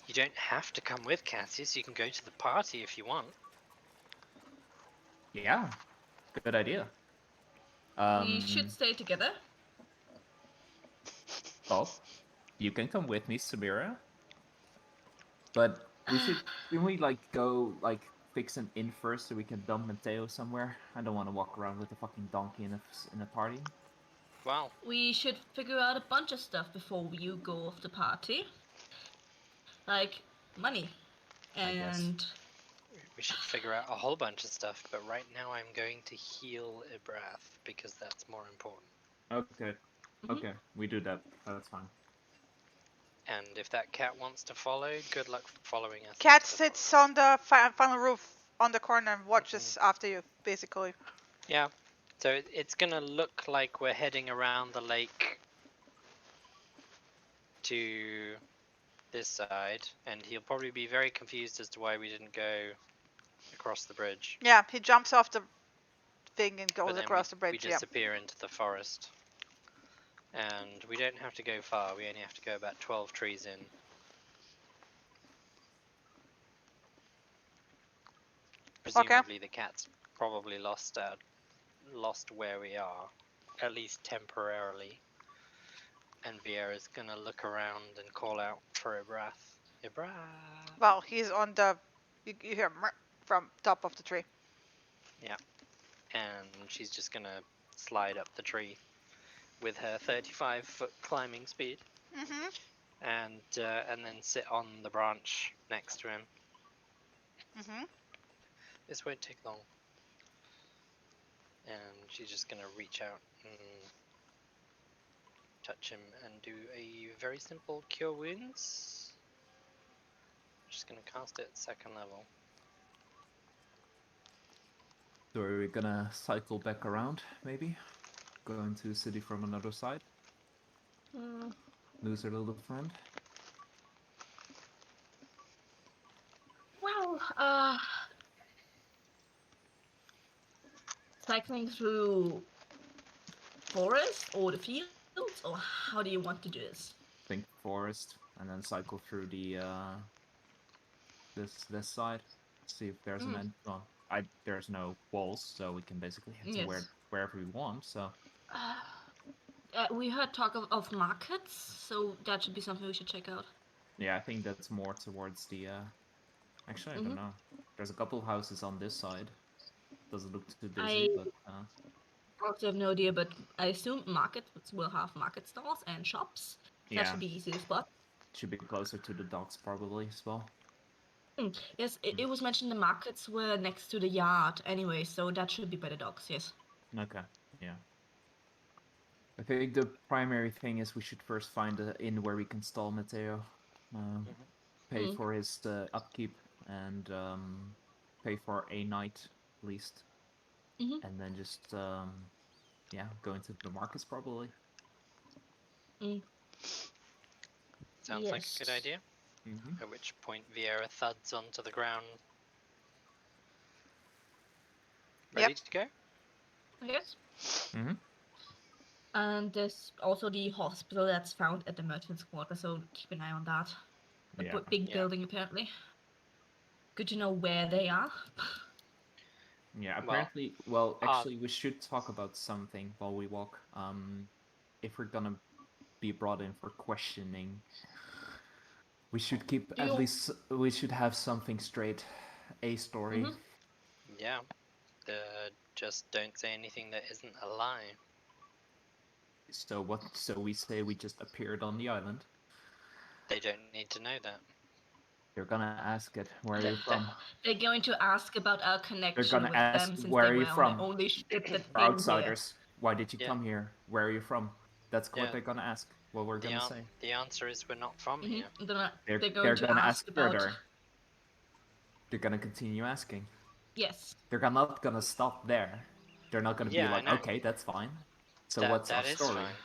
You don't have to come with Cassius. You can go to the party if you want.
Yeah. Good idea.
We should stay together.
Bob, you can come with me, Samira. But can we like go like fix an inn first so we can dump Matteo somewhere? I don't want to walk around with a fucking donkey in a party.
Well,
We should figure out a bunch of stuff before you go off the party. Like money. And
we should figure out a whole bunch of stuff, but right now I'm going to heal Ibrath because that's more important.
Okay. Okay, we do that. That's fine.
And if that cat wants to follow, good luck following us.
Cat sits on the final roof on the corner and watches after you, basically.
Yeah. So it's gonna look like we're heading around the lake to this side, and he'll probably be very confused as to why we didn't go across the bridge.
Yeah, he jumps off the thing and goes
But then
across the bridge.
we disappear into the forest. And we don't have to go far, we only have to go about 12 trees in. Presumably the cat's probably lost where we are, at least temporarily. And Vieira's gonna look around and call out for Ibrath. Ibrath!
Well, he's on the... You hear from top of the tree.
Yeah. And she's just gonna slide up the tree with her 35-foot climbing speed. And then sit on the branch next to him. This won't take long. And she's just gonna reach out and touch him and do a very simple cure wounds. Just gonna cast it at 2nd level.
So are we gonna cycle back around, maybe? Go into the city from another side? Lose our little friend?
well, cycling through forest or the fields, or how do you want to do this?
Think forest, and then cycle through the this side. See if there's an end. Well, there's no walls, so we can basically head to wherever we want. So
we heard talk of markets, so that should be something we should check out.
yeah, I think that's more towards the Actually, I don't know. There's a couple of houses on this side. Doesn't look too
I
busy, but
also have no idea, but I assume markets will have market stalls and shops. That
yeah,
should be easy to spot.
should be closer to the docks probably as well.
Yes, it was mentioned the markets were next to the yard anyway, so that should be by the docks, yes.
Okay, yeah. I think the primary thing is we should first find an inn where we can stall Mateo, pay for his upkeep, and pay for a night at least, and then just go into the markets probably.
Sounds like a good idea. At which point Vieira thuds onto the ground. Ready to go?
Yes. And there's also the hospital that's found at the merchant's quarter, so keep an eye on that. A big building, apparently. Good to know where they are.
Yeah, apparently, actually, we should talk about something while we walk. If we're gonna be brought in for questioning, we should keep we should have something straight, a story.
Yeah, just don't say anything that isn't a lie.
So what? So we say we just appeared on the island.
They don't need to know that.
They're gonna ask it. Where are you from?
They're going to ask about our connection
They're gonna
with
ask,
them since
where
they
are you
were
from?
on the only ship that
We're
came
outsiders. Why did you come here? Where are you from? That's what
Yeah.
they're gonna ask. What we're gonna say.
The answer is we're not from here.
They're
They're
going
gonna
to
ask
about...
further. They're gonna continue asking.
Yes.
They're not gonna stop there. They're not gonna be like, okay, that's fine. So what's our story?
Fine.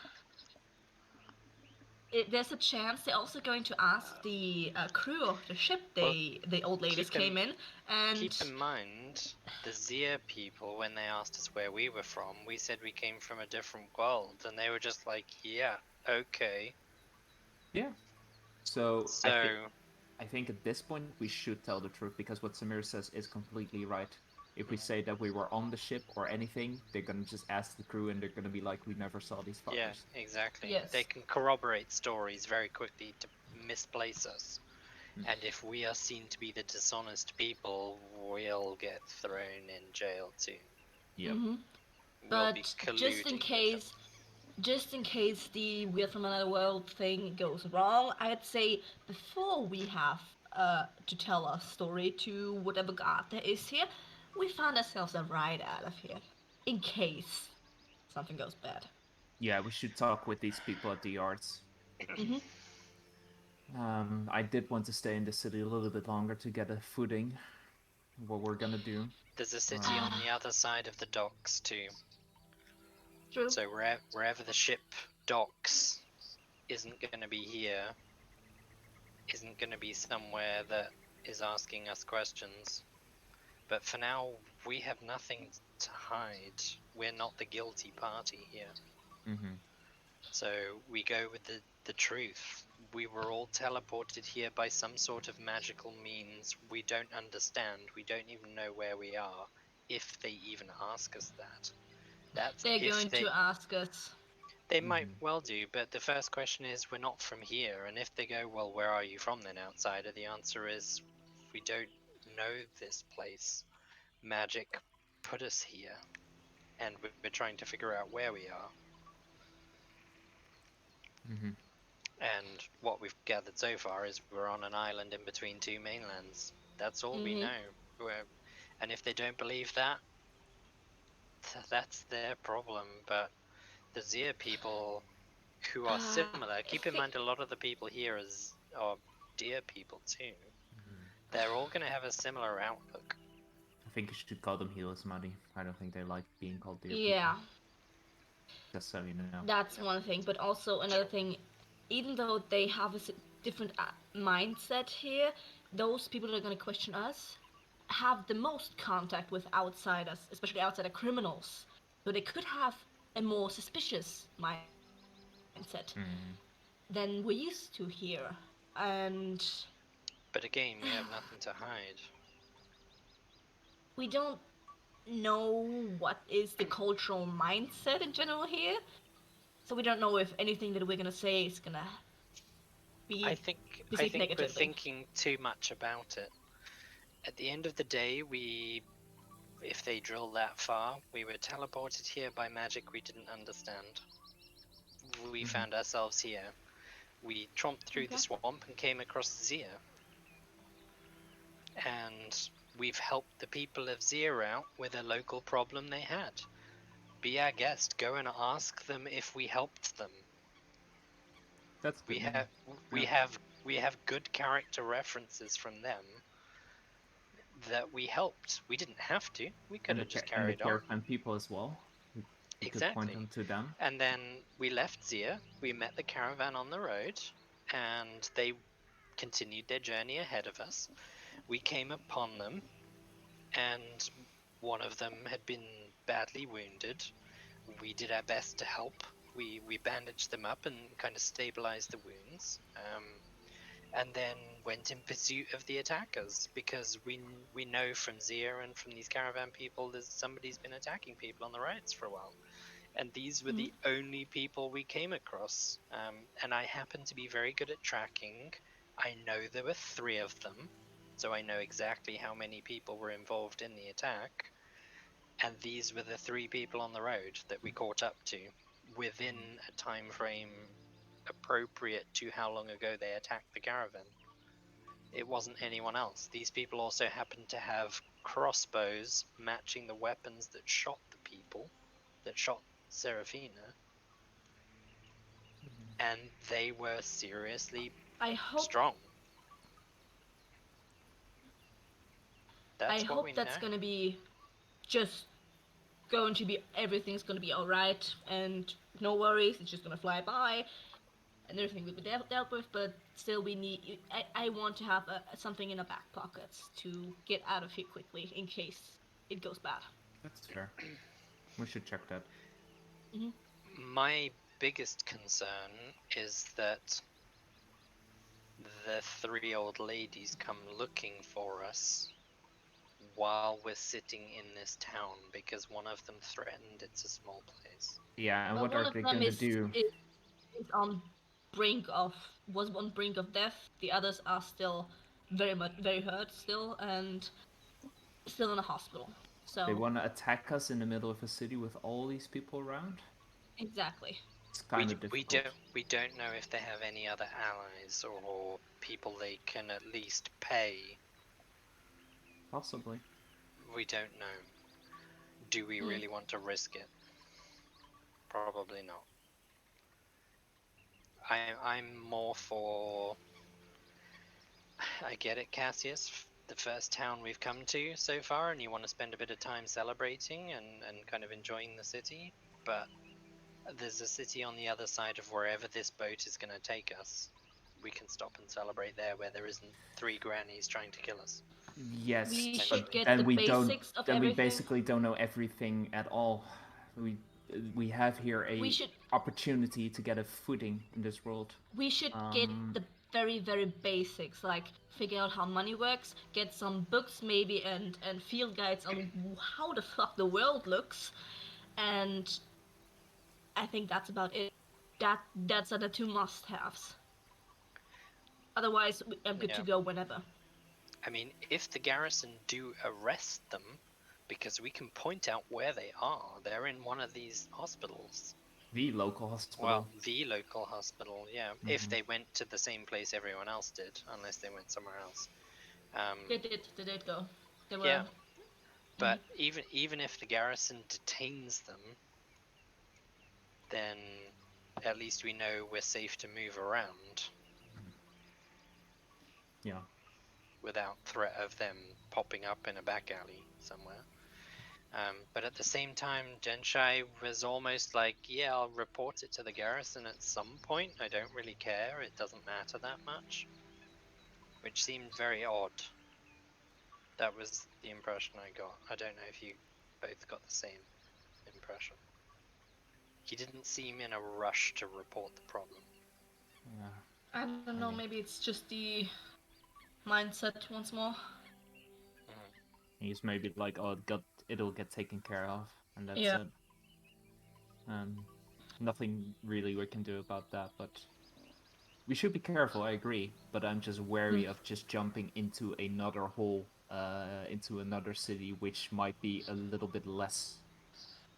There's a chance they're also going to ask the crew of the ship the old ladies came in, and...
Keep in mind, the Zia people, when they asked us where we were from, we said we came from a different world, and they were just like, yeah, okay.
Yeah. So I think at this point we should tell the truth, because what Samir says is completely right. If we say that we were on the ship or anything, they're gonna just ask the crew and they're gonna be like, we never saw these fuckers.
Yeah, exactly.
Yes.
They can corroborate stories very quickly to misplace us. And if we are seen to be the dishonest people, we'll get thrown in jail too.
Yep.
But just in case the weird from another world thing goes wrong, I'd say before we have to tell our story to whatever god there is here, we find ourselves a ride out of here, in case something goes bad.
Yeah, we should talk with these people at the yards. I did want to stay in the city a little bit longer to get a footing. What we're gonna do.
There's a city on the other side of the docks too.
True.
So wherever the ship docks isn't going to be here, isn't going to be somewhere that is asking us questions. But for now, we have nothing to hide. We're not the guilty party here. So we go with the truth. We were all teleported here by some sort of magical means we don't understand. We don't even know where we are, if they even ask us that.
They're going to ask us.
They might well do, but the first question is, we're not from here. And if they go, well, where are you from then, outsider? The answer is, we don't know this place. Magic put us here. And we're trying to figure out where we are. And what we've gathered so far is we're on an island in between two mainlands. That's all we know. And if they don't believe that, that's their problem. But the Zia people who are similar, keep in mind a lot of the people here are deer people too. They're all going to have a similar outlook.
I think you should call them healers, Maddie. I don't think they like being called deer
people.
Just so you know.
That's one thing, but also another thing, even though they have a different mindset here, those people that are going to question us have the most contact with outsiders, especially outsider criminals. So they could have a more suspicious mindset than we're used to here. And...
But again, we have nothing to hide.
We don't know what is the cultural mindset in general here. So we don't know if anything that we're going to say is going to be
I think we're thinking too much about it. At the end of the day, if they drilled that far, we were teleported here by magic we didn't understand. We found ourselves here. We tromped through the swamp and came across Zia. And we've helped the people of Zia out with a local problem they had. Be our guest. Go and ask them if we helped them.
That's good.
We have good character references from them that we helped. We didn't have to. We could have just carried
the
on.
caravan people as well. We could point them to them.
And then we left Zia. We met the caravan on the road, and they continued their journey ahead of us. We came upon them, and one of them had been badly wounded. We did our best to help. We bandaged them up and kind of stabilized the wounds, and then went in pursuit of the attackers, because we know from Zia and from these caravan people that somebody's been attacking people on the roads for a while. And these were the only people we came across. And I happen to be very good at tracking. I know there were 3 of them, so I know exactly how many people were involved in the attack. And these were the 3 people on the road that we caught up to within a time frame appropriate to how long ago they attacked the caravan. It wasn't anyone else. These people also happened to have crossbows matching the weapons that shot the people, that shot Serafina, and they were seriously strong.
I hope that's gonna be just going to be, everything's gonna be alright and no worries, it's just gonna fly by and everything will be dealt with, but still we need, I want to have something in our back pockets to get out of here quickly in case it goes bad.
That's fair. We should check that.
My biggest concern is that the 3 old ladies come looking for us while we're sitting in this town, because one of them threatened it's a small place.
Yeah, and what are they going to do?
Is on was on brink of death. The others are still very hurt still, and still in a hospital. So
they want to attack us in the middle of a city with all these people around?
Exactly.
It's kind of difficult.
We don't know if they have any other allies or people they can at least pay.
Possibly.
We don't know. Do we really want to risk it? Probably not. I'm more for... I get it, Cassius. The first town we've come to so far, and you want to spend a bit of time celebrating and kind of enjoying the city, but there's a city on the other side of wherever this boat is going to take us. We can stop and celebrate there, where there isn't 3 grannies trying to kill us.
Yes,
but
then we basically don't know everything at all. We have here a opportunity to get a footing in this world.
We should get the very, very basics, like figure out how money works, get some books maybe and field guides on how the fuck the world looks, and I think that's about it. That's the 2 must-haves. Otherwise, I'm good to go whenever.
I mean, if the garrison do arrest them, because we can point out where they are, they're in one of these hospitals.
The local hospital.
Well, the local hospital, yeah. If they went to the same place everyone else did, unless they went somewhere else.
They did go. They were...
Yeah. But even if the garrison detains them, then at least we know we're safe to move around.
Yeah.
Without threat of them popping up in a back alley somewhere. But at the same time, Genshai was almost like, yeah, I'll report it to the garrison at some point. I don't really care. It doesn't matter that much. Which seemed very odd. That was the impression I got. I don't know if you both got the same impression. He didn't seem in a rush to report the problem.
Yeah.
I don't know, maybe it's just the mindset once more.
He's maybe like, oh, it'll get taken care of, and that's it. Nothing really we can do about that, but we should be careful, I agree, but I'm just wary of just jumping into another hole into another city, which might be a little bit less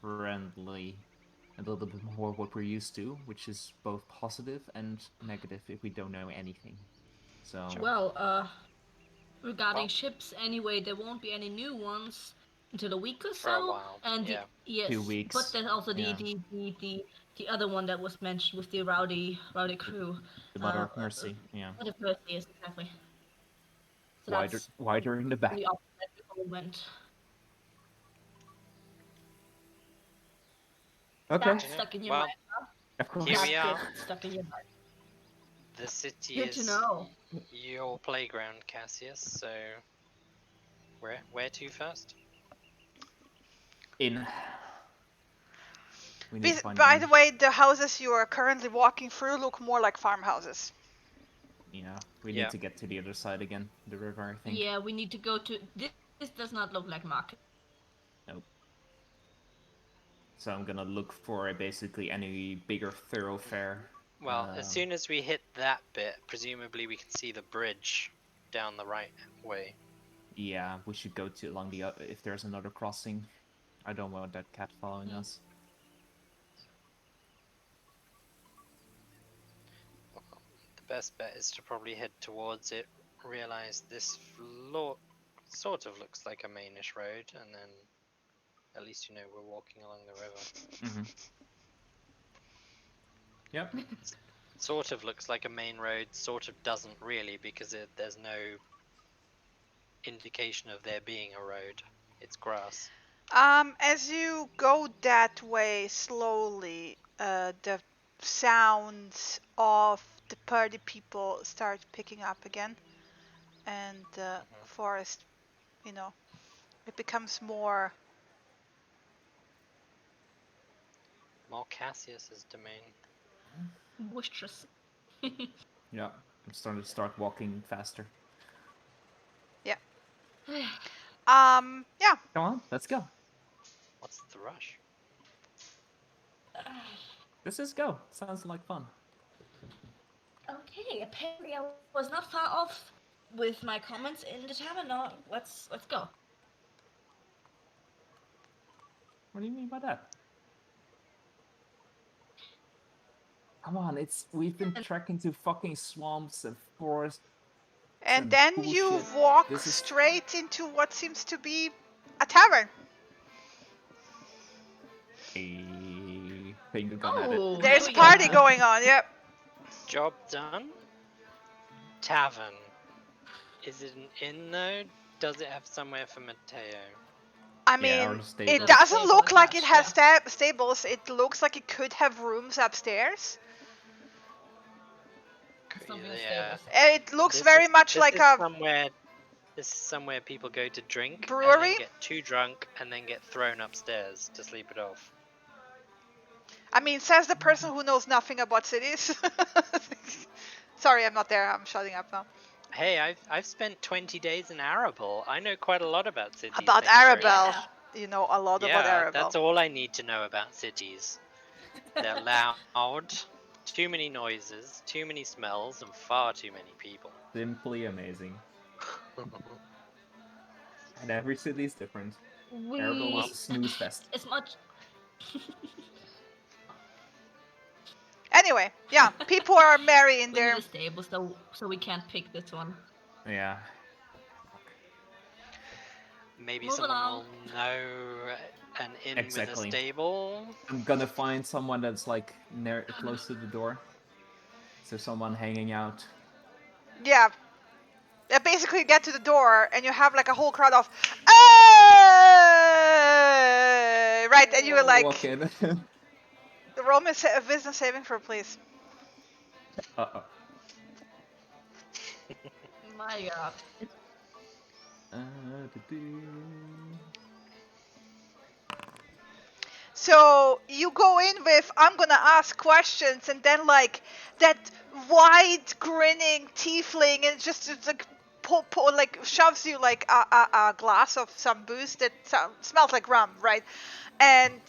friendly, a little bit more what we're used to, which is both positive and negative if we don't know anything. So
Well, regarding ships, anyway, there won't be any new ones until a week or so.
For a while,
And
yeah.
yes,
2 weeks.
but there's also
yeah.
the other one that was mentioned with the rowdy crew.
The Mother of Mercy, yeah.
Mother of Mercy, yes, exactly. So
Wider in the back.
the opposite we all went.
Okay.
That's stuck in your mind.
Of course.
Here we are.
Stuck in your mind.
The city
Good
is
to know.
your playground, Cassius. So, where to first?
In.
By the way, the houses you are currently walking through look more like farmhouses.
Yeah, we need to get to the other side again, the river, I think.
Yeah, we need to go to... This does not look like market.
Nope. So I'm gonna look for basically any bigger thoroughfare.
Well, as soon as we hit that bit, presumably we can see the bridge down the right way.
Yeah, we should go to along the if there's another crossing. I don't want that cat following us.
The best bet is to probably head towards it, realize this floor sort of looks like a mainish road, and then at least you know we're walking along the river.
Mm-hmm. Yep.
Sort of looks like a main road, sort of doesn't really, because there's no indication of there being a road. It's grass.
As you go that way slowly, the sounds of the party people start picking up again, and the forest, it becomes more
Cassius's domain.
Boisterous.
Yeah, I'm starting to start walking faster.
Yeah. Yeah.
Come on, let's go.
What's the rush?
Let's just go. Sounds like fun.
Okay, apparently I was not far off with my comments in the tavern. Now let's go.
What do you mean by that? Come on, we've been trekking to fucking swamps and forests.
And then you walk straight into what seems to be a tavern.
Finger gun at it.
There's a party going on, yep.
Job done. Tavern. Is it an inn though? Does it have somewhere for Mateo?
I mean, it doesn't look like it has stables. It looks like it could have rooms upstairs.
Yeah.
It looks very much like a
This is somewhere people go to drink,
brewery,
and then get too drunk, and then get thrown upstairs to sleep it off.
I mean, says the person who knows nothing about cities. Sorry, I'm not there. I'm shutting up now.
Hey, I've spent 20 days in Arabel. I know quite a lot about cities.
About Arabel, you know a lot about Arabel.
That's all I need to know about cities. They're loud, too many noises, too many smells, and far too many people.
Simply amazing. And every city is different. Arabel was a snooze fest.
It's much.
Anyway, yeah, people are merry in there.
The stables, so we can't pick this one.
Yeah.
Maybe someone will know an inn with a stable.
I'm gonna find someone that's like close to the door. So someone hanging out.
Yeah. Basically, you get to the door and you have like a whole crowd of, "Hey!" Right, and you were like,
walk in.
roll me a wisdom saving throw, please.
Uh-oh.
My god.
So you go in with, I'm gonna ask questions, and then like that wide grinning tiefling and just like like shoves you like a glass of some booze that smells like rum, right? And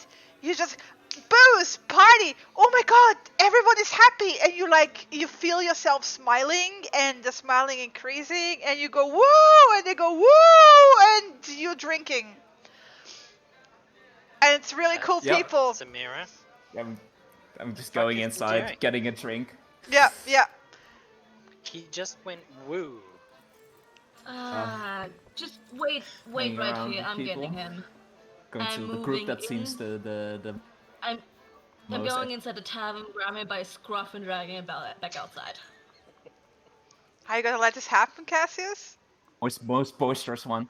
you just, booze, party. Oh my god, everyone is happy, and you feel yourself smiling, and the smiling increasing, and you go woo, and they go woo, and you're drinking, and it's really cool
Yep.
people.
Samira.
I'm just
Fuck
going
is
inside,
doing?
getting a drink.
Yeah.
He just went woo.
Just wait
hanging
right
around
here.
with
I'm
people.
getting him.
Going
I'm
to the group
moving
that seems
in.
the
I'm
most
going inside the tavern, grab him by his scruff, and dragging him back outside.
Are you gonna let this happen, Cassius?
most boisterous one.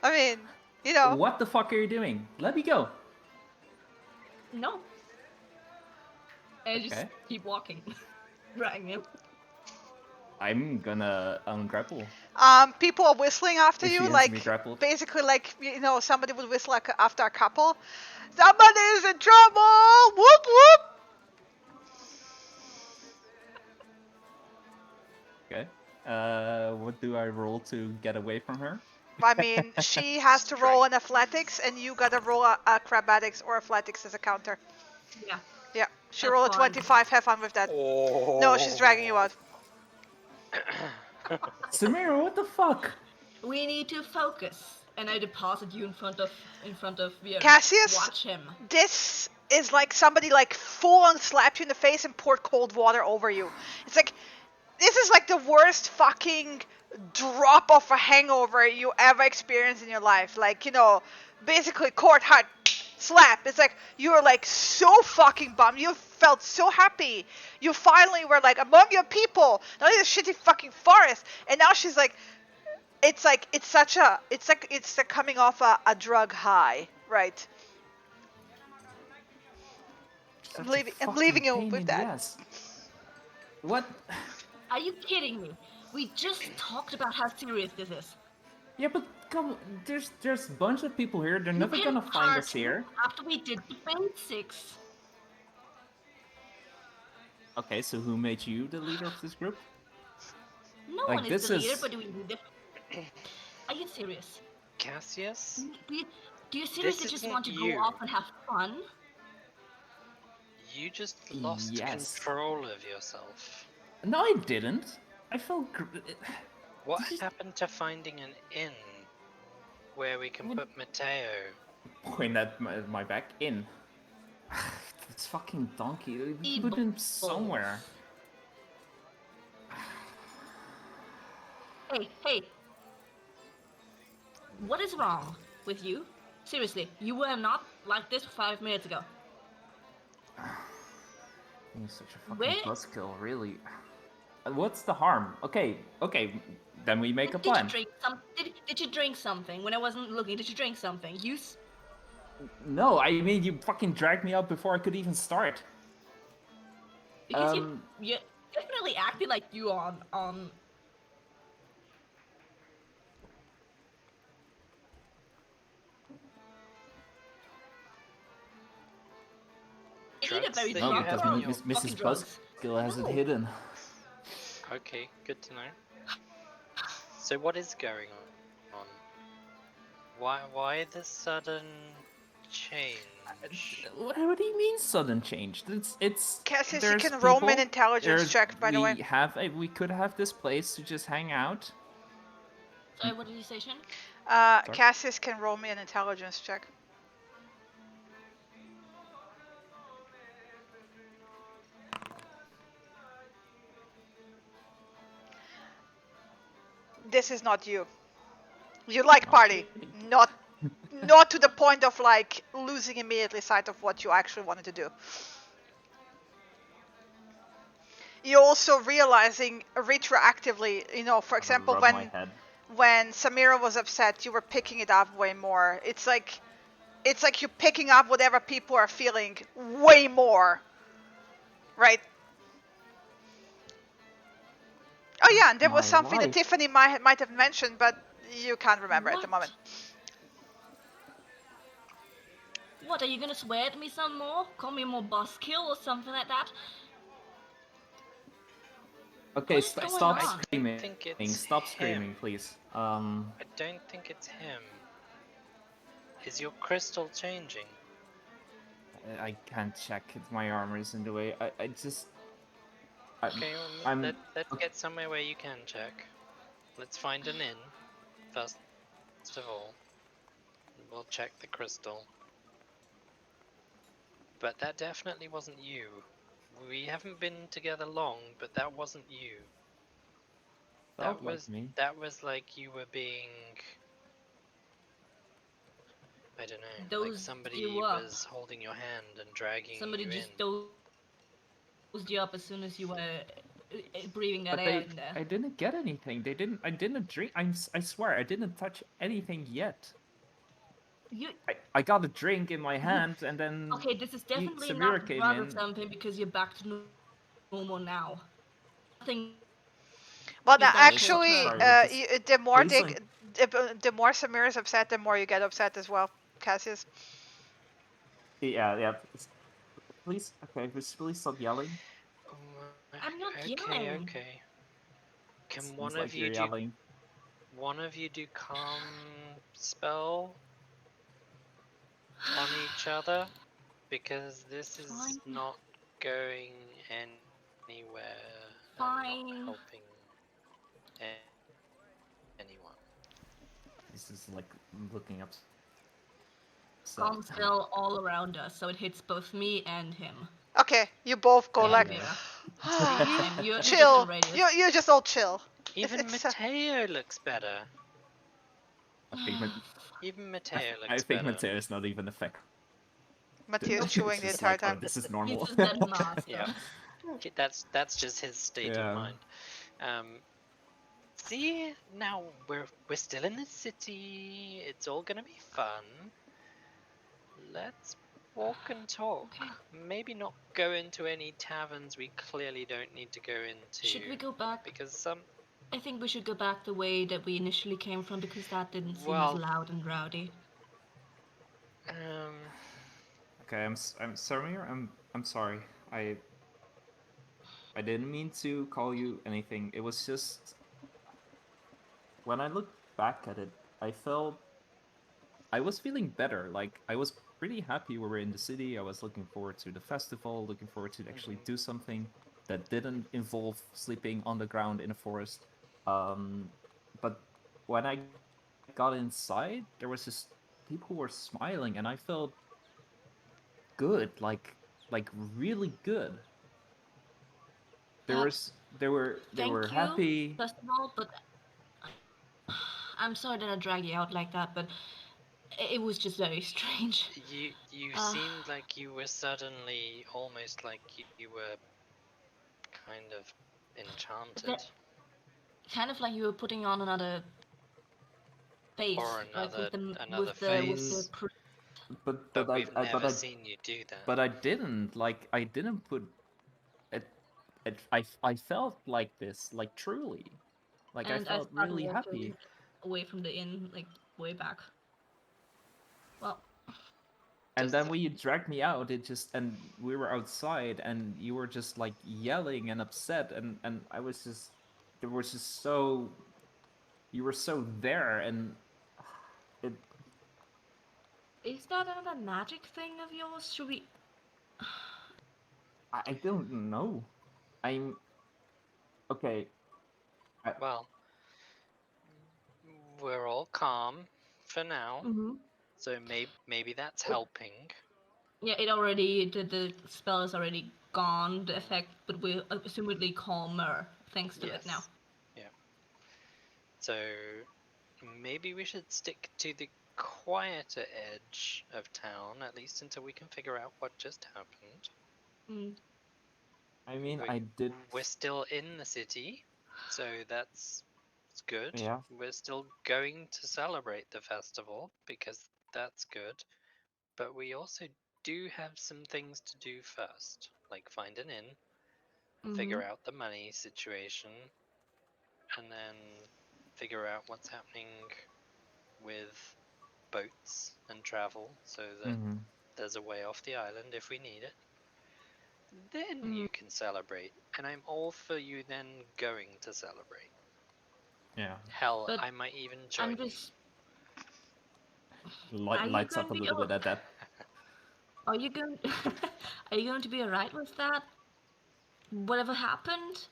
I mean, you know.
What the fuck are you doing? Let me go.
No. And
Okay.
just keep walking, dragging him.
I'm gonna ungrapple.
People are whistling after
If she
you,
has
like
me grappled.
basically, like somebody would whistle like after a couple. Somebody's in trouble! Whoop whoop!
Okay. What do I roll to get away from her?
I mean, she has to roll an athletics, and you gotta roll a acrobatics or athletics as a counter.
Yeah.
Yeah, she
That's
rolled a
fine.
25. Have fun with that.
Oh.
No, she's dragging you out.
Samira, what the fuck?
We need to focus. And I deposit you in front of Björn.
Cassius,
Watch him.
this is like somebody like full on slapped you in the face and poured cold water over you. It's like, this is like the worst fucking drop of a hangover you ever experienced in your life. Like, basically court hard slap. It's like you were like so fucking bummed. You felt so happy. You finally were like among your people, not in the shitty fucking forest. And now she's like, it's like it's coming off a drug high, right? I'm leaving you with that.
Yes. What?
Are you kidding me? We just talked about how serious this is.
Yeah, but come on, there's a bunch of people here. They're never
You
gonna
can
find us
party
here.
after we did the basics.
Okay, so who made you the leader of this group?
No
Like,
one is
this
the leader,
is-
but we need it. Are you serious?
Cassius?
Do you seriously
This
just
isn't
want to
you.
go off and have fun?
You just lost
Yes.
control of yourself.
No, I didn't. I felt.
What happened to finding an inn where we can put Mateo?
Point at my back in. It's fucking donkey. We put him somewhere.
Hey. What is wrong with you? Seriously, you were not like this 5 minutes ago.
You're such a fucking
Where-
buzzkill, really. What's the harm? Okay, then we make a plan.
Did you drink something when I wasn't looking? Did you drink something?
No, I mean, you fucking dragged me out before I could even start.
Because you definitely acted like you on. Is it a
Drugs
very
that
No,
you
drunk
have
because
on
girl?
your-
Mrs.
Fucking drugs.
Buzzkill has
No.
it hidden.
Okay, good to know. So what is going on? Why this sudden change?
What do you mean sudden change? It's.
Cassius, you
there's
can roll me an
people,
intelligence check, by the way.
We could have this place to just hang out.
Sorry, what did you say, Shen?
Cassius can roll me an intelligence check. This is not you. You like party, not to the point of like losing immediately sight of what you actually wanted to do. You're also realizing retroactively, for example,
Rub my head.
when Samira was upset, you were picking it up way more. It's like you're picking up whatever people are feeling way more, right? Oh yeah, and there was
My
something that
life.
Tiffany might have mentioned, but you can't remember at the moment.
What, are you gonna swear at me some more? Call me more buzzkill or something like that?
Okay,
What is going
stop
on?
screaming.
think it's
Stop
him.
screaming, please.
I don't think it's him. Is your crystal changing?
I can't check if my armor is in the way. I just.
Okay, well,
I'm.
let's get somewhere where you can check. Let's find an inn, first of all. We'll check the crystal. But that definitely wasn't you. We haven't been together long, but that wasn't you.
Felt like me.
That was like you were being, I don't know, like
Dosed
somebody
you up.
was holding your hand and dragging
Somebody
you
just
in.
dosed you up as soon as you were breathing that
But
air in there.
I didn't get anything. I didn't drink. I swear, I didn't touch anything yet.
You
I got a drink in my hand, and then
okay? This is definitely
Samira
not
came
drug or
in.
something because you're back to normal now. Nothing.
Well,
You've
now,
done before
actually,
drug.
the more
Please
the more Samir is upset, the more you get upset as well, Cassius.
Yeah. Please, okay, please stop yelling.
I'm not
Okay,
yelling.
okay. Can
Seems
one
like
of
you're
you do
yelling.
one of you do calm spell on each other? Because this is
Fine.
not going anywhere and not
Fine.
helping anyone.
This is like looking up.
Calm spell all around us, so it hits both me and him.
Okay, you both go
And
like,
Vera. Same. You're just
chill.
in radius.
You just all chill.
Even
It's
Mateo looks better. Even
I
Mateo looks
think
better.
Mateo is not even affected.
Matthias chewing the
It's just
entire
like, oh,
time.
this is normal.
He's just that master.
Yeah, that's just his state of
Yeah.
mind. See, now we're still in the city. It's all gonna be fun. Let's walk and talk.
Okay.
Maybe not go into any taverns we clearly don't need to go into.
Should we go back?
Because some.
I think we should go back the way that we initially came from because that didn't seem as
Well,
loud and rowdy.
Okay, I'm Samir. I'm sorry. I didn't mean to call you anything. It was just when I look back at it, I was feeling better. Like I was pretty happy we were in the city. I was looking forward to the festival, looking forward to actually do something that didn't involve sleeping on the ground in a forest. But when I got inside, there was just people were smiling, and I felt good, like really good. They were
Thank you,
happy.
first of all, but I'm sorry that I dragged you out like that, but it was just very strange.
You seemed like you were suddenly almost like you were kind of enchanted.
Kind of like you were putting on another face,
Or
like with the
another
with the with
face.
the pr-
But we've never seen you do that.
But I didn't like. I didn't put it. I felt like this, like truly, like I
and I
felt
started
really
walking
happy.
away from the inn, like way back. Well,
And then when you dragged me out, it just and we were outside, and you were just like yelling and upset, and I was just there was just so you were so there, and it.
is that another magic thing of yours? Should we?
I don't know. I'm okay.
Well, we're all calm for now, so maybe that's helping.
Yeah, the spell is already gone. The effect, but we're assumedly calmer thanks to it now.
Yeah. So maybe we should stick to the quieter edge of town, at least until we can figure out what just happened.
I mean, I did.
We're still in the city, so that's good.
Yeah.
We're still going to celebrate the festival because that's good. But we also do have some things to do first, like find an inn, figure out the money situation, and then figure out what's happening with boats and travel so that there's a way off the island if we need it. Then you can celebrate, and I'm all for you then going to celebrate.
Yeah.
Hell,
But
I might even join
I'm just.
Lights up a little bit at that.
Are you going? Are you going to be alright with that? Whatever happened?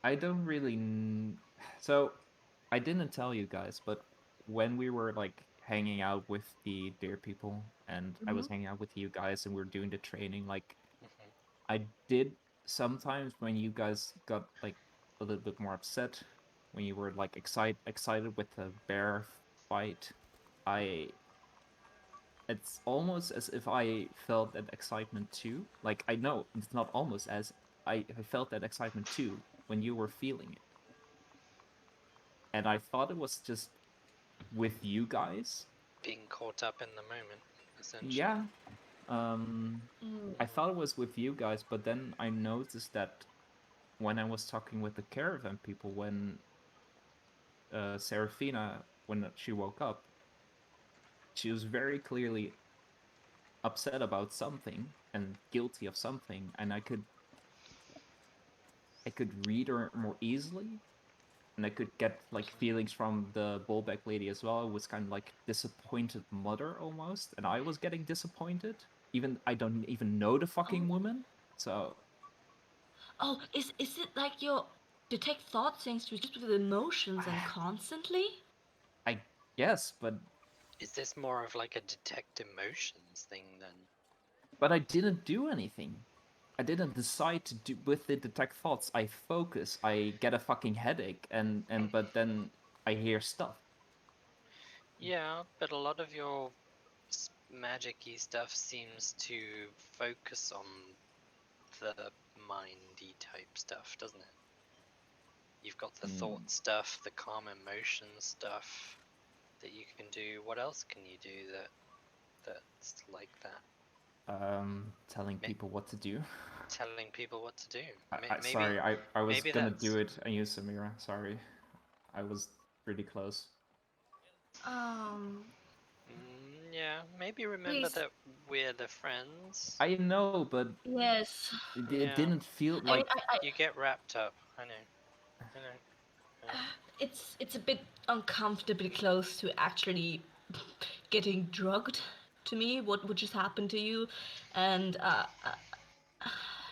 I don't really. So, I didn't tell you guys, but when we were like hanging out with the deer people, and I was
Mhm.
hanging out with you guys, and we were doing the training, like
Mhm.
I did sometimes when you guys got like a little bit more upset, when you were like excited with the bear fight, I it's almost as if I felt that excitement too. Like I know it's not almost as I felt that excitement too when you were feeling it. And I thought it was just with you guys.
Being caught up in the moment, essentially.
Yeah. Um
Mm.
I thought it was with you guys, but then I noticed that when I was talking with the caravan people when Serafina when she woke up, she was very clearly upset about something and guilty of something, and I could read her more easily, and I could get like feelings from the bullback lady as well. It was kind of like disappointed mother almost, and I was getting disappointed. Even I don't even know the
Oh,
fucking woman, so
oh, is it like your detect thought things just with emotions and
I,
constantly?
I guess, but
Is this more of like a detect emotions thing then?
I didn't do anything. I didn't decide to do with the detect thoughts. I focus. I get a fucking headache, and but then I hear stuff.
Yeah, but a lot of your magic-y stuff seems to focus on the mindy type stuff, doesn't it? You've got the
Mm.
thought stuff, the calm emotion stuff that you can do. What else can you do that's like that?
Telling
Ma-
people what to do.
Telling people what to do.
Sorry, I was
Maybe
gonna do
that's
it and use Samira. Sorry, I was really close.
Um,
yeah. Maybe remember
please.
that we're the friends.
I know, but
Yes.
it
Yeah,
didn't feel
I mean,
like.
you get wrapped up. I know. I know. Yeah.
it's a bit uncomfortably close to actually getting drugged to me. What just happened to you? And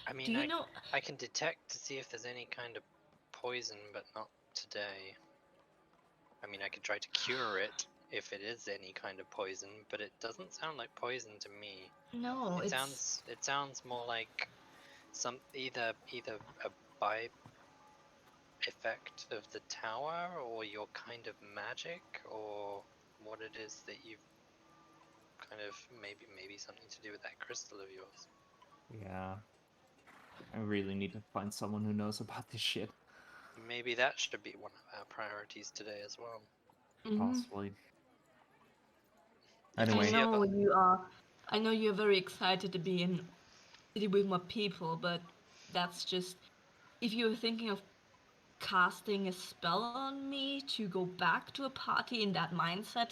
I
do
mean,
you know?
I can detect to see if there's any kind of poison, but not today. I mean, I could try to cure it if it is any kind of poison, but it doesn't sound like poison to me.
No, it's
It sounds more like some either a by effect of the tower or your kind of magic or what it is that you've kind of maybe something to do with that crystal of yours.
Yeah, I really need to find someone who knows about this shit.
Maybe that should be one of our priorities today as well.
mhm.
Possibly.
If you
I
Anyway,
see a
know you are. I know you're very excited to be in city with my people, but that's just if you're thinking of casting a spell on me to go back to a party in that mindset,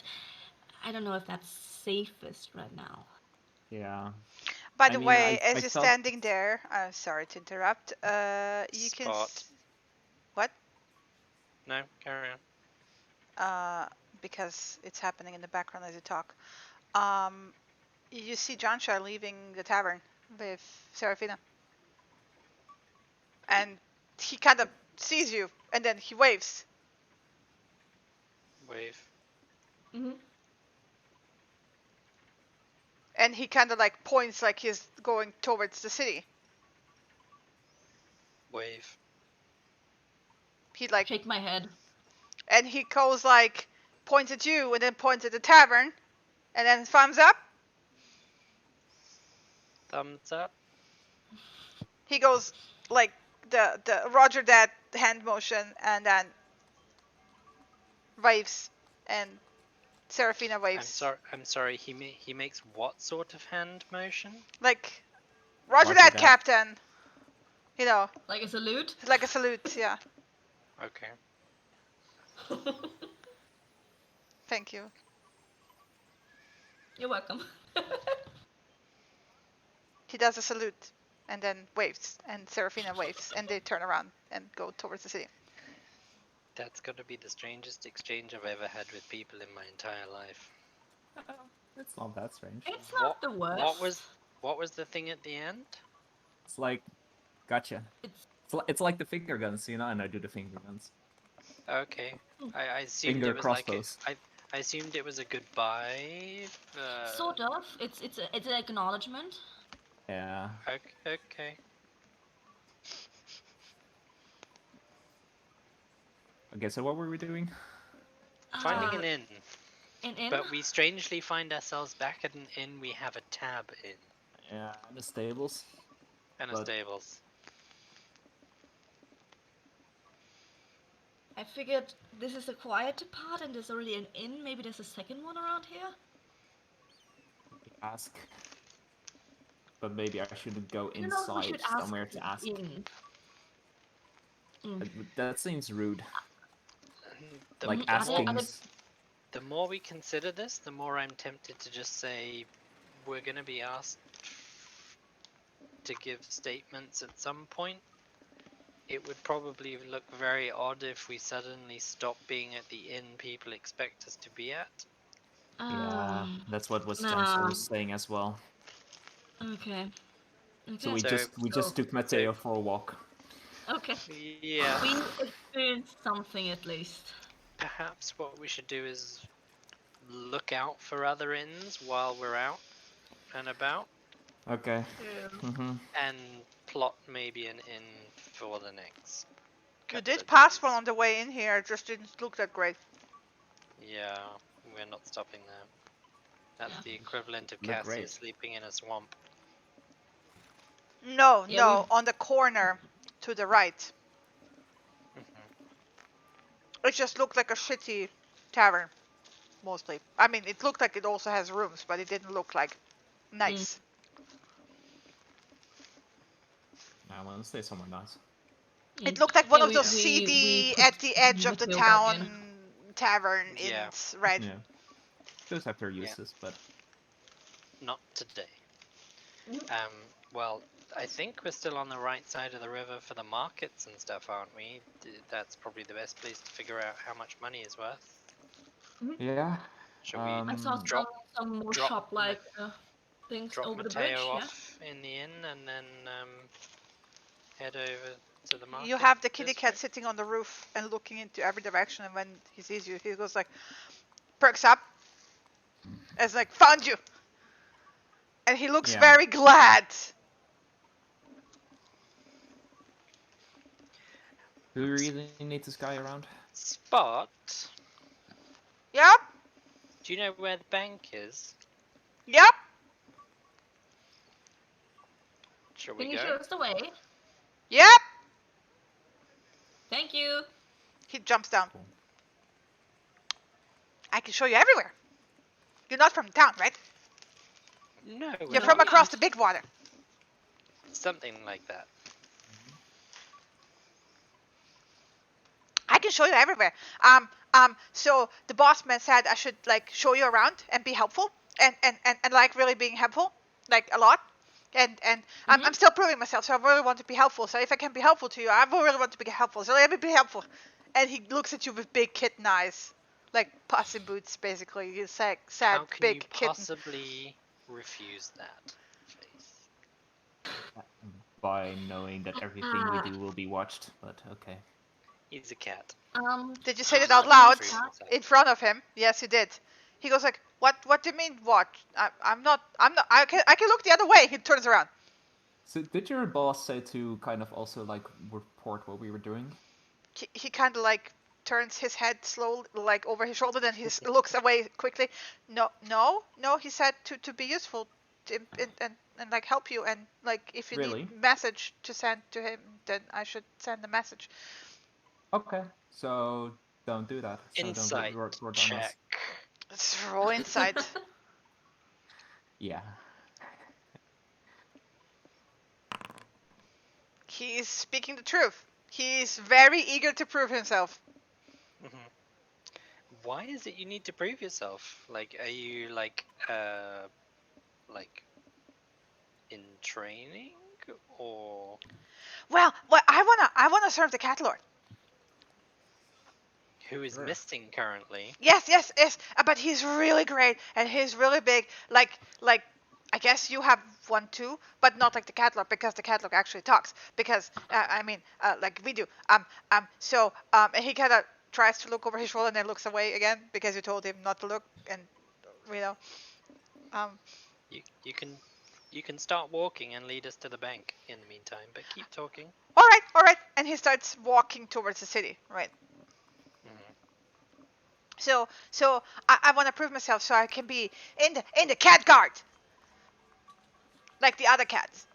I don't know if that's safest right now.
yeah.
By
I
the
mean,
way,
I
as you're
felt.
standing there, sorry to interrupt. You can
spot.
what?
No, carry on.
Uh, because it's happening in the background as you talk. Um, you see Jansha leaving the tavern with Serafina, and he kind of sees you, and then he waves,
Wave.
Mm-hmm.
and he kind of like points like he's going towards the city.
Wave.
He like,
Shake my head.
and he goes like, points at you, and then points at the tavern, and then thumbs up.
Thumbs up.
He goes like the Roger that hand motion, and then waves, and Serafina waves.
I'm sorry. He makes what sort of hand motion?
Like, Roger
Roger
that,
that.
Captain. You know,
Like a salute?
like a salute, yeah.
Okay.
Thank you.
You're welcome.
He does a salute and then waves, and Serafina waves, and they turn around and go towards the city.
That's got to be the strangest exchange I've ever had with people in my entire life.
It's not that strange.
It's not the worst.
What was the thing at the end?
It's like, gotcha.
It's
It's like the finger guns, you know, and I do the finger guns.
Okay, I assumed
Finger
it was
crossbows.
I assumed it was a goodbye.
sort of. It's an acknowledgement.
Yeah.
Okay.
Okay, so what were we doing?
Finding an inn.
An inn.
But we strangely find ourselves back at an inn we have a tab in.
Yeah, the stables.
And a stables.
I figured this is the quieter part and there's already an inn. Maybe there's a second one around here?
Ask. But maybe I shouldn't go
I don't know if we
inside
should ask
somewhere to ask.
inn.
That seems rude.
The
Like asking.
The more we consider this, the more I'm tempted to just say we're going to be asked to give statements at some point. It would probably look very odd if we suddenly stop being at the inn people expect us to be at.
Yeah, that's what Jester was saying as well.
Okay.
So we just took Matteo for a walk.
Okay.
Yeah.
We experienced something at least.
Perhaps what we should do is look out for other inns while we're out and about.
Okay.
Yeah.
And plot maybe an inn for the next.
You did pass one on the way in here, it just didn't look that great.
Yeah, we're not stopping there. That's the equivalent of Cassie sleeping in a swamp.
No, on the corner to the right. It just looked like a shitty tavern, mostly. I mean, it looked like it also has rooms, but it didn't look like nice.
I want to stay somewhere nice.
It looked like one of those seedy, at the edge of the town tavern inns, right?
Yeah. Those have their uses, but...
Not today. Well, I think we're still on the right side of the river for the markets and stuff, aren't we? That's probably the best place to figure out how much money is worth.
Yeah.
Should we
I saw some more shop-like things over the bridge.
off in the inn and then head over to the market.
You have the kitty cat sitting on the roof and looking into every direction, and when he sees you, he goes like, perks up, as like, found you! And he looks very glad.
Do we really need this guy around?
Spot?
Yep.
Do you know where the bank is?
Yep.
Shall we
Can you
go?
show us the way?
Yep.
Thank you.
He jumps down. I can show you everywhere. You're not from town, right?
No.
You're from across the big water.
Something like that.
I can show you everywhere. So the boss man said I should like show you around and be helpful and like really being helpful, like a lot. And I'm still proving myself, so I really want to be helpful. So if I can be helpful to you, I really want to be helpful. So let me be helpful. And he looks at you with big kitten eyes, like Puss in Boots, basically. He's sad,
How can
big
you
kitten.
possibly refuse that face?
By knowing that everything we do will be watched, but okay.
He's a cat.
Did you say that out loud in front of him? Yes, you did. He goes like, "What do you mean watch? I'm not. I can look the other way." He turns around.
So did your boss say to kind of also like report what we were doing?
He kind of like turns his head slowly, like over his shoulder, then he looks away quickly. No. He said to be useful, and like help you, and like if you need message to send to him, then I should send the message.
Okay, so don't do that. So
Insight
don't report
check.
on us.
Let's roll insight.
Yeah.
He's speaking the truth. He's very eager to prove himself.
Why is it you need to prove yourself? Like, are you like in training or?
Well, I wanna serve the cat lord.
who is missing currently.
Yes. But he's really great and he's really big. Like I guess you have one too, but not like the catalog because the catalog actually talks. Because like we do. And he kind of tries to look over his shoulder and then looks away again because you told him not to look. And you know,
You can start walking and lead us to the bank in the meantime, but keep talking.
All right. And he starts walking towards the city, right? So I want to prove myself so I can be in the cat guard, like the other cats.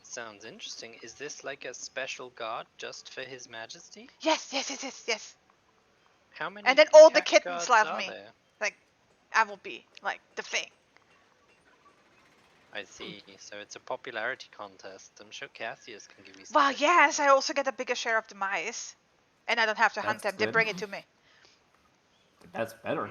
Sounds interesting. Is this like a special guard just for His Majesty?
Yes.
How many?
And then all the
cat
kittens
guards
love
are
me.
there?
Like I will be like the thing.
I see. So it's a popularity contest. I'm sure Cassius can give you some
Well,
tips
yes,
on
I
that.
also get a bigger share of the mice, and I don't have to hunt them.
That's
They
good.
bring it to me.
That's better.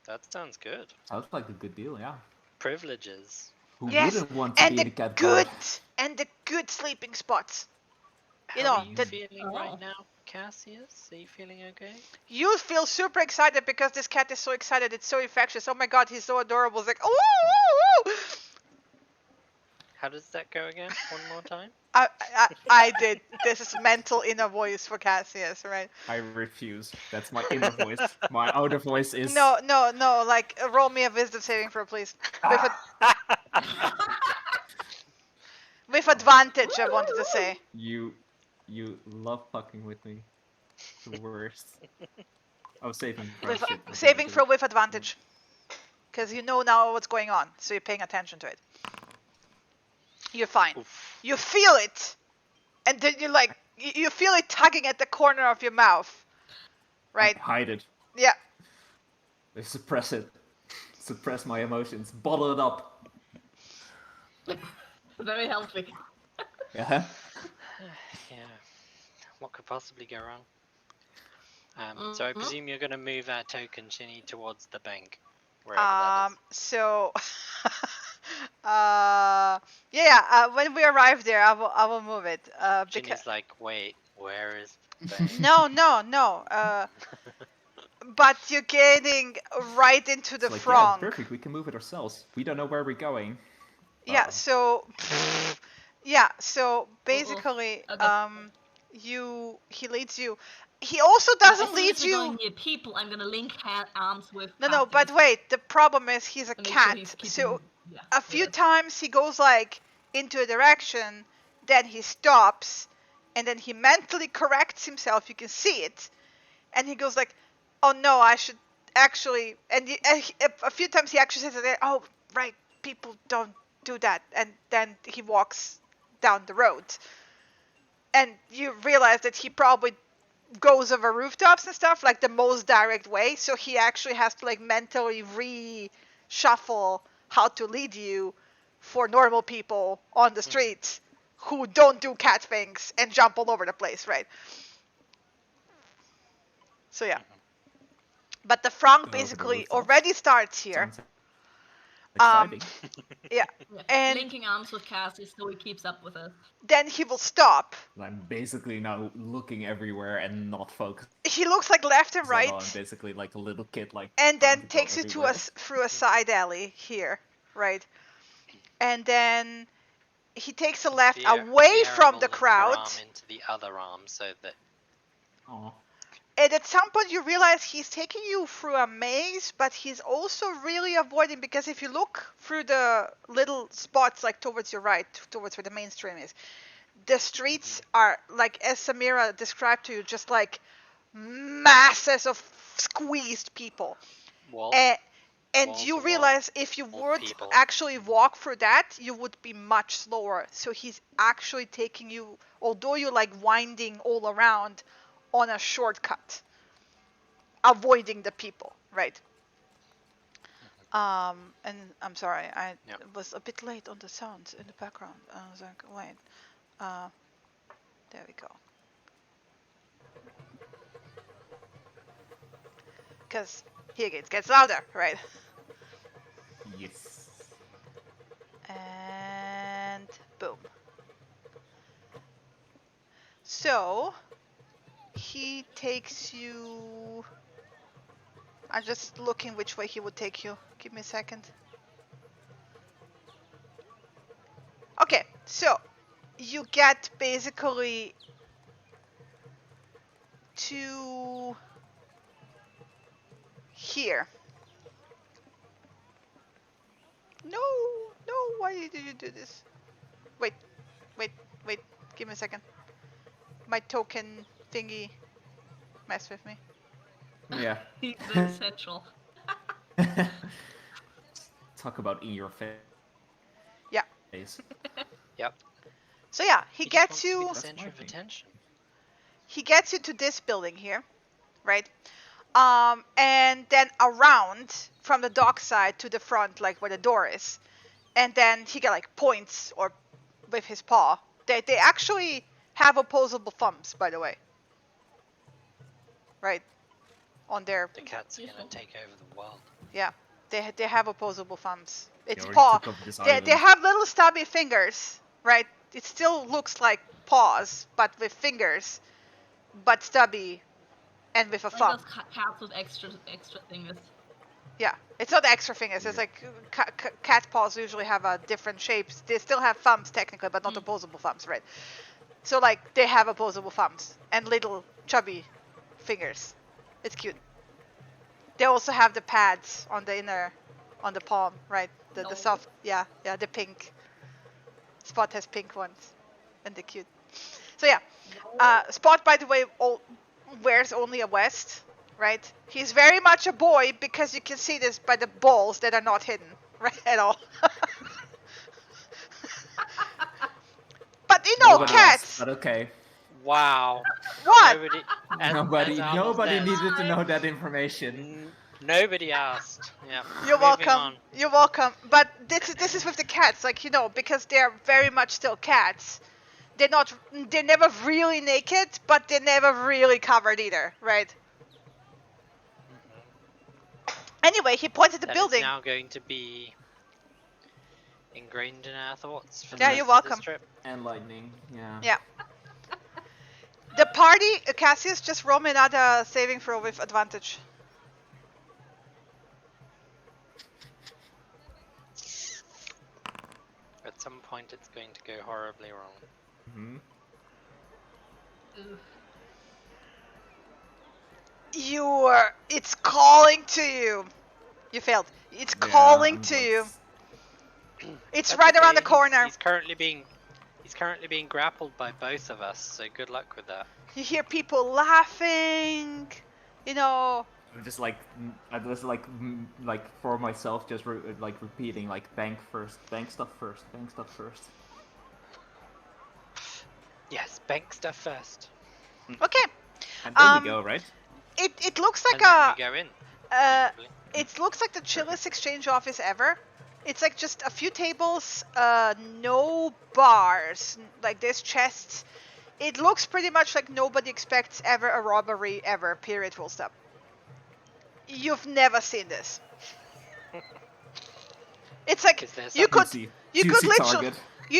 That sounds good.
Sounds like a good deal, yeah.
Privileges.
Who
Yes,
wouldn't want to
and
be
the
the cat
good
guard?
and the good sleeping spots. You
How
know,
are you
the-
feeling right now, Cassius? Are you feeling okay?
You feel super excited because this cat is so excited. It's so infectious. Oh my god, he's so adorable. It's like, ooh.
How does that go again? One more time?
I did. This is mental inner voice for Cassius, right?
I refuse. That's my inner voice. My outer voice is...
No. Like, roll me a wisdom saving throw, please. With advantage, I wanted to say.
You love fucking with me. The worst. Oh, saving throw.
With,
Shit,
saving throw with advantage. Because you know now what's going on, so you're paying attention to it. You're fine.
Oof.
You feel it, and then you're like, you feel it tugging at the corner of your mouth, right?
I hide it.
Yeah.
I suppress it. Suppress my emotions. Bottle it up.
Very healthy.
Yeah.
Yeah. What could possibly go wrong? So I presume you're going to move our token, Shinny, towards the bank. Wherever that is.
So, when we arrive there, I will move it.
Shinny's like, wait, where is the bank?
No. But you're getting right into the
It's like,
front.
yeah, perfect. We can move it ourselves. We don't know where we're going.
Yeah. So basically, he leads you. He also doesn't lead you.
Going near people, I'm gonna link arms with.
No. But wait, the problem is he's a
And make sure
cat.
he's keeping-
So
yeah,
a few times he goes like into a direction, then he stops, and then he mentally corrects himself. You can see it, and he goes like, "Oh no, I should actually." And a few times he actually says, "Oh right, people don't do that," and then he walks down the road, and you realize that he probably goes over rooftops and stuff like the most direct way. So he actually has to like mentally reshuffle how to lead you for normal people on the streets who don't do cat things and jump all over the place, right? So yeah. But the front
Go over the
basically
rooftops.
already starts here.
Sounds exciting.
Yeah. And
linking arms with Cassius so he keeps up with us.
then he will stop.
I'm basically now looking everywhere and not focused.
He looks like left and
at all. I'm
right,
basically like a little kid, like.
and
trying
then
to go
takes you to
everywhere.
through a side alley here, right? And then he takes a left away from the crowd.
Arm into the other arm so that.
Aw.
And at some point you realize he's taking you through a maze, but he's also really avoiding, because if you look through the little spots like towards your right, towards where the mainstream is, the streets are like, as Samira described to you, just like masses of squeezed people.
Walls.
And
Walls
you
of
realize if you
of
would
people.
actually walk through that, you would be much slower. So he's actually taking you, although you're like winding all around, on a shortcut, avoiding the people, right? And I'm sorry, I was a bit late on the sounds in the background. I was like, wait, there we go. Because here it gets louder, right?
Yes.
And boom. So he takes you... I'm just looking which way he would take you. Give me a second. Okay, so you get basically to here. No, why did you do this? Wait, give me a second. My token thingy messed with me.
Yeah.
He's very central.
Talk about in your face.
Yeah.
Yep.
So yeah, he
just
gets
wants to be
you.
the
That's
center
my
of
thing.
attention.
He gets you to this building here, right? And then around from the dock side to the front, like where the door is, and then he got like points or with his paw. They actually have opposable thumbs, by the way. Right, on their
The cats are
Useful.
gonna take over the world.
yeah. They have opposable thumbs. It's
already
paw.
took over this
They
island.
have little stubby fingers, right? It still looks like paws, but with fingers, but stubby, and with a
Like
thumb.
those cats with extra things.
Yeah, it's not extra fingers. It's
Yeah.
like cat paws usually have a different shapes. They still have thumbs technically, but not opposable thumbs, right? So like they have opposable thumbs and little chubby fingers. It's cute. They also have the pads on the inner, on the palm, right? The
No.
soft, yeah, the pink. Spot has pink ones, and they're cute. So yeah, Spot, by the way, wears only a vest, right? He's very much a boy because you can see this by the balls that are not hidden, right, at all. But you know,
Nobody
cats.
asked, but okay.
Wow.
What?
Nobody. As
Nobody
Arnold says,
needed to know that information.
Nobody asked. Yeah.
You're
Moving
welcome.
on.
You're welcome. But this is with the cats, like, you know, because they're very much still cats. They're never really naked, but they're never really covered either, right? Anyway, he points at the
That
building.
is now going to be ingrained in our thoughts for the
Yeah,
rest
you're
of this
welcome.
trip.
And lightning, yeah.
Yeah. The party, Cassius, just roll me another saving throw with advantage.
At some point, it's going to go horribly wrong.
Mm-hmm.
It's calling to you. You failed. It's calling to you. It's
That's
right around the
okay,
corner.
He's currently being grappled by both of us, so good luck with that.
You hear people laughing, you know.
I'm just like for myself, just repeating like bank stuff first.
Yes, bank stuff first.
Okay.
And then we go, right?
It looks like
And then we go in. Usually.
it looks like the chillest exchange office ever. It's like just a few tables, no bars, like there's chests. It looks pretty much like nobody expects ever a robbery ever, period, full stop. You've never seen this. It's like
Is there
you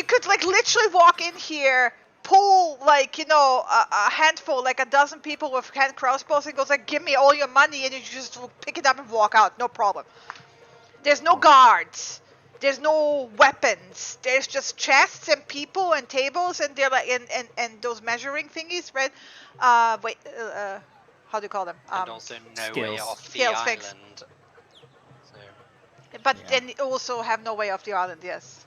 could like literally walk in here, pull like, you know, a handful, like a dozen people with hand crossbows, and goes like, give me all your money, and you just pick it up and walk out, no problem. There's no guards. There's no weapons. There's just chests and people and tables, and they're like and those measuring thingies, right? How do you call them?
And also no way
Scales.
off the
Scales,
island.
thanks.
So
But
Yeah.
then also have no way off the island. Yes.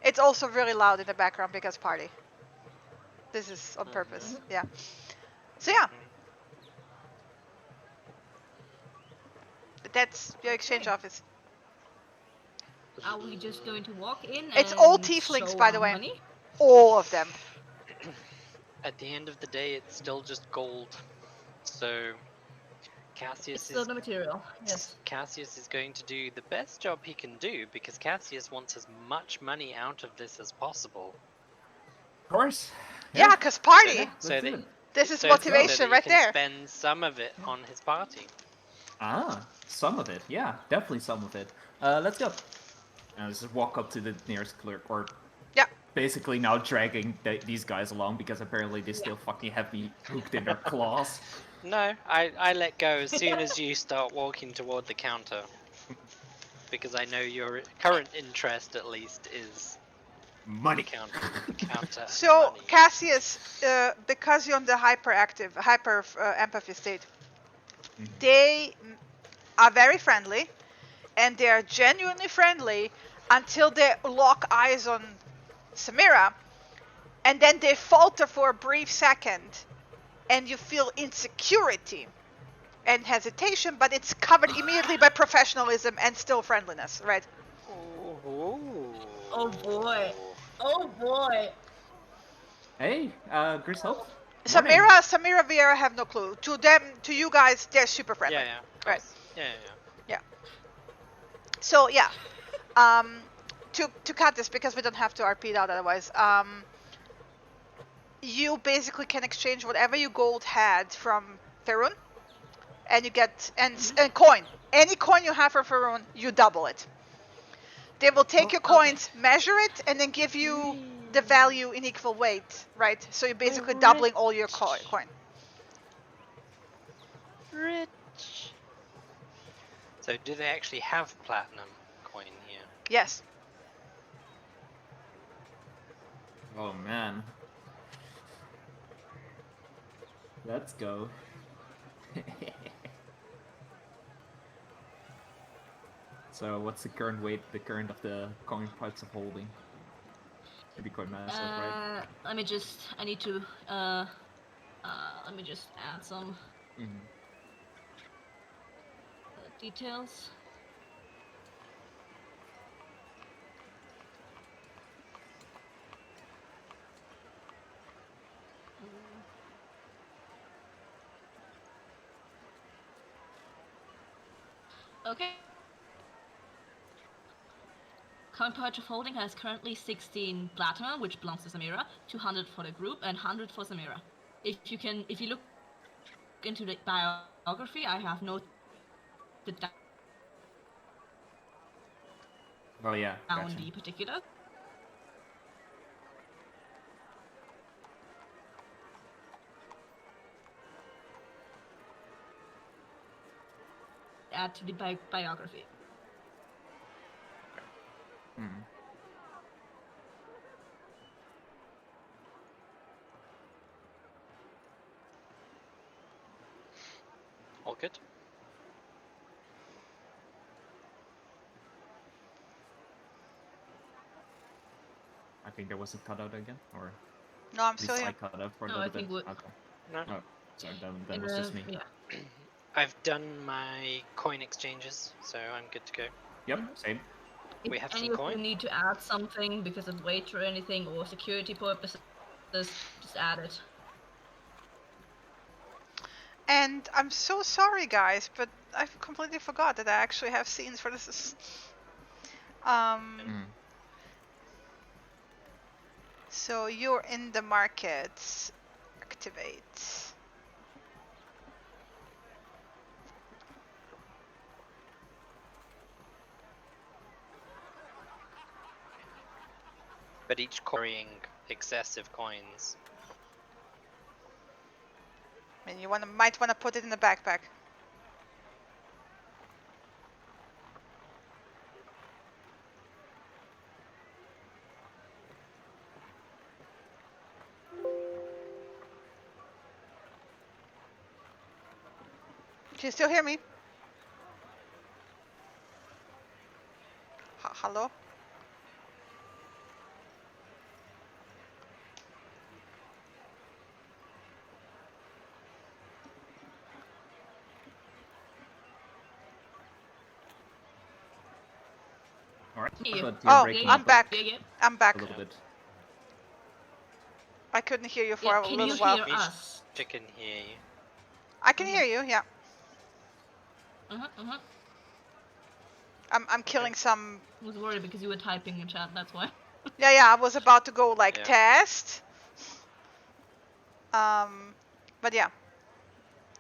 It's also really loud in the background because party. This is on purpose. Yeah. So yeah. That's your exchange office.
Are we just going to walk in?
It's
and
all tieflings,
show
by the
our
way.
Money?
All of them.
at the end of the day, it's still just gold. So Cassius
It's still
is
the material. Yes.
Cassius is going to do the best job he can do because Cassius wants as much money out of this as possible.
Of course.
Yeah, because party.
So that,
This is
so
motivation
that
right
he can
there.
spend some of it on his party.
Ah, some of it. Yeah, definitely some of it. Let's go. And let's just walk up to the nearest clerk, or
Yeah.
basically now dragging these guys along because apparently they still fucking have me hooked in their claws.
No, I let go as soon as you start walking toward the counter. Because I know your current interest, at least, is
Money.
the counter and
So,
money.
Cassius, because you're on the hyper empathy state, they are very friendly, and they are genuinely friendly until they lock eyes on Samira, and then they falter for a brief second, and you feel insecurity and hesitation, but it's covered immediately by professionalism and still friendliness, right?
Oh boy. Oh boy.
Hey, Grisel.
Samira, Vieira have no clue. To them, to you guys, they're super friendly.
Yeah, of
right?
course. Yeah.
So yeah, to cut this because we don't have to RP it out otherwise. You basically can exchange whatever you gold had from Faerun, and you get and coin. Any coin you have from Faerun, you double it. They will take your coins, measure it, and then give you the value in equal weight, right? So you're basically doubling all your coin.
Rich. So do they actually have platinum coin here?
Yes.
Oh man. Let's go. So what's the current weight, the current of the coin parts of holding? Should be quite massive, right?
Let me just add some details. Okay. Current purchase of holding has currently 16 platinum, which belongs to Samira, 200 for the group, and 100 for Samira. If you look into the biography, I have noted down
Gotcha.
the particulars. Add to the biography.
All good?
I think there was a cutout again, or
No, I'm still here.
I cut out for a
No,
little
I think
bit.
we-
Okay.
No.
Oh, sorry, that was just me.
Yeah.
I've done my coin exchanges, so I'm good to go.
Yep, same.
We
If
have
any
some
of
coin.
you need to add something because of weight or anything or security purposes, just add it.
And I'm so sorry, guys, but I completely forgot that I actually have scenes for this. So you're in the market. Activate.
But each carrying excessive coins.
I mean, you might want to put it in the backpack. Can you still hear me? Hello?
Alright.
Oh, I'm back. I'm back.
A little bit.
I couldn't hear you for a
Can
little
you
while.
hear us?
I can hear you.
I can hear you, yeah. I'm killing some.
I was worried because you were typing in chat, that's why.
Yeah, I was about to go like test. But yeah.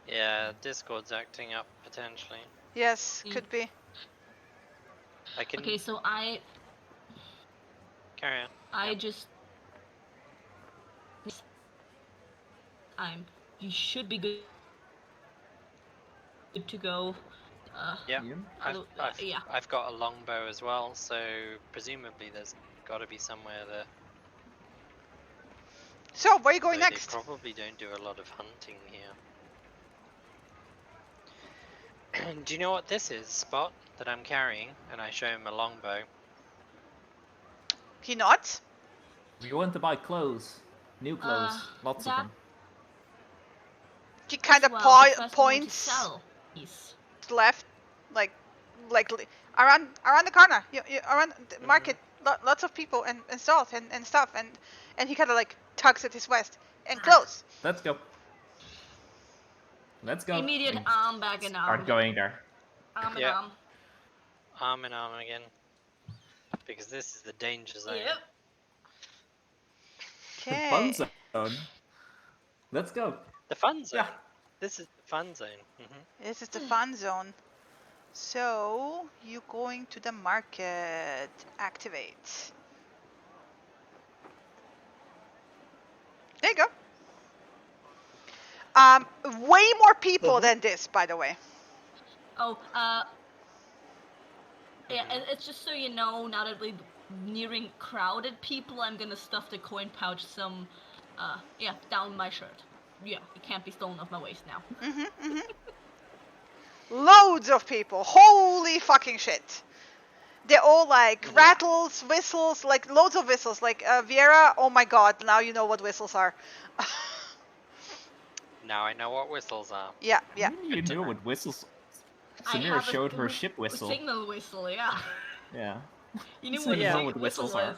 Yeah, Discord's acting up potentially.
Yes, could be.
I can.
Okay, so
Carry on.
I just You should be good to go.
Yeah,
Yeah.
I've got a longbow as well, so presumably there's got to be somewhere that.
So, where are you going
Though
next?
They probably don't do a lot of hunting here. Do you know what this is, Spot, that I'm carrying? And I show him a longbow.
He nods.
We want to buy clothes. New clothes. Lots of them.
He kind of points to the left, like around the corner. You around the market. Lots of people and stalls and stuff. And he kind of like tugs at his vest. And clothes.
Let's go. Let's go.
Immediate arm back in arm.
Start going there.
Arm in arm.
Arm in arm again. Because this is the danger zone.
Yep.
Okay.
Fun zone. Let's go.
The fun zone.
Yeah.
This is the fun zone.
This is the fun zone. So you going to the market? Activate. There you go. Way more people than this, by the way.
Oh, yeah, it's just so you know, now that we're nearing crowded people, I'm gonna stuff the coin pouch down my shirt. Yeah, it can't be stolen off my waist now.
Loads of people. Holy fucking shit. They're all like rattles, whistles, like loads of whistles. Like Viera, oh my god, now you know what whistles are.
Now I know what whistles are.
Yeah.
You know what whistles. Samira showed her ship whistle.
Signal whistle, yeah.
Yeah.
You knew
what whistles are.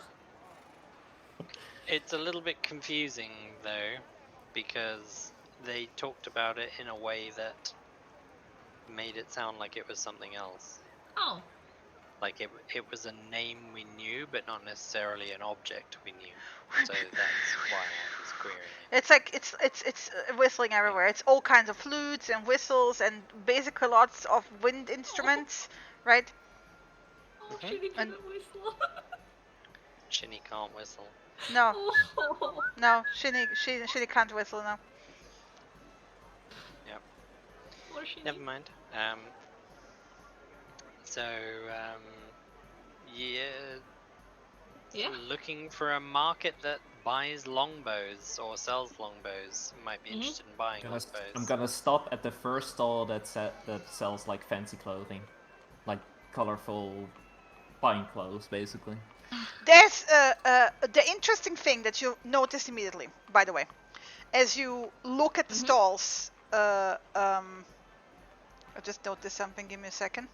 It's a little bit confusing though, because they talked about it in a way that made it sound like it was something else.
Oh.
Like it was a name we knew, but not necessarily an object we knew. So that's why I was querying it.
It's like it's whistling everywhere. It's all kinds of flutes and whistles and basically lots of wind instruments, right?
Oh, Shinny can't whistle.
Shinny can't whistle.
No. No, Shinny can't whistle now.
Yep.
Poor Shinny.
Never mind. Yeah. Looking for a market that buys longbows or sells longbows. Might be interested in buying longbows.
I'm gonna stop at the first stall that sells like fancy clothing, like colorful fine clothes, basically.
There's the interesting thing that you notice immediately, by the way, as you look at the stalls. I just noticed something. Give me a second.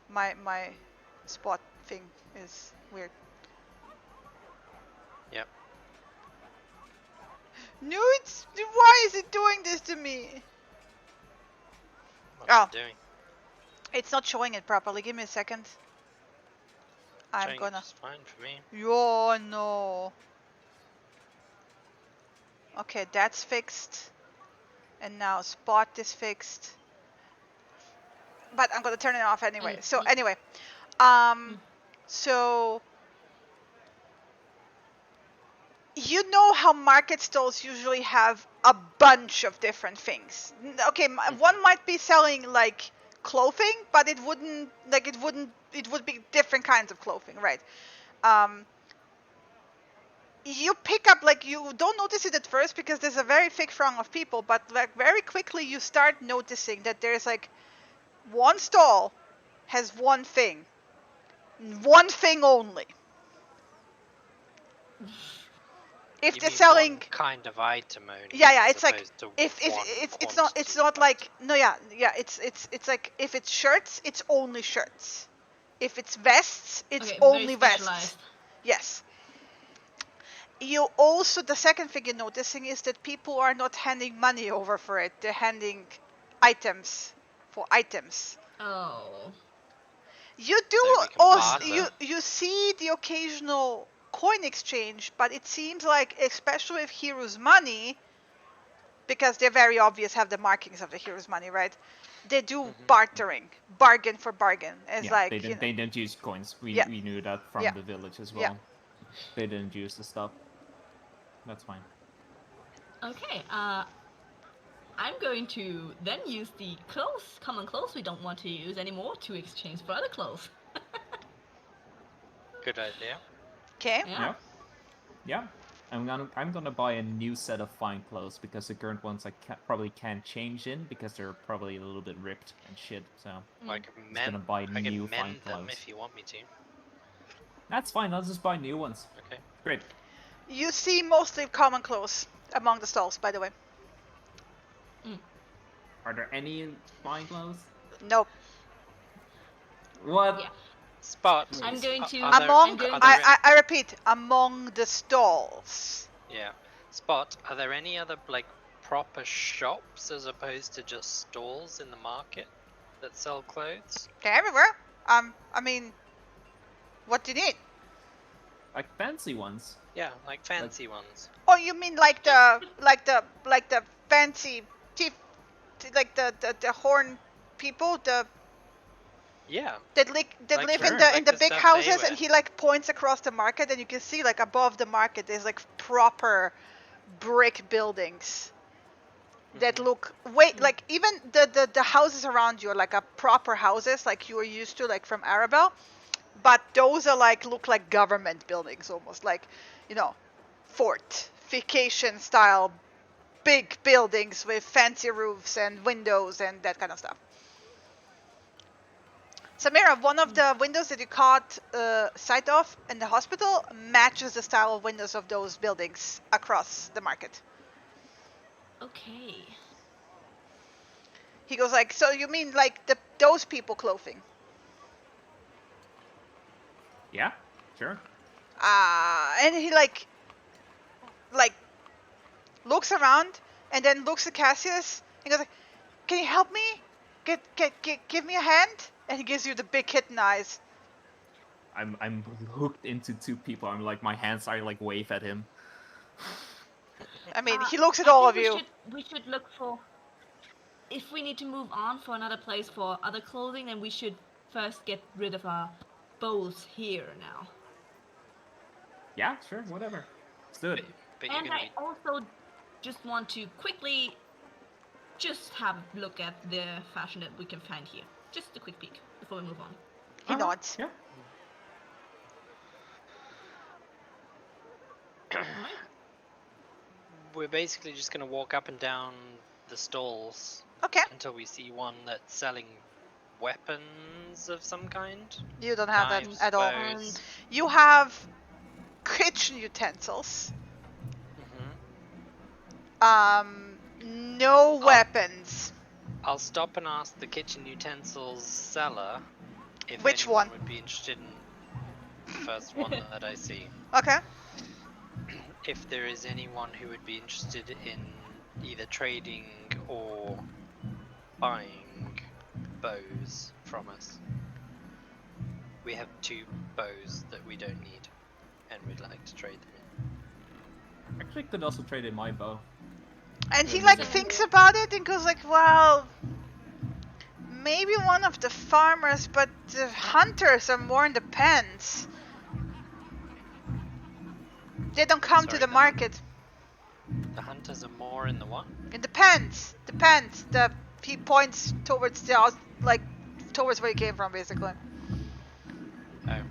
My spot thing is weird.
Yep.
No, why is it doing this to me?
What's it doing?
It's not showing it properly. Give me a second. I'm gonna.
It's fine for me.
Oh no. Okay, that's fixed. And now spot is fixed. But I'm gonna turn it off anyway. So anyway, so you know how market stalls usually have a bunch of different things. Okay, one might be selling like clothing, but it would be different kinds of clothing, right? You pick up, like, you don't notice it at first because there's a very thick throng of people, but like very quickly you start noticing that there's like one stall has one thing only. If they're selling
one kind of item only.
Yeah, it's like if it's not like it's like if it's shirts, it's only shirts. If it's vests, it's only vests. Yes. You also, the second thing you're noticing is that people are not handing money over for it. They're handing items for items.
Oh.
You do also you see the occasional coin exchange, but it seems like, especially with heroes' money, because they're very obvious, have the markings of the heroes' money, right? They do bartering, bargain for bargain. It's like
they don't use coins. We knew that from the village as well. They didn't use the stuff. That's fine.
Okay, I'm going to then use the common clothes we don't want to use anymore to exchange for other clothes.
Good idea.
Okay.
Yeah.
Yeah. I'm gonna buy a new set of fine clothes because the current ones I probably can't change in because they're probably a little bit ripped and shit. So
I can
gonna buy
I
new
can
fine
mend them
clothes.
if you want me to.
That's fine. I'll just buy new ones.
Okay.
Great.
You see mostly common clothes among the stalls, by the way.
Are there any fine clothes?
Nope.
What?
Yeah.
Spot.
I'm going to.
I repeat, among the stalls.
Yeah. Spot. Are there any other like proper shops as opposed to just stalls in the market that sell clothes?
Okay, everywhere. I mean, what do you need?
Like fancy ones.
Yeah, like fancy ones.
Oh, you mean like the fancy teeth, like the horn people,
Yeah.
that
Like
live
sure.
in
Like
the
the
big
stuff they
houses,
wear.
and he like points across the market, and you can see like above the market there's like proper brick buildings that look like even the houses around you are like a proper houses like you are used to like from Arabelle, but those are like look like government buildings almost, like, you know, fortification style big buildings with fancy roofs and windows and that kind of stuff. Samira, one of the windows that you caught sight of in the hospital matches the style of windows of those buildings across the market.
Okay.
He goes like, so you mean like those people clothing?
Yeah. Sure.
And he like looks around and then looks at Cassius and goes like, can you help me? Give me a hand? And he gives you the big kitten eyes.
I'm hooked into two people. I'm like my hands are like wave at him.
I mean, he looks at all of you.
We should look for. If we need to move on for another place for other clothing, then we should first get rid of our bows here now.
Yeah, sure, whatever. Let's do it.
And I also just want to quickly just have a look at the fashion that we can find here. Just a quick peek before we move on.
He nods.
Yeah.
We're basically just gonna walk up and down the stalls.
Okay.
Until we see one that's selling weapons of some kind.
You don't have
Knives,
that at all.
bows.
You have kitchen utensils. No weapons.
I'll stop and ask the kitchen utensils seller if
Which
anyone
one?
would be interested in the first one that I see.
Okay.
If there is anyone who would be interested in either trading or buying bows from us. We have 2 bows that we don't need, and we'd like to trade them in.
Actually, could also trade in my bow.
And he like thinks about it and goes like, well, maybe one of the farmers, but the hunters are more in the pens. They don't come to the market.
The hunters are more in the what?
In the pens. The pens. He points towards the house, like towards where he came from, basically.
Oh.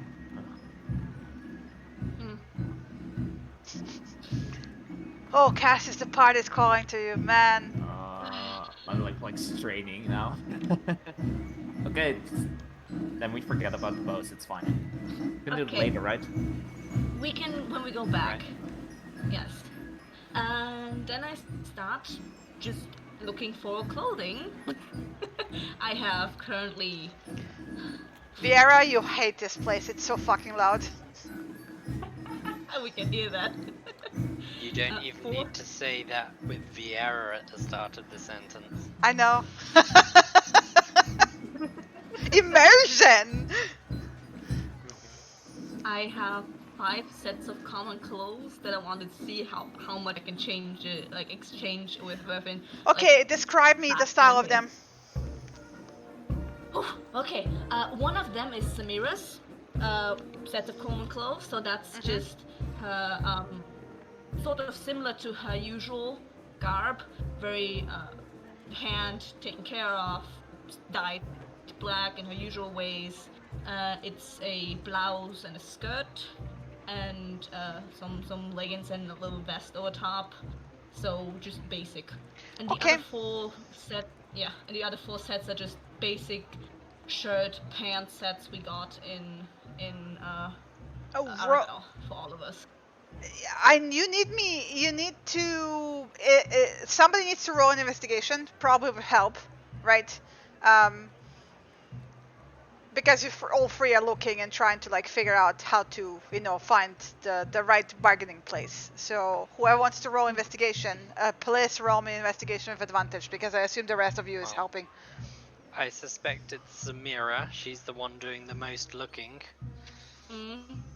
Oh, Cassius, the party is calling to you, man.
I'm like straining now. Okay, then we forget about the bows. It's fine. We can do it later, right?
We can when we go back. Right. Yes. And then I start just looking for clothing. I have currently.
Viera, you hate this place. It's so fucking loud.
We can hear that.
You don't even need to say that with Vieira at the start of the sentence.
I know. Immersion!
I have 5 sets of common clothes that I wanted to see how much I can change, exchange with Verfin.
Okay, describe me the style of them.
Oh, okay. One of them is Samira's set of common clothes, so that's just her, sort of similar to her usual garb, very hand taken care of, dyed black in her usual ways. It's a blouse and a skirt, and some leggings and a little vest over top. So just basic. And the
Okay.
other four sets are just basic shirt, pants sets we got in Aragao for all of us.
You need to, somebody needs to roll an investigation, probably would help, right? Because if all three are looking and trying to like figure out how to, find the right bargaining place. So whoever wants to roll investigation, please roll me investigation with advantage, because I assume the rest of you is helping.
I suspect it's Samira. She's the one doing the most looking.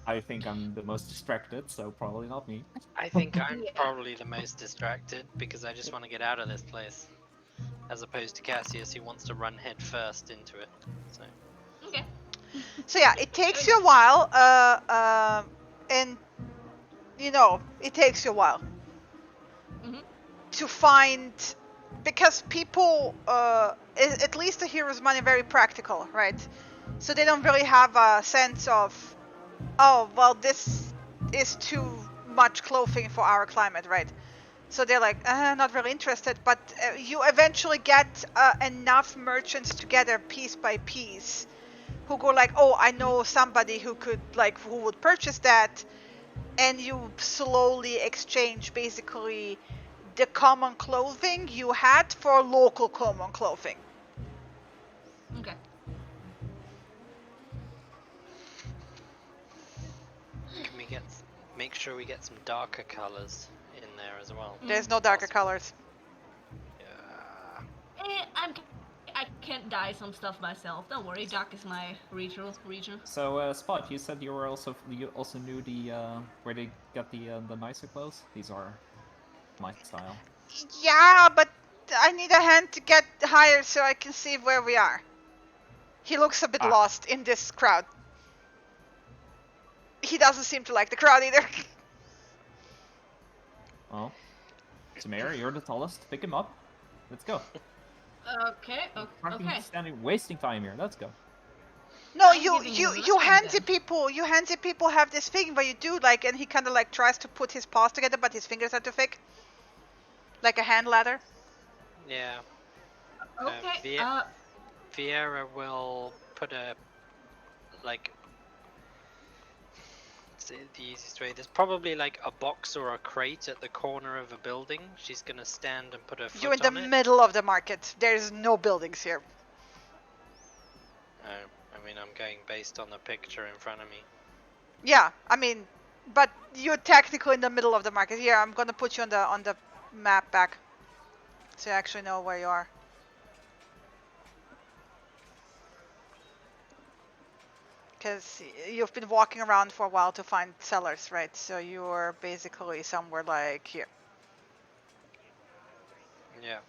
I think I'm the most distracted, so probably not me.
I think I'm probably the most distracted because I just want to get out of this place, as opposed to Cassius, who wants to run head first into it. So.
Okay.
So yeah, it takes you a while, and it takes you a while to find, because people, at least the hero's money, very practical, right? So they don't really have a sense of, oh, well, this is too much clothing for our climate, right? So they're like, not really interested, but you eventually get enough merchants together piece by piece who go like, oh, I know somebody who would purchase that, and you slowly exchange basically the common clothing you had for local common clothing.
Okay.
Can we make sure we get some darker colors in there as well?
There's no darker colors.
Yeah.
I can dye some stuff myself. Don't worry, dark is my region.
So, Spot, you said you also knew the where they got the nicer clothes. These are my style.
Yeah, but I need a hand to get higher so I can see where we are. He looks a bit lost in this crowd. He doesn't seem to like the crowd either.
Well, Samira, you're the tallest. Pick him up. Let's go.
Okay.
Wasting time here. Let's go.
No, you handsy people have this thing where you do like, and he kind of like tries to put his paws together, but his fingers are too thick, like a hand ladder.
Yeah.
Okay.
Viera will put a the easiest way. There's probably like a box or a crate at the corner of a building. She's gonna stand and put her foot on it.
You're in the middle of the market. There's no buildings here.
Oh, I mean, I'm going based on the picture in front of me.
Yeah, I mean, but you're technically in the middle of the market. Here, I'm gonna put you on the map back, so you actually know where you are. Because you've been walking around for a while to find sellers, right? So you're basically somewhere like here.
Yeah.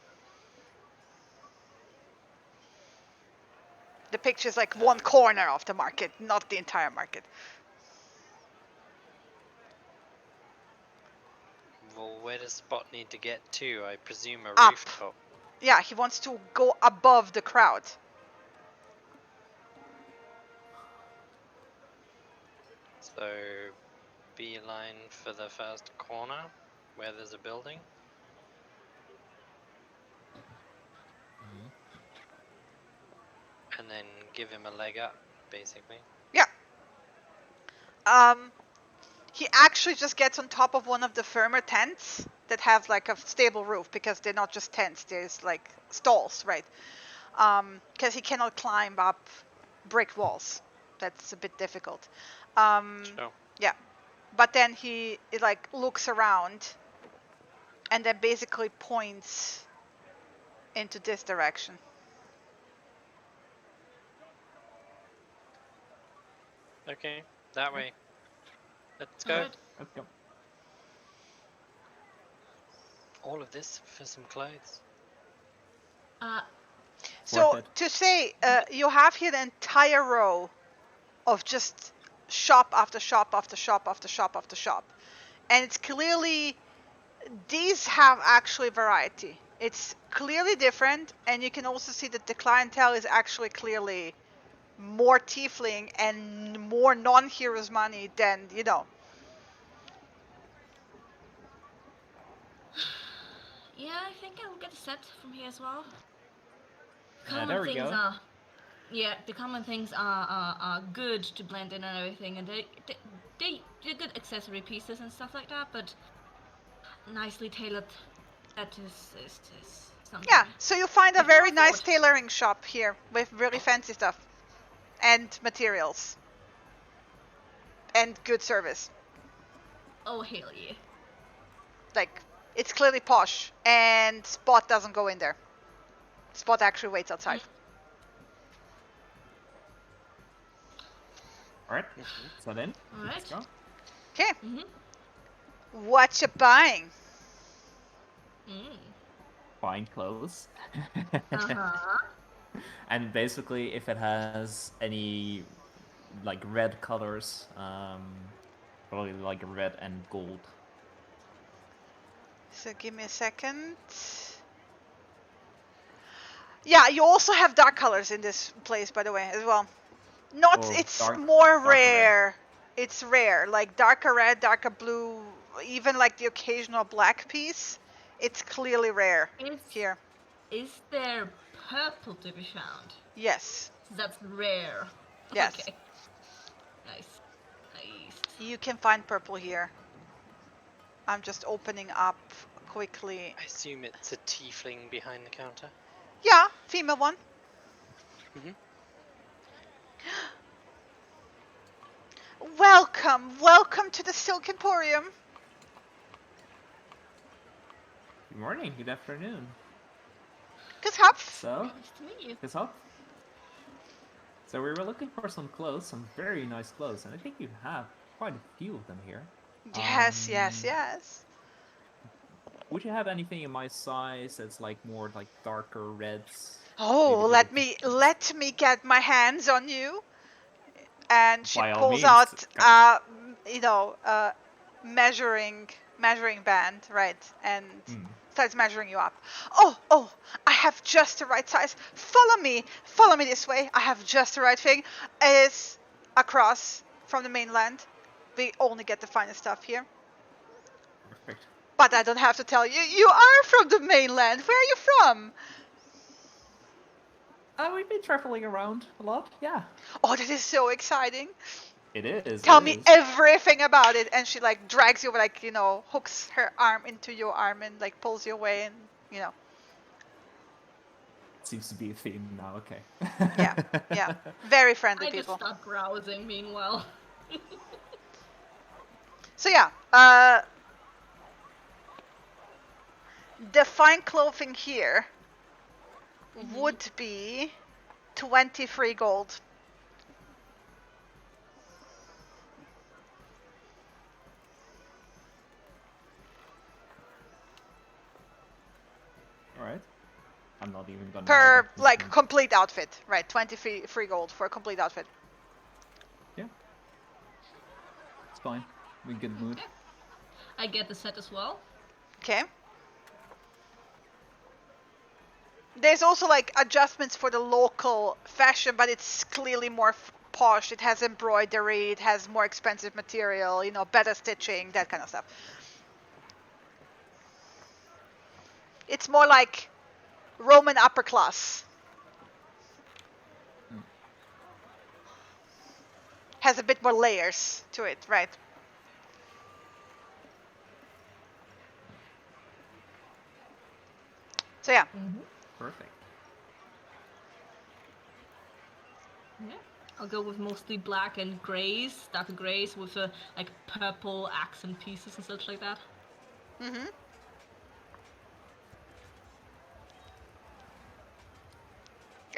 The picture's like one corner of the market, not the entire market.
Well, where does Spot need to get to? I presume a
Up.
rooftop.
Yeah, he wants to go above the crowd.
So, beeline for the first corner, where there's a building. And then give him a leg up, basically.
Yeah. He actually just gets on top of one of the firmer tents that have like a stable roof, because they're not just tents, there's like stalls, right? Because he cannot climb up brick walls. That's a bit difficult.
Sure.
Yeah. But then he like looks around and then basically points into this direction.
Okay, that way. Let's go.
Alright.
Let's go.
All of this for some clothes.
So to say, you have here the entire row of just shop after shop after shop after shop after shop, and it's clearly these have actually variety. It's clearly different, and you can also see that the clientele is actually clearly more tiefling and more non-heroes money than, you know.
Yeah, I think I'll get a set from here as well.
There we go.
The common things are good to blend in and everything, and they're good accessory pieces and stuff like that, but nicely tailored, that is something.
Yeah, so you find a
You
very
can
nice
afford.
tailoring shop here with really fancy stuff and materials and good service.
Oh, hell yeah.
Like, it's clearly posh, and Spot doesn't go in there. Spot actually waits outside.
Alright, so then, let's
Alright.
go.
Okay. What you buying?
Buying clothes.
Uh-huh.
And basically, if it has any like red colors, probably like red and gold.
So give me a second. Yeah, you also have dark colors in this place, by the way, as well. Not,
Oh,
it's more rare. It's rare, like darker red, darker blue, even like the occasional black piece. It's clearly rare here.
Is there purple to be found?
Yes.
That's rare.
Yes.
Okay. Nice.
You can find purple here. I'm just opening up quickly.
I assume it's a tiefling behind the counter.
Yeah, female one. Welcome to the Silk Emporium.
Good morning, good afternoon.
Good hop.
So,
Nice to meet you.
good hop. So we were looking for some clothes, some very nice clothes, and I think you have quite a few of them here.
Yes, yes.
Would you have anything in my size that's like more like darker reds?
Oh, let me get my hands on you. And she pulls out, measuring band, right, and starts measuring you up. Oh, I have just the right size. Follow me this way. I have just the right thing. It's across from the mainland. We only get the finest stuff here.
Perfect.
But I don't have to tell you. You are from the mainland. Where are you from?
We've been traveling around a lot, yeah.
Oh, that is so exciting.
It is.
Tell me everything about it. And she like drags you, like, hooks her arm into your arm and like pulls you away and,
Seems to be a theme now, okay.
Yeah. Very friendly people.
I just start browsing meanwhile.
So yeah, the fine clothing here would be 23 gold.
Alright. I'm not even gonna...
Per, like, complete outfit. Right, 23 gold for a complete outfit.
Yeah. It's fine. We're in good mood.
I get the set as well.
Okay. There's also, like, adjustments for the local fashion, but it's clearly more posh. It has embroidery, it has more expensive material, better stitching, that kind of stuff. It's more like Roman upper class. Has a bit more layers to it, right? So yeah.
Perfect.
Yeah. I'll go with mostly black and grays, dark grays with like purple accent pieces and such like that.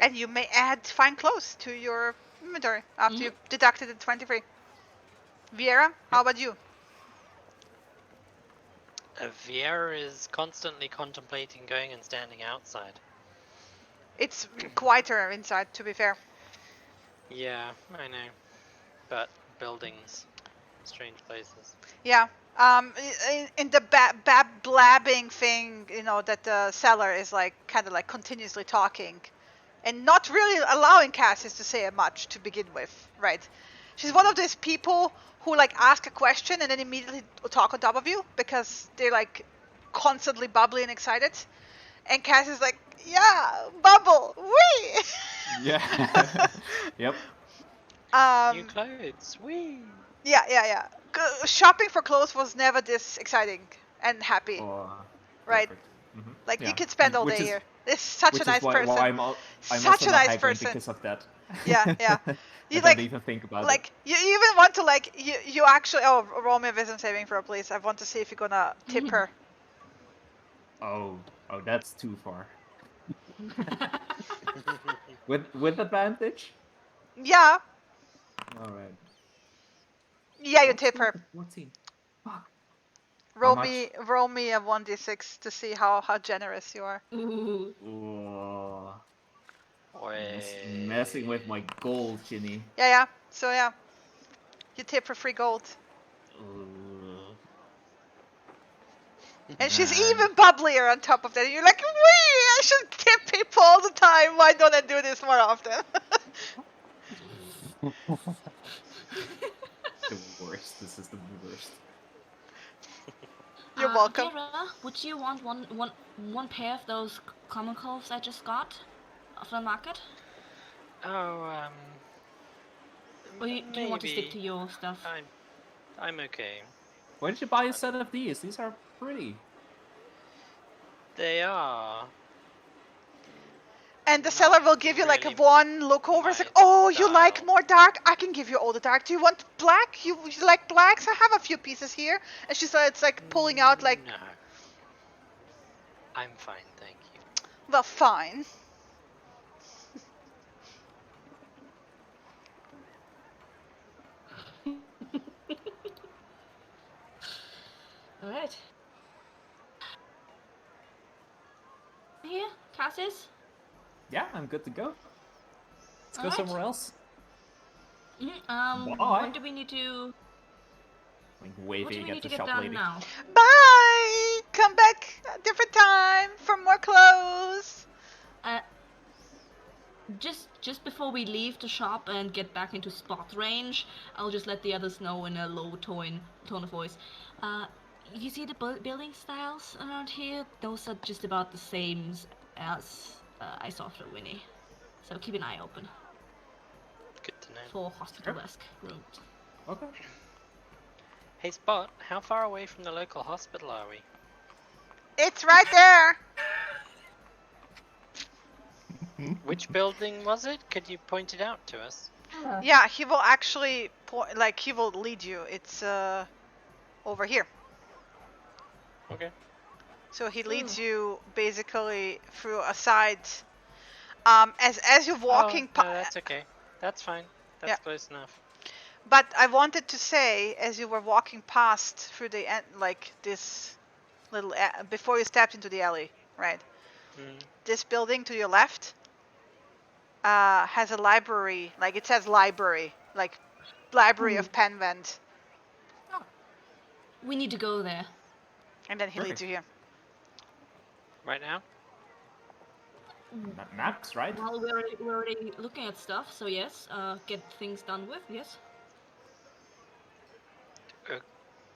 And you may add fine clothes to your inventory after you've deducted the 23. Viera, how about you?
Viera is constantly contemplating going and standing outside.
It's quieter inside, to be fair.
Yeah, I know. But buildings. strange places.
Yeah. In the blabbing thing, you know, that the seller is like kind of like continuously talking, and not really allowing Cassius to say much to begin with, right? She's one of those people who like ask a question and then immediately talk on top of you because they're like constantly bubbly and excited, and Cassius is like, yeah, bubble, wee.
Yeah. Yep.
New clothes, wee.
Yeah. Shopping for clothes was never this exciting and happy,
Oh,
right?
perfect. Mhm.
Like
Yeah.
you could spend all
Which
day
is
here. It's such a
which
nice
is why
person.
I'm
Such
also
a
not
nice
haggling
person.
because of that.
Yeah.
I
You
don't
like,
even think about it.
like you even want to like you actually. Oh, roll me a wisdom saving throw, please. I want to see if you're gonna tip her.
Oh, that's too far. With advantage?
Yeah,
All right.
yeah, you tip her.
14. Fuck.
Roll
much?
me a 1d6 to see how generous you are.
Ooh.
Oh,
Wait.
messing with my gold, Ginny.
Yeah. So yeah, you tip her 3 gold. And she's even bubblier on top of that. You're like, wee, I should tip people all the time. Why don't I do this more often?
The worst. This is the worst.
You're welcome.
Kara, would you want one pair of those common clothes I just got off the market?
Oh,
Or do you want to stick to your stuff?
I'm okay.
Why did you buy a set of these? These are pretty.
They are.
And the seller will give you like a
really
one look over. It's like,
my
oh, you like
style.
more dark? I can give you all the dark. Do you want black? You like blacks? I have a few pieces here. And she starts like pulling out like,
No. I'm fine, thank you.
well, fine.
Alright. Here, Cassius?
Yeah, I'm good to go. Let's go
Alright.
somewhere else.
What do we need to...
Like
What do
waving
we
at
need
the
to get
shop
done
lady.
now?
Bye. Come back a different time for more clothes.
Just before we leave the shop and get back into spot range, I'll just let the others know in a low tone of voice. You see the building styles around here? Those are just about the same as I saw for Winnie. So keep an eye open
Good to know.
for hospital-esque rooms.
Okay.
Hey Spot, how far away from the local hospital are we?
It's right there.
Which building was it? Could you point it out to us?
Yeah, he will actually he will lead you. It's over here.
Okay.
So he leads you basically through a side. As you're walking.
Oh, no, that's okay. That's fine. That's close enough.
But I wanted to say, as you were walking past through the like this little before you stepped into the alley, right? This building to your left has a library. Like it says library, like library of Penvent.
We need to go there.
And then he leads you here.
Right now?
Maps, right?
Well, we're already looking at stuff, so yes, get things done with, yes.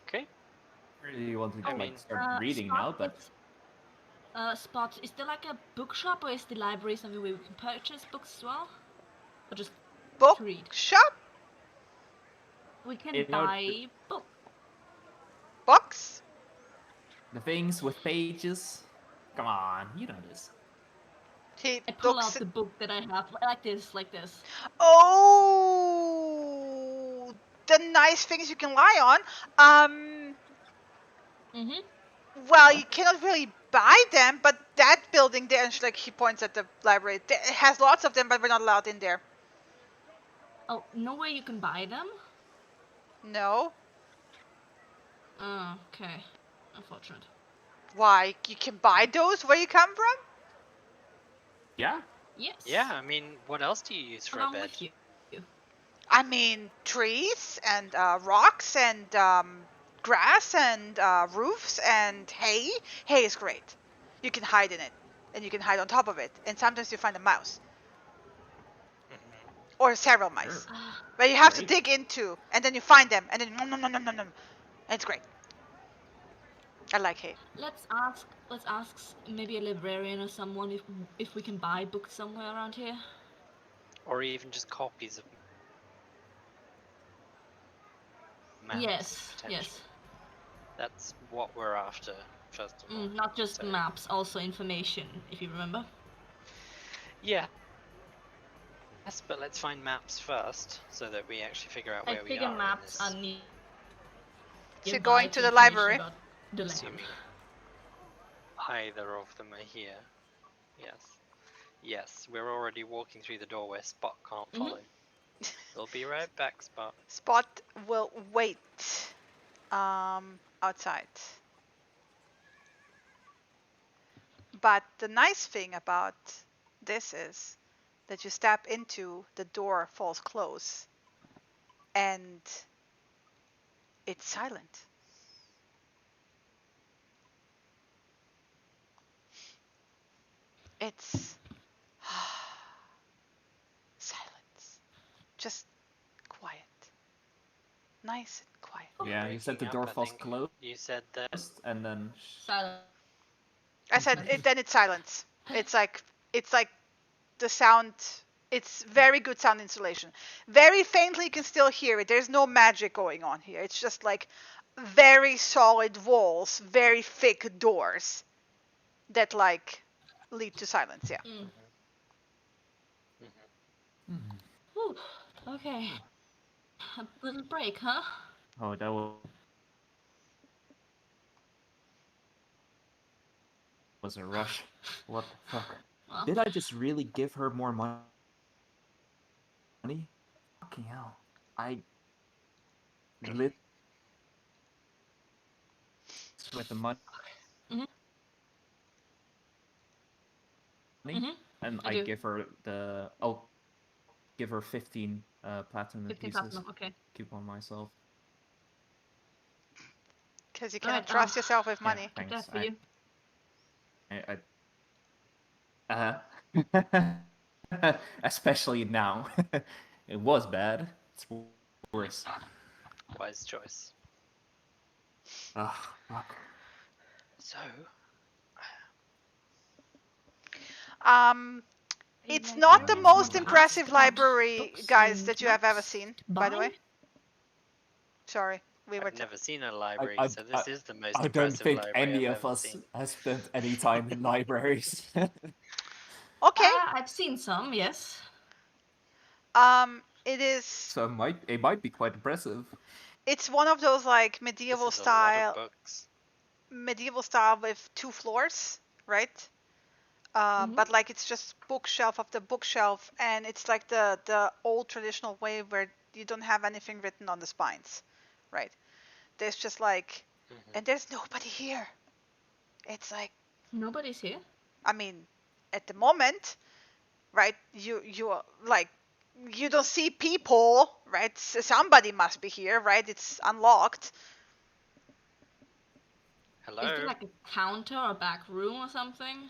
Okay.
Really you want to start reading
Spot,
now, but
Spot, is there like a bookshop or is the library something where we can purchase books as well? Or just
book
to read?
Shop?
We can buy books.
Books?
the things with pages. Come on, you know this.
He
I pull out the book that I have, like this.
Oh, the nice things you can lie on. Well, you cannot really buy them, but that building there, and like he points at the library, it has lots of them, but we're not allowed in there.
Oh, no way you can buy them?
No.
Oh, okay. Unfortunate.
Why? You can buy those where you come from?
Yeah.
Yes.
Yeah, I mean, what else do you use for a bed?
With you.
I mean, trees and rocks and grass and roofs and hay. Hay is great. You can hide in it, and you can hide on top of it, and sometimes you find a mouse or several mice.
Sure.
But you have to
Great.
dig into, and then you find them, and then nom, nom, nom, nom, nom, nom. And it's great. I like hay.
Let's ask maybe a librarian or someone if we can buy books somewhere around here.
Or even just copies of maps.
Yes,
Potentially.
yes.
That's what we're after, first of all.
Not just
So-
maps, also information, if you remember.
Yeah. Yes, but let's find maps first, so that we actually figure out
I
where we
figure
are.
maps
in
are
this,
needed.
So you're going to the library?
The land.
assuming either of them are here. Yes. Yes, we're already walking through the door where Spot can't
Mhm.
follow. We'll be right back, Spot.
Spot will wait outside. But the nice thing about this is that you step into, the door falls close, and it's silent. It's silence. Just quiet. Nice and quiet.
Yeah, you said the
Breaking
door
up, I
falls
think.
closed,
You said that.
and then
Silent.
I said it, then it's silence. It's like the sound. It's very good sound insulation. Very faintly you can still hear it. There's no magic going on here. It's just like very solid walls, very thick doors that like lead to silence. Yeah.
Whew. Okay. A little break, huh?
oh, that was a rush. What the fuck?
Well,
Did I just really give her more money? Fucking hell! I lit with the money,
Mhm. Mhm.
and
I
I
do.
give her the. I'll give her 15 platinum
15
pieces.
platinum, okay.
Keep on myself.
Because you cannot
Alright,
trust yourself with
Yeah,
money.
Keep
thanks.
that for you.
Especially now. It was bad. It's worse.
Wise choice.
Ugh, fuck.
So,
It's not the most
Ask
impressive
about
library,
books
guys,
and
that you have ever
maps
seen,
to
by the
buy?
way. Sorry, we were.
I've never seen a library,
I-
so this is the most
I don't
impressive
think
library
any
I've
of
ever
us
seen.
has spent any time in libraries.
Okay.
I've seen some, yes.
It is.
So it might be quite impressive.
It's one of those like
This
medieval
is a lot
style,
of books.
with 2 floors, right? But like it's just bookshelf after bookshelf, and it's like the old traditional way where you don't have anything written on the spines, right? There's just like, and there's nobody here. It's like,
Nobody's here.
I mean, at the moment, right? You are like, you don't see people, right? Somebody must be here, right? It's unlocked.
Hello?
Is there like a counter or back room or something?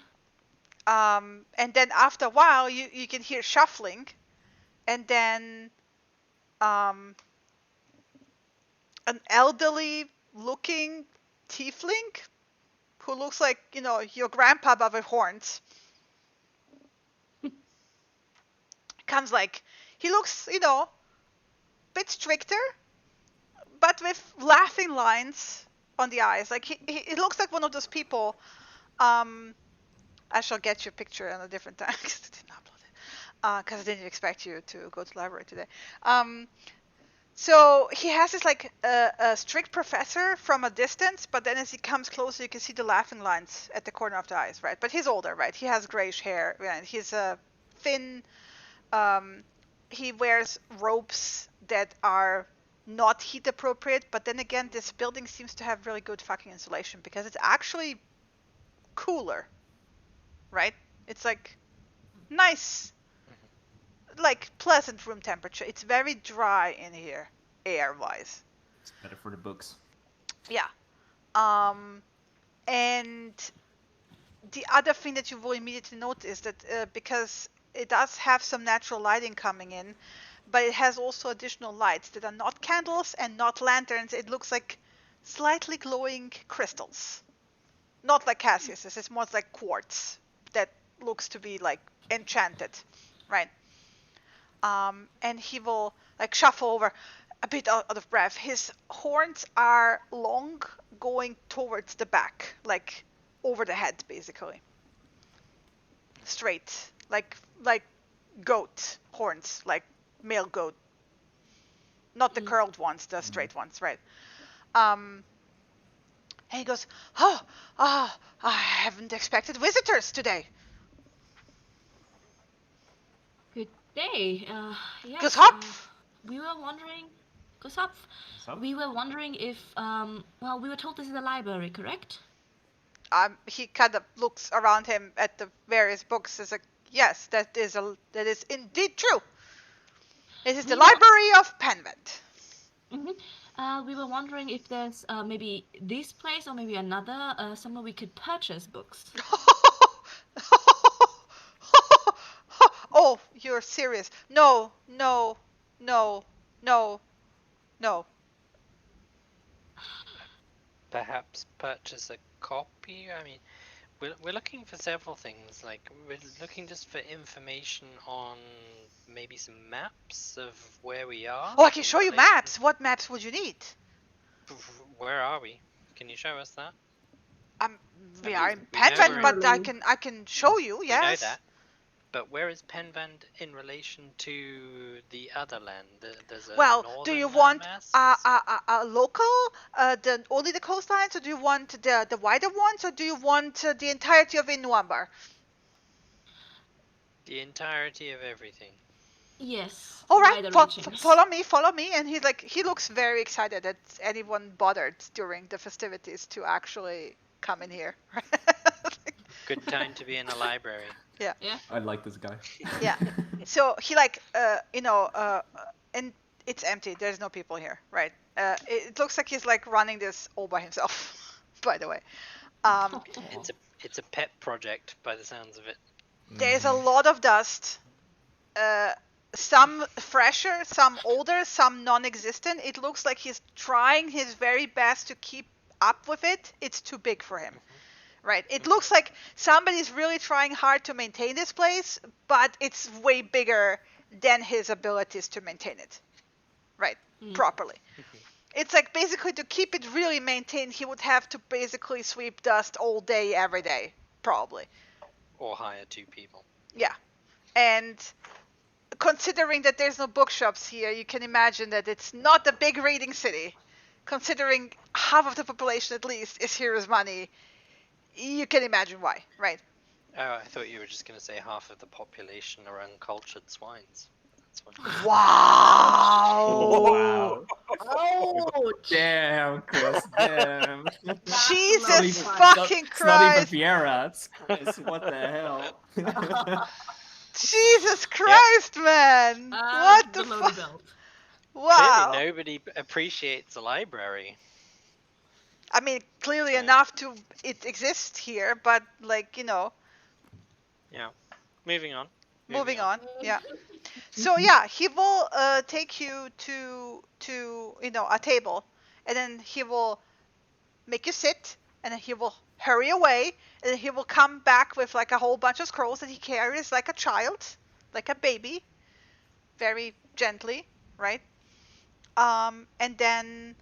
And then after a while, you can hear shuffling, and then an elderly looking tiefling who looks like, your grandpa but with horns comes like, he looks, bit stricter, but with laughing lines on the eyes. Like he looks like one of those people. I shall get you a picture on a different time because I didn't upload it. Because I didn't expect you to go to the library today. So he has this like a strict professor from a distance, but then as he comes closer, you can see the laughing lines at the corner of the eyes, right? But he's older, right? He has grayish hair, and he's thin. He wears robes that are not heat appropriate, but then again, this building seems to have really good fucking insulation because it's actually cooler, right? It's like nice like pleasant room temperature. It's very dry in here, air-wise.
It's better for the books.
Yeah. And the other thing that you will immediately notice that because it does have some natural lighting coming in, but it has also additional lights that are not candles and not lanterns. It looks like slightly glowing crystals. Not like Cassius's, it's more like quartz that looks to be like enchanted, right? And he will like shuffle over a bit out of breath. His horns are long, going towards the back, like over the head, basically. Straight, like goat horns, like male goat. Not the curled ones, the straight ones, right? And he goes, I haven't expected visitors today.
Good day. Yes.
Gusapf!
We were wondering. Gusapf. We were wondering if well, we were told this is a library, correct?
He kind of looks around him at the various books. Is like, yes, that is indeed true. It is the Library of Penvent.
We were wondering if there's maybe this place or maybe another somewhere we could purchase books.
Oh, you're serious? No.
Perhaps purchase a copy? I mean, we're looking for several things. Like, we're looking just for information on maybe some maps of where we are.
Oh, I can show you maps. What maps would you need?
Where are we? Can you show us that?
We are in Penvent, but I can show you, yes.
We know that. But where is Penvent in relation to the other land? There's a
do you want a local, only the coastlines, or do you want the wider ones, or do you want the entirety of Inwambar?
The entirety of everything.
Yes.
All right, follow me. And he looks very excited that anyone bothered during the festivities to actually come in here.
Good time to be in a library.
Yeah.
I like this guy.
Yeah. So he and it's empty. There's no people here, right? It looks like he's like running this all by himself. By the way,
it's a pet project by the sounds of it.
There's a lot of dust. Some fresher, some older, some non-existent. It looks like he's trying his very best to keep up with it. It's too big for him. Right. It looks like somebody's really trying hard to maintain this place, but it's way bigger than his abilities to maintain it. Right. Properly. It's like basically to keep it really maintained, he would have to basically sweep dust all day, every day, probably.
Or hire 2 people.
Yeah. And considering that there's no bookshops here, you can imagine that it's not a big reading city. Considering half of the population at least is here as money. You can imagine why, right?
Oh, I thought you were just going to say half of the population are uncultured swines. That's what.
Wow!
Oh, damn, Chris, damn.
Jesus fucking Christ!
It's not even Fiera's. What the hell?
Jesus Christ, man! What the fuck? Wow!
Clearly nobody appreciates a library.
I mean, clearly enough to it exists here, but
Yeah. Moving on.
Yeah. So yeah, he will take you to a table, and then he will make you sit, and then he will hurry away, and then he will come back with like a whole bunch of scrolls that he carries like a child, like a baby, very gently, right? And then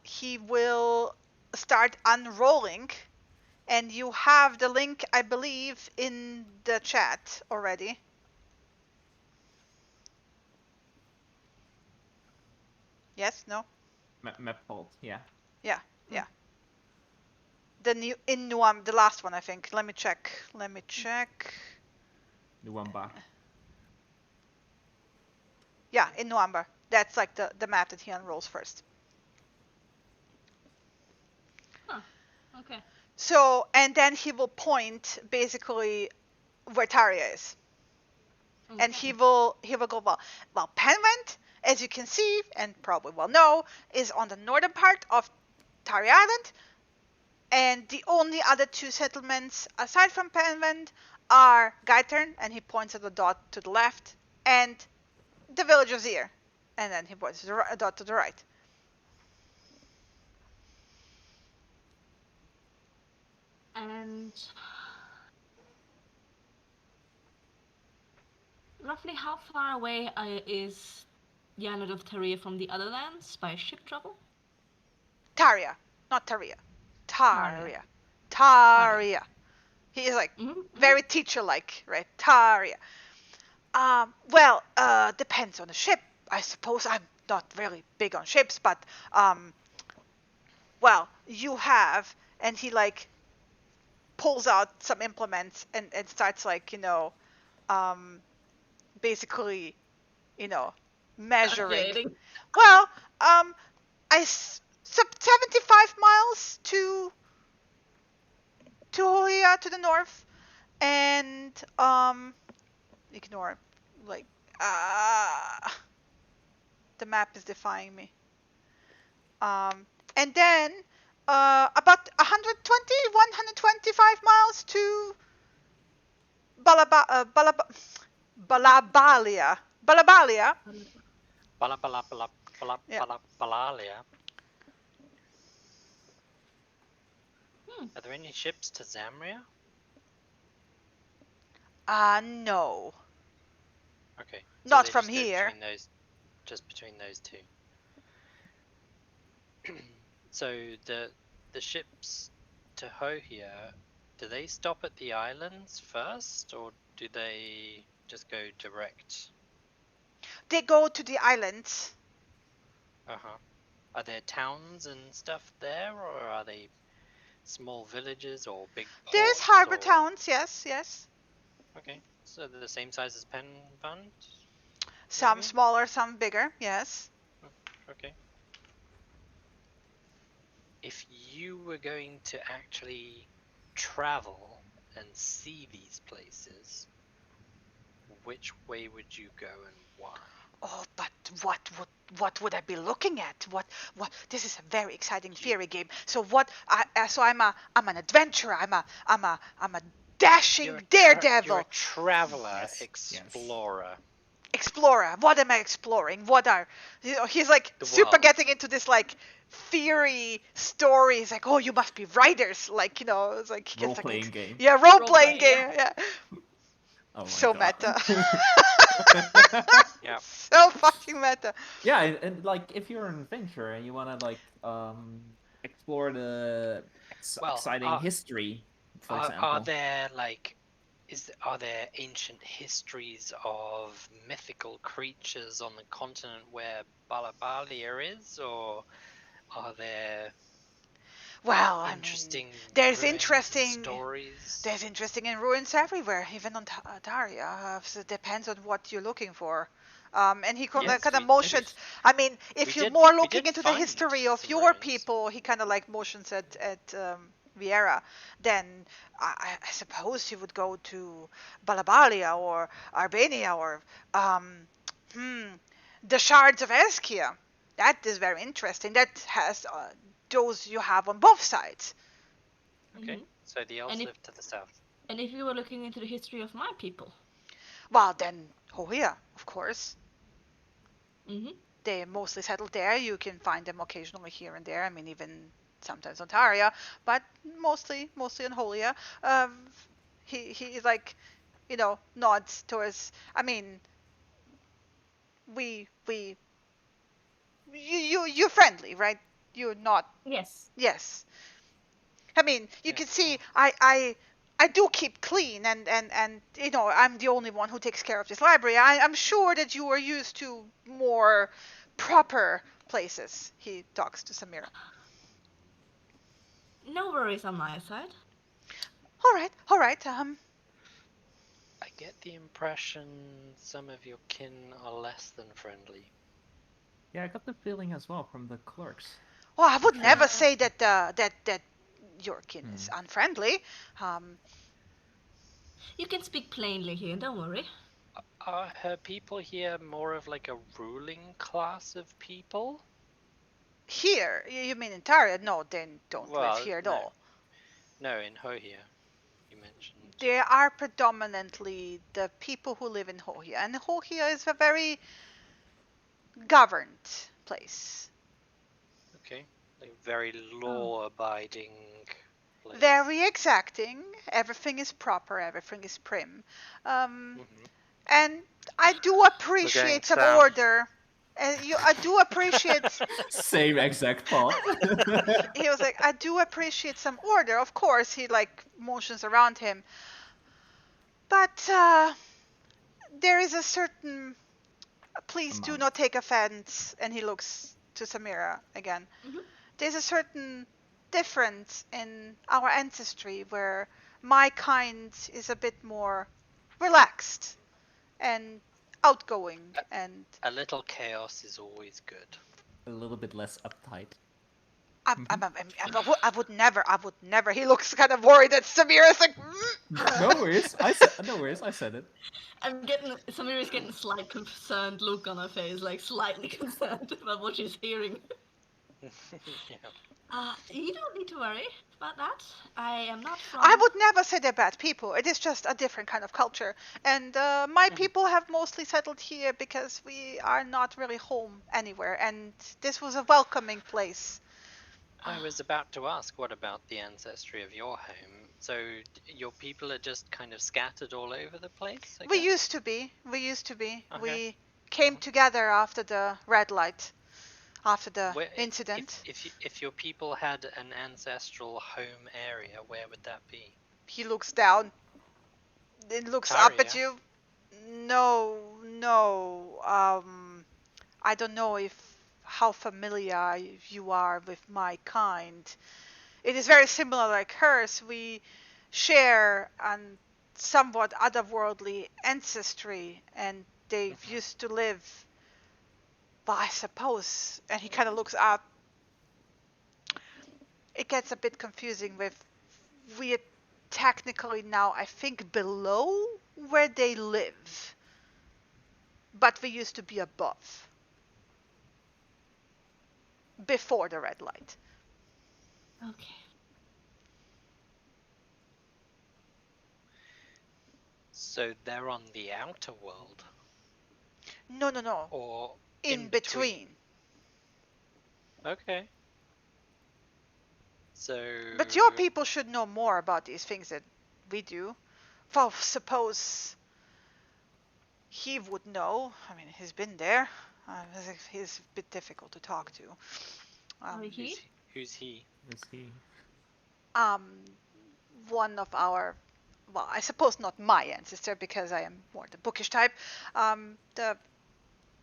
he will start unrolling, and you have the link, I believe, in the chat already. Yes? No?
Map vault, yeah.
Yeah. The new the last one, I think. Let me check.
The one back.
Yeah, in Nuambar. That's like the map that he unrolls first.
Huh. Okay.
So, and then he will point basically where Taria is. And he will go, well, Penland, as you can see and probably well know, is on the northern part of Tari Island, and the only other two settlements aside from Penland are Gaitern, and he points at the dot to the left, and the village of Zir, and then he points to a dot to the right.
And roughly how far away is Yanod of Taria from the other lands by ship travel?
Taria, not Taria. Taria. Taria. He is like very teacher-like, right? Taria. Well, depends on the ship. I suppose I'm not really big on ships, but well, you have, and he like pulls out some implements and starts like, basically, measuring.
Calculating.
Well, 75 miles to Hoya to the north, and ignore, like, the map is defying me. And then about 125 miles to Balabalia.
Balabalia. Are there any ships to Zamria?
No.
Okay. So
Not from here.
Just between those two. So the ships to Hohia, do they stop at the islands first, or do they just go direct?
They go to the islands.
Are there towns and stuff there, or are they small villages or big ports?
There's harbor towns, yes.
Okay, so they're the same size as Penland?
Some smaller, some bigger, yes.
Okay. If you were going to actually travel and see these places, which way would you go and why?
Oh, but what would I be looking at? What? This is a very exciting theory game. So what? So I'm an adventurer. I'm a dashing daredevil.
You're a traveler, explorer.
Yes. Explorer. What am I exploring? What are? He's like super getting into this like theory stories. Like, oh, you must be writers. Like, it's like he gets
role-playing game.
Yeah, role-playing game. Yeah.
Oh my
so
God.
meta.
Yeah.
So fucking meta.
Yeah, and like if you're an adventurer and you wanna like explore the exciting history, for example.
Are there are there ancient histories of mythical creatures on the continent where Balabalia is, or are there
there's interesting
stories?
There's interesting in ruins everywhere, even on Daria. So it depends on what you're looking for. And he kind of motions. I mean, if you're more looking into the history of your people, he kind of like motions at Viera. Then I suppose you would go to Balabalia or Albania or the shards of Eskia. That is very interesting. That has those you have on both sides.
Okay, so the elves live to the south.
And if you were looking into the history of my people?
Well, then Hohia, of course. They mostly settled there. You can find them occasionally here and there. I mean, even sometimes on Taria, but mostly on Holia. He like, nods towards. I mean, you're friendly, right? You're not.
Yes.
Yes. I mean, you can see I do keep clean, and I'm the only one who takes care of this library. I'm sure that you are used to more proper places. He talks to Samira.
No worries on my side.
All right.
I get the impression some of your kin are less than friendly.
Yeah, I got the feeling as well from the clerks.
Well, I would never say that that your kin is unfriendly.
You can speak plainly here, don't worry.
Are her people here more of like a ruling class of people?
Here, you mean in Taria? No, they don't live
Well,
here at
no.
all.
No, in Hohia, you mentioned.
They are predominantly the people who live in Hohia, and Hohia is a very governed place.
Okay. Like very law-abiding place.
Very exacting. Everything is proper. Everything is prim. And I do appreciate some
south.
order. I do appreciate.
Same exact thought.
He was like, I do appreciate some order. Of course, he like motions around him, but there is a certain. Please do not take offense. And he looks to Samira again. There's a certain difference in our ancestry where my kind is a bit more relaxed and outgoing and
a little chaos is always good.
A little bit less uptight.
I would never. He looks kind of worried that Samira's like.
No worries. I said it.
Samira's getting a slight concerned look on her face, like slightly concerned about what she's hearing.
Yeah.
You don't need to worry about that. I am not from...
I would never say they're bad people. It is just a different kind of culture. And my people have mostly settled here because we are not really home anywhere. And this was a welcoming place.
I was about to ask, what about the ancestry of your home? So your people are just kind of scattered all over the place?
We used to be. Okay. We came
Mhm.
together after the red light. After the incident.
If your people had an ancestral home area, where would that be?
He looks down. It looks
Taria.
up at you. No. I don't know how familiar you are with my kind. It is very similar like hers. We share a somewhat otherworldly ancestry, and they used to live. Well, I suppose. And he kind of looks up. It gets a bit confusing with we are technically now, I think, below where they live. But we used to be above. Before the red light.
Okay.
So they're on the outer world?
No.
Or
in between.
Okay. So...
But your people should know more about these things than we do. Well, suppose he would know. I mean, he's been there. He's a bit difficult to talk to.
Who's he?
One of our, well, I suppose not my ancestor because I am more the bookish type.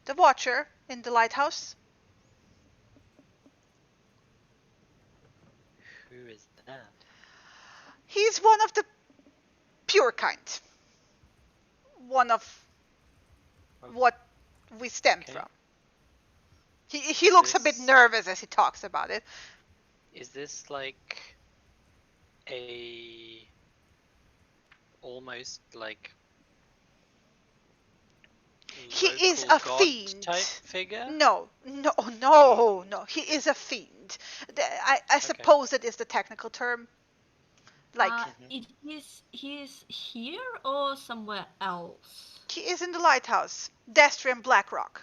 The watcher in the lighthouse.
Who is that?
He's one of the pure kind. One of what we stem from. He looks a bit nervous as he talks about it.
Is this like a almost like
he is a fiend
type figure?
No. He is a fiend. I suppose that is the technical term. Like
he is here or somewhere else?
He is in the lighthouse, Destrian Blackrock.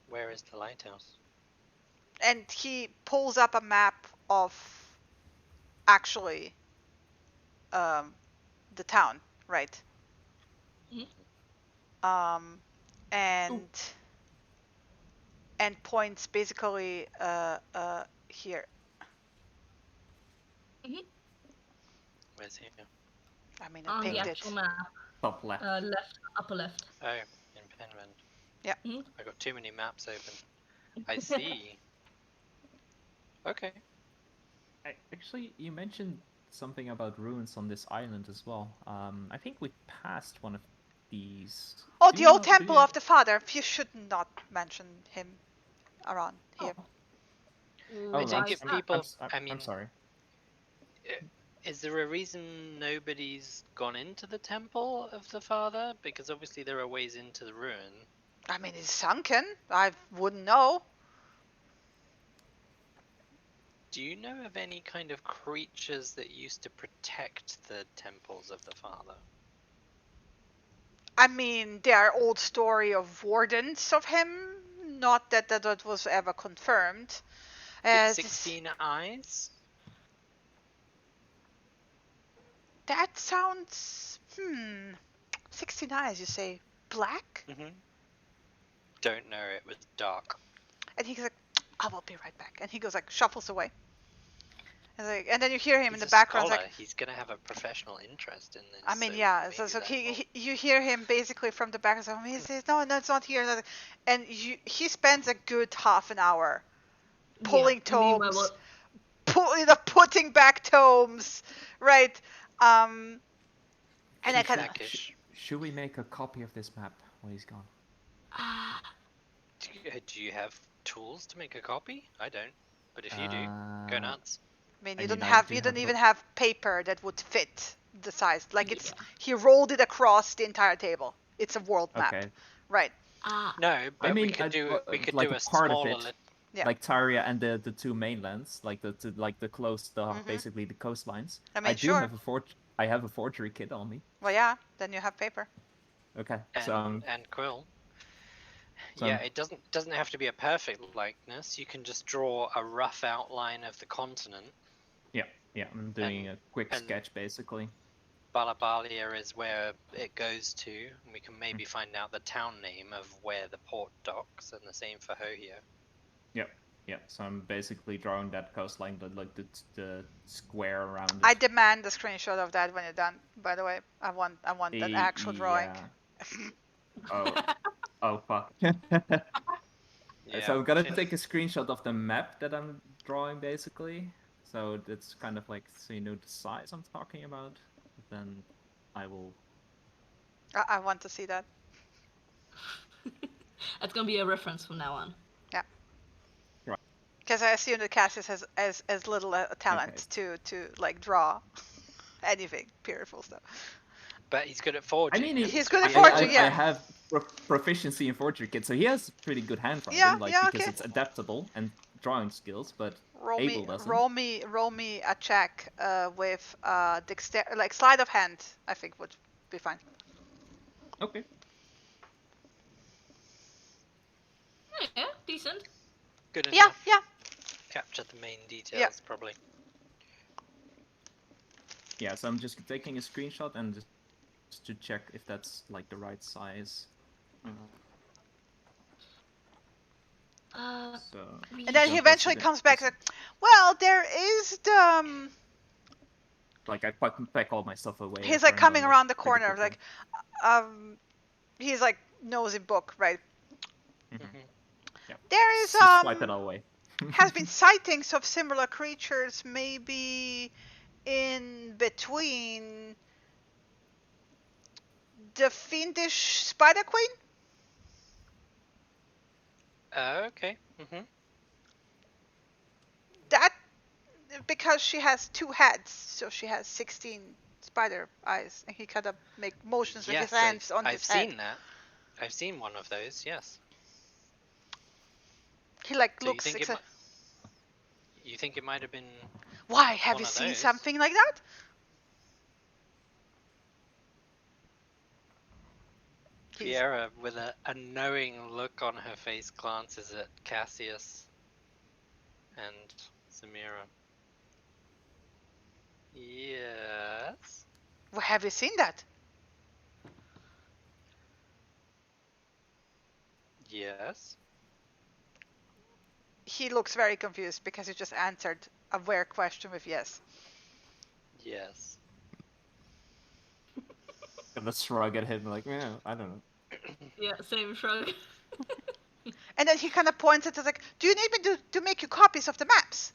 Where is the lighthouse?
And he pulls up a map of actually the town, right? And points basically here.
Where's here?
I mean, I picked
the actual map.
Top left.
Left, upper left.
Oh, in Penryn.
Yeah.
I got too many maps open. I see. Okay.
Actually, you mentioned something about ruins on this island as well. I think we passed one of these.
Oh, the old temple of the father. You should not mention him around here.
I think if people,
I'm sorry.
Is there a reason nobody's gone into the temple of the father? Because obviously there are ways into the ruin.
I mean, it's sunken. I wouldn't know.
Do you know of any kind of creatures that used to protect the temples of the father?
I mean, there are old story of wardens of him. Not that was ever confirmed.
Did 16 eyes?
That sounds... 16 eyes, you say? Black?
Don't know, it was dark.
And he's like, I will be right back. And he goes like, shuffles away. And then you hear him in the background.
Scholar.
Like,
he's gonna have a professional interest in this.
I mean, yeah. So you hear him basically from the back. So he says, no, it's not here. And he spends a good half an hour pulling tomes, putting back tomes, right? And I kind of.
Should we make a copy of this map while he's gone?
Do you have tools to make a copy? I don't. But if you do, go nuts.
I mean, you don't even have paper that would fit the size. Like he rolled it across the entire table. It's a world map, right?
No, but we could do
like
a
part
smaller.
Of it, like Tyria and the two mainlands, like the close, basically the coastlines. I do have a forgery kit on me.
Well, yeah, then you have paper.
Okay,
and quill. Yeah, it doesn't have to be a perfect likeness. You can just draw a rough outline of the continent.
Yeah, I'm doing a quick sketch basically.
Balabalia is where it goes to, and we can maybe find out the town name of where the port docks, and the same for Hohio.
Yeah. So I'm basically drawing that coastline, like the square around it.
I demand a screenshot of that when you're done. By the way, I want an actual drawing.
Oh fuck. So I'm gonna take a screenshot of the map that I'm drawing basically. So it's kind of like, so you know the size I'm talking about. Then I will.
I want to see that.
That's gonna be a reference from now on.
Yeah.
Right.
Because I assume that Cassius has as little talent to like draw anything, beautiful stuff.
But he's good at forging.
I mean, he's good at forging.
I have proficiency in forgery kit, so he has pretty good handwriting, because it's adaptable and drawing skills. But Abel doesn't.
Roll me a check with dexterity, like sleight of hand. I think would be fine.
Okay.
Yeah, decent.
Good enough.
Yeah.
Capture the main details, probably.
Yeah, so I'm just taking a screenshot and just to check if that's like the right size.
And then he eventually comes back like, well, there is the...
Like I pack all my stuff away.
He's like coming around the corner, like, he's like nosy book, right?
Yeah.
There is
swipe it all away.
has been sightings of similar creatures, maybe in between the fiendish spider queen.
Okay.
That because she has 2 heads, so she has 16 spider eyes, and he kind of make motions with his hands on his head.
I've seen that. I've seen one of those. Yes.
He like
so
looks.
You think it might have been?
Why have you seen something like that?
Fiera, with a knowing look on her face, glances at Cassius and Samira. Yes.
Well, have you seen that?
Yes.
He looks very confused because he just answered a weird question with yes.
Yes.
And the shrug at him like, yeah, I don't know.
Yeah, same shrug.
And then he kind of points at us like, do you need me to make you copies of the maps?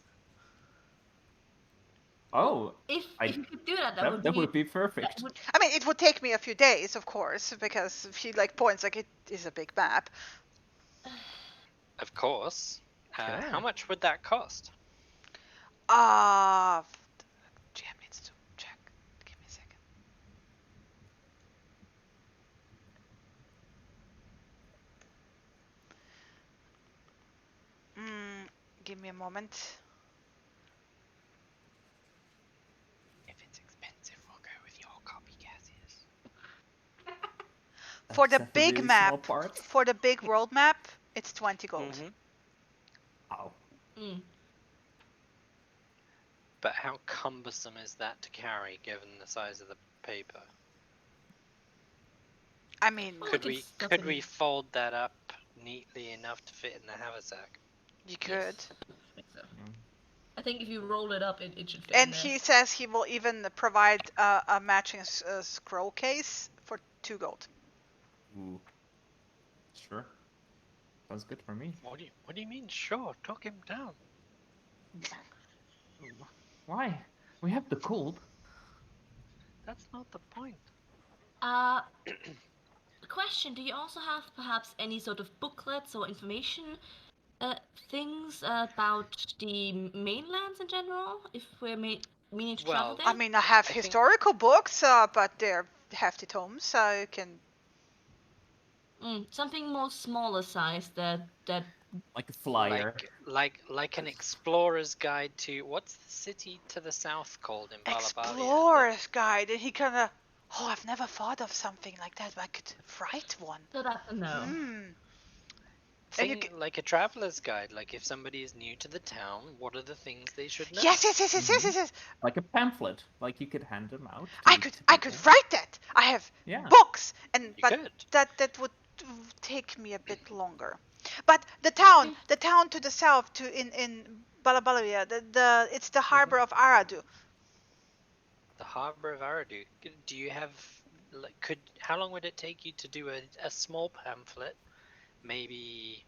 Oh,
if you could do that,
that would be perfect.
I mean, it would take me a few days, of course, because he like points like it is a big map.
Of course. How much would that cost?
GM needs to Give me a moment.
If it's expensive, we'll go with your copy, Cassius.
For the
Except
big
really
map,
small parts.
for the big world map, it's 20 gold.
Ow.
Mm.
But how cumbersome is that to carry, given the size of the paper?
I mean,
Well,
Could
we
we
can
could
stuff
we
it.
fold that up neatly enough to fit in the haversack?
you could.
Yes, I think so. I think if you roll it up, it should fit
And
in there.
he says he will even provide a matching scroll case for 2 gold.
Ooh. Sure. Sounds good for me.
What do you mean? Sure, talk him down.
Why? We have the gold.
That's not the point.
Question: do you also have perhaps any sort of booklets or information things about the mainlands in general? If we're meaning to travel
Well,
there?
I mean, I have
I think-
historical books, but they're hefty tomes, so you can...
Something more smaller size that
Like a flyer.
Like an explorer's guide to what's the city to the south called in Balabalia?
Explorer's Guide, and he kind of... Oh, I've never thought of something like that, but I could write one.
so that's a no.
And you
Like a traveler's guide. Like if somebody is new to the town, what are the things they should know?
Yes.
Like a pamphlet. Like you could hand them out.
I could write that. I have
Yeah.
books, and
You
but
could.
that would take me a bit longer. But the town to the south, to in Balabalia, it's the harbor of Aradu.
The harbor of Aradu. Do you have how long would it take you to do a small pamphlet? Maybe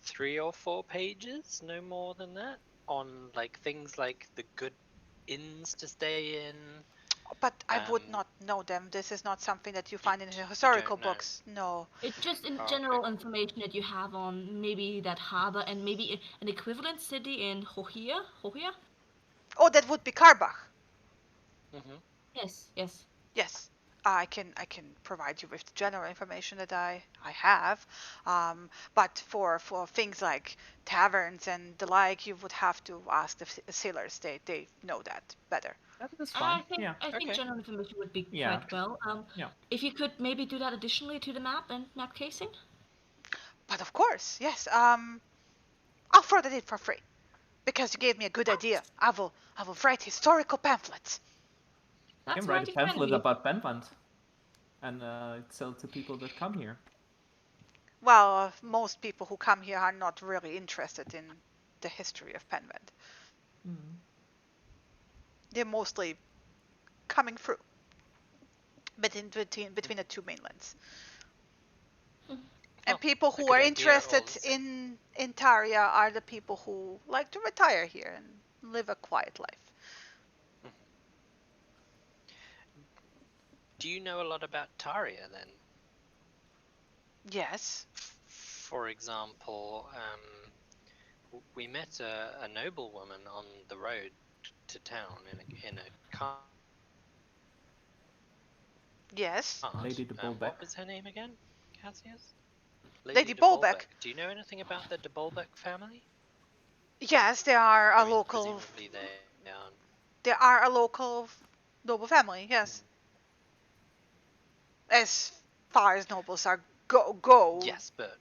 3 or 4 pages, no more than that, on like things like the good inns to stay in.
But I would not know them. This is not something that you find in historical
don't know.
books. No.
It's just in
Oh,
general
okay.
information that you have on maybe that harbor and maybe an equivalent city in Hohia. Hohia?
Oh, that would be Karbach.
Mhm.
Yes.
Yes, I can provide you with the general information that I have, but for things like taverns and the like, you would have to ask the sailors. They know that better.
That is fine.
I think
Okay.
general information would be
Yeah.
quite well.
Yeah.
If you could maybe do that additionally to the map and map casing.
But of course, yes. I'll throw that in for free because you gave me a good idea. I will write historical pamphlets.
You
That's
can write a
mighty kind of
pamphlet
you.
about Benvand and sell to people that come here.
Well, most people who come here are not really interested in the history of Penvent. They're mostly coming through, but in between the two mainlands. And people who
good
are
idea,
interested
all the
in Taria are the people who like to retire here and live a quiet life.
Do you know a lot about Taria then?
Yes.
For example, we met a noblewoman on the road to town in a car.
Yes.
Lady de Bolbeck.
What was her name again, Cassius?
Lady
de
Bolbeck.
Do you know anything about the de Bolbeck family?
Yes, they are a
I mean,
local.
presumably they are.
They are a local noble family. Yes. As far as nobles are go.
Yes, but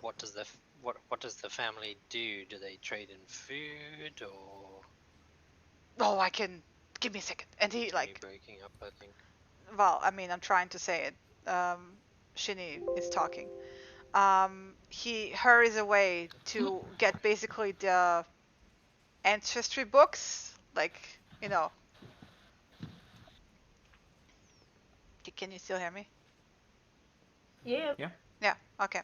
what does the family do? Do they trade in food or?
Oh, I can. Give me a second. And he like.
Breaking up, I think.
Well, I mean, I'm trying to say it. Shinny is talking. He hurries away to get basically the ancestry books, like, you know. Can you still hear me?
Yeah.
Yeah. Okay.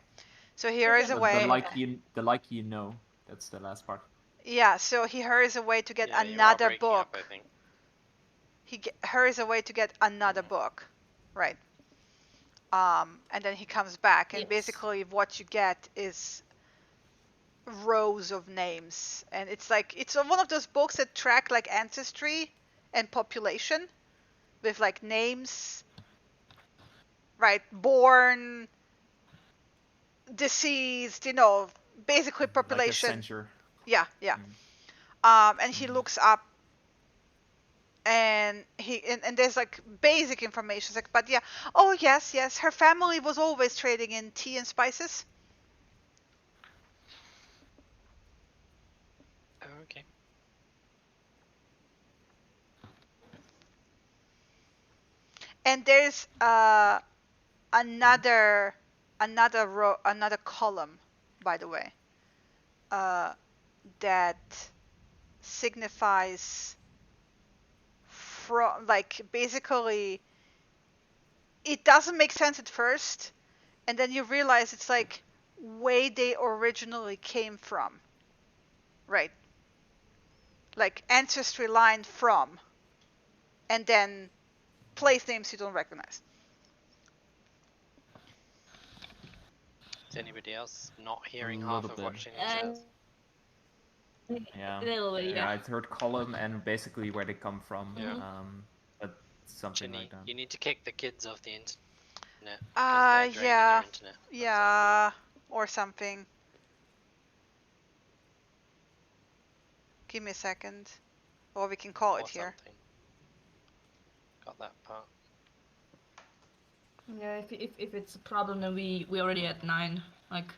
So he hurries
The
away.
The like you know. That's the last part.
Yeah. So he hurries away to get
Yeah, you are
another
breaking
book.
up, I think.
Hurries away to get another book, right? And then he comes back, and
Yes.
basically what you get is rows of names, and it's one of those books that track like ancestry and population with like names, right? Born, deceased, basically population.
Like a censure.
Yeah. And he looks up, and and there's like basic information. It's like, but yeah, oh yes, her family was always trading in tea and spices.
Okay.
And there's another row, another column, by the way, that signifies from, like, basically it doesn't make sense at first, and then you realize it's like where they originally came from, right? Like ancestry line from, and then place names you don't recognize.
Is anybody else not hearing
A
half
little
of
bit.
what Shinny says?
Yeah.
Yeah.
I'd heard column and basically where they come from.
Yeah.
But something
Shinny,
like that.
you need to kick the kids off the internet because they're draining your internet.
Yeah, or something. Give me a second, or we can call it here.
Something. Got that part.
Yeah, if it's a problem, then we already at 9. Like,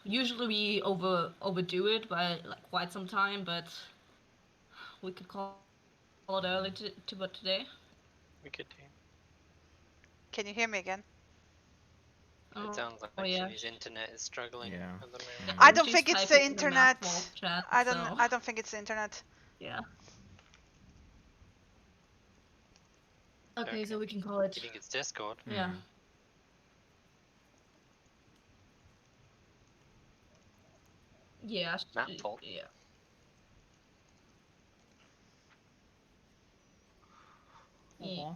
usually we overdo it by like quite some time, but we could call it early but today.
We could do.
Can you hear me again?
It sounds like Shinny's internet is struggling at the moment.
I don't think it's the internet. I don't think it's the internet.
Yeah. Okay, so we can call it.
You think it's Discord?
Yeah. Yeah.
Map fault.
Yeah.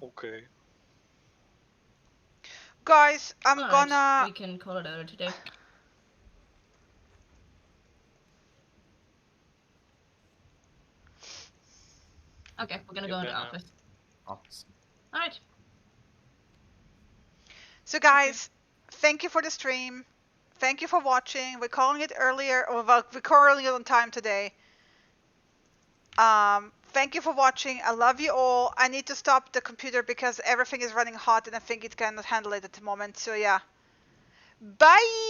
Okay.
Guys, I'm gonna.
We can call it early today. Okay, we're gonna go into office. Alright.
So guys, thank you for the stream. Thank you for watching. We're calling it earlier, or well, we're calling it on time today. Thank you for watching. I love you all. I need to stop the computer because everything is running hot and I think it cannot handle it at the moment. So yeah. Bye!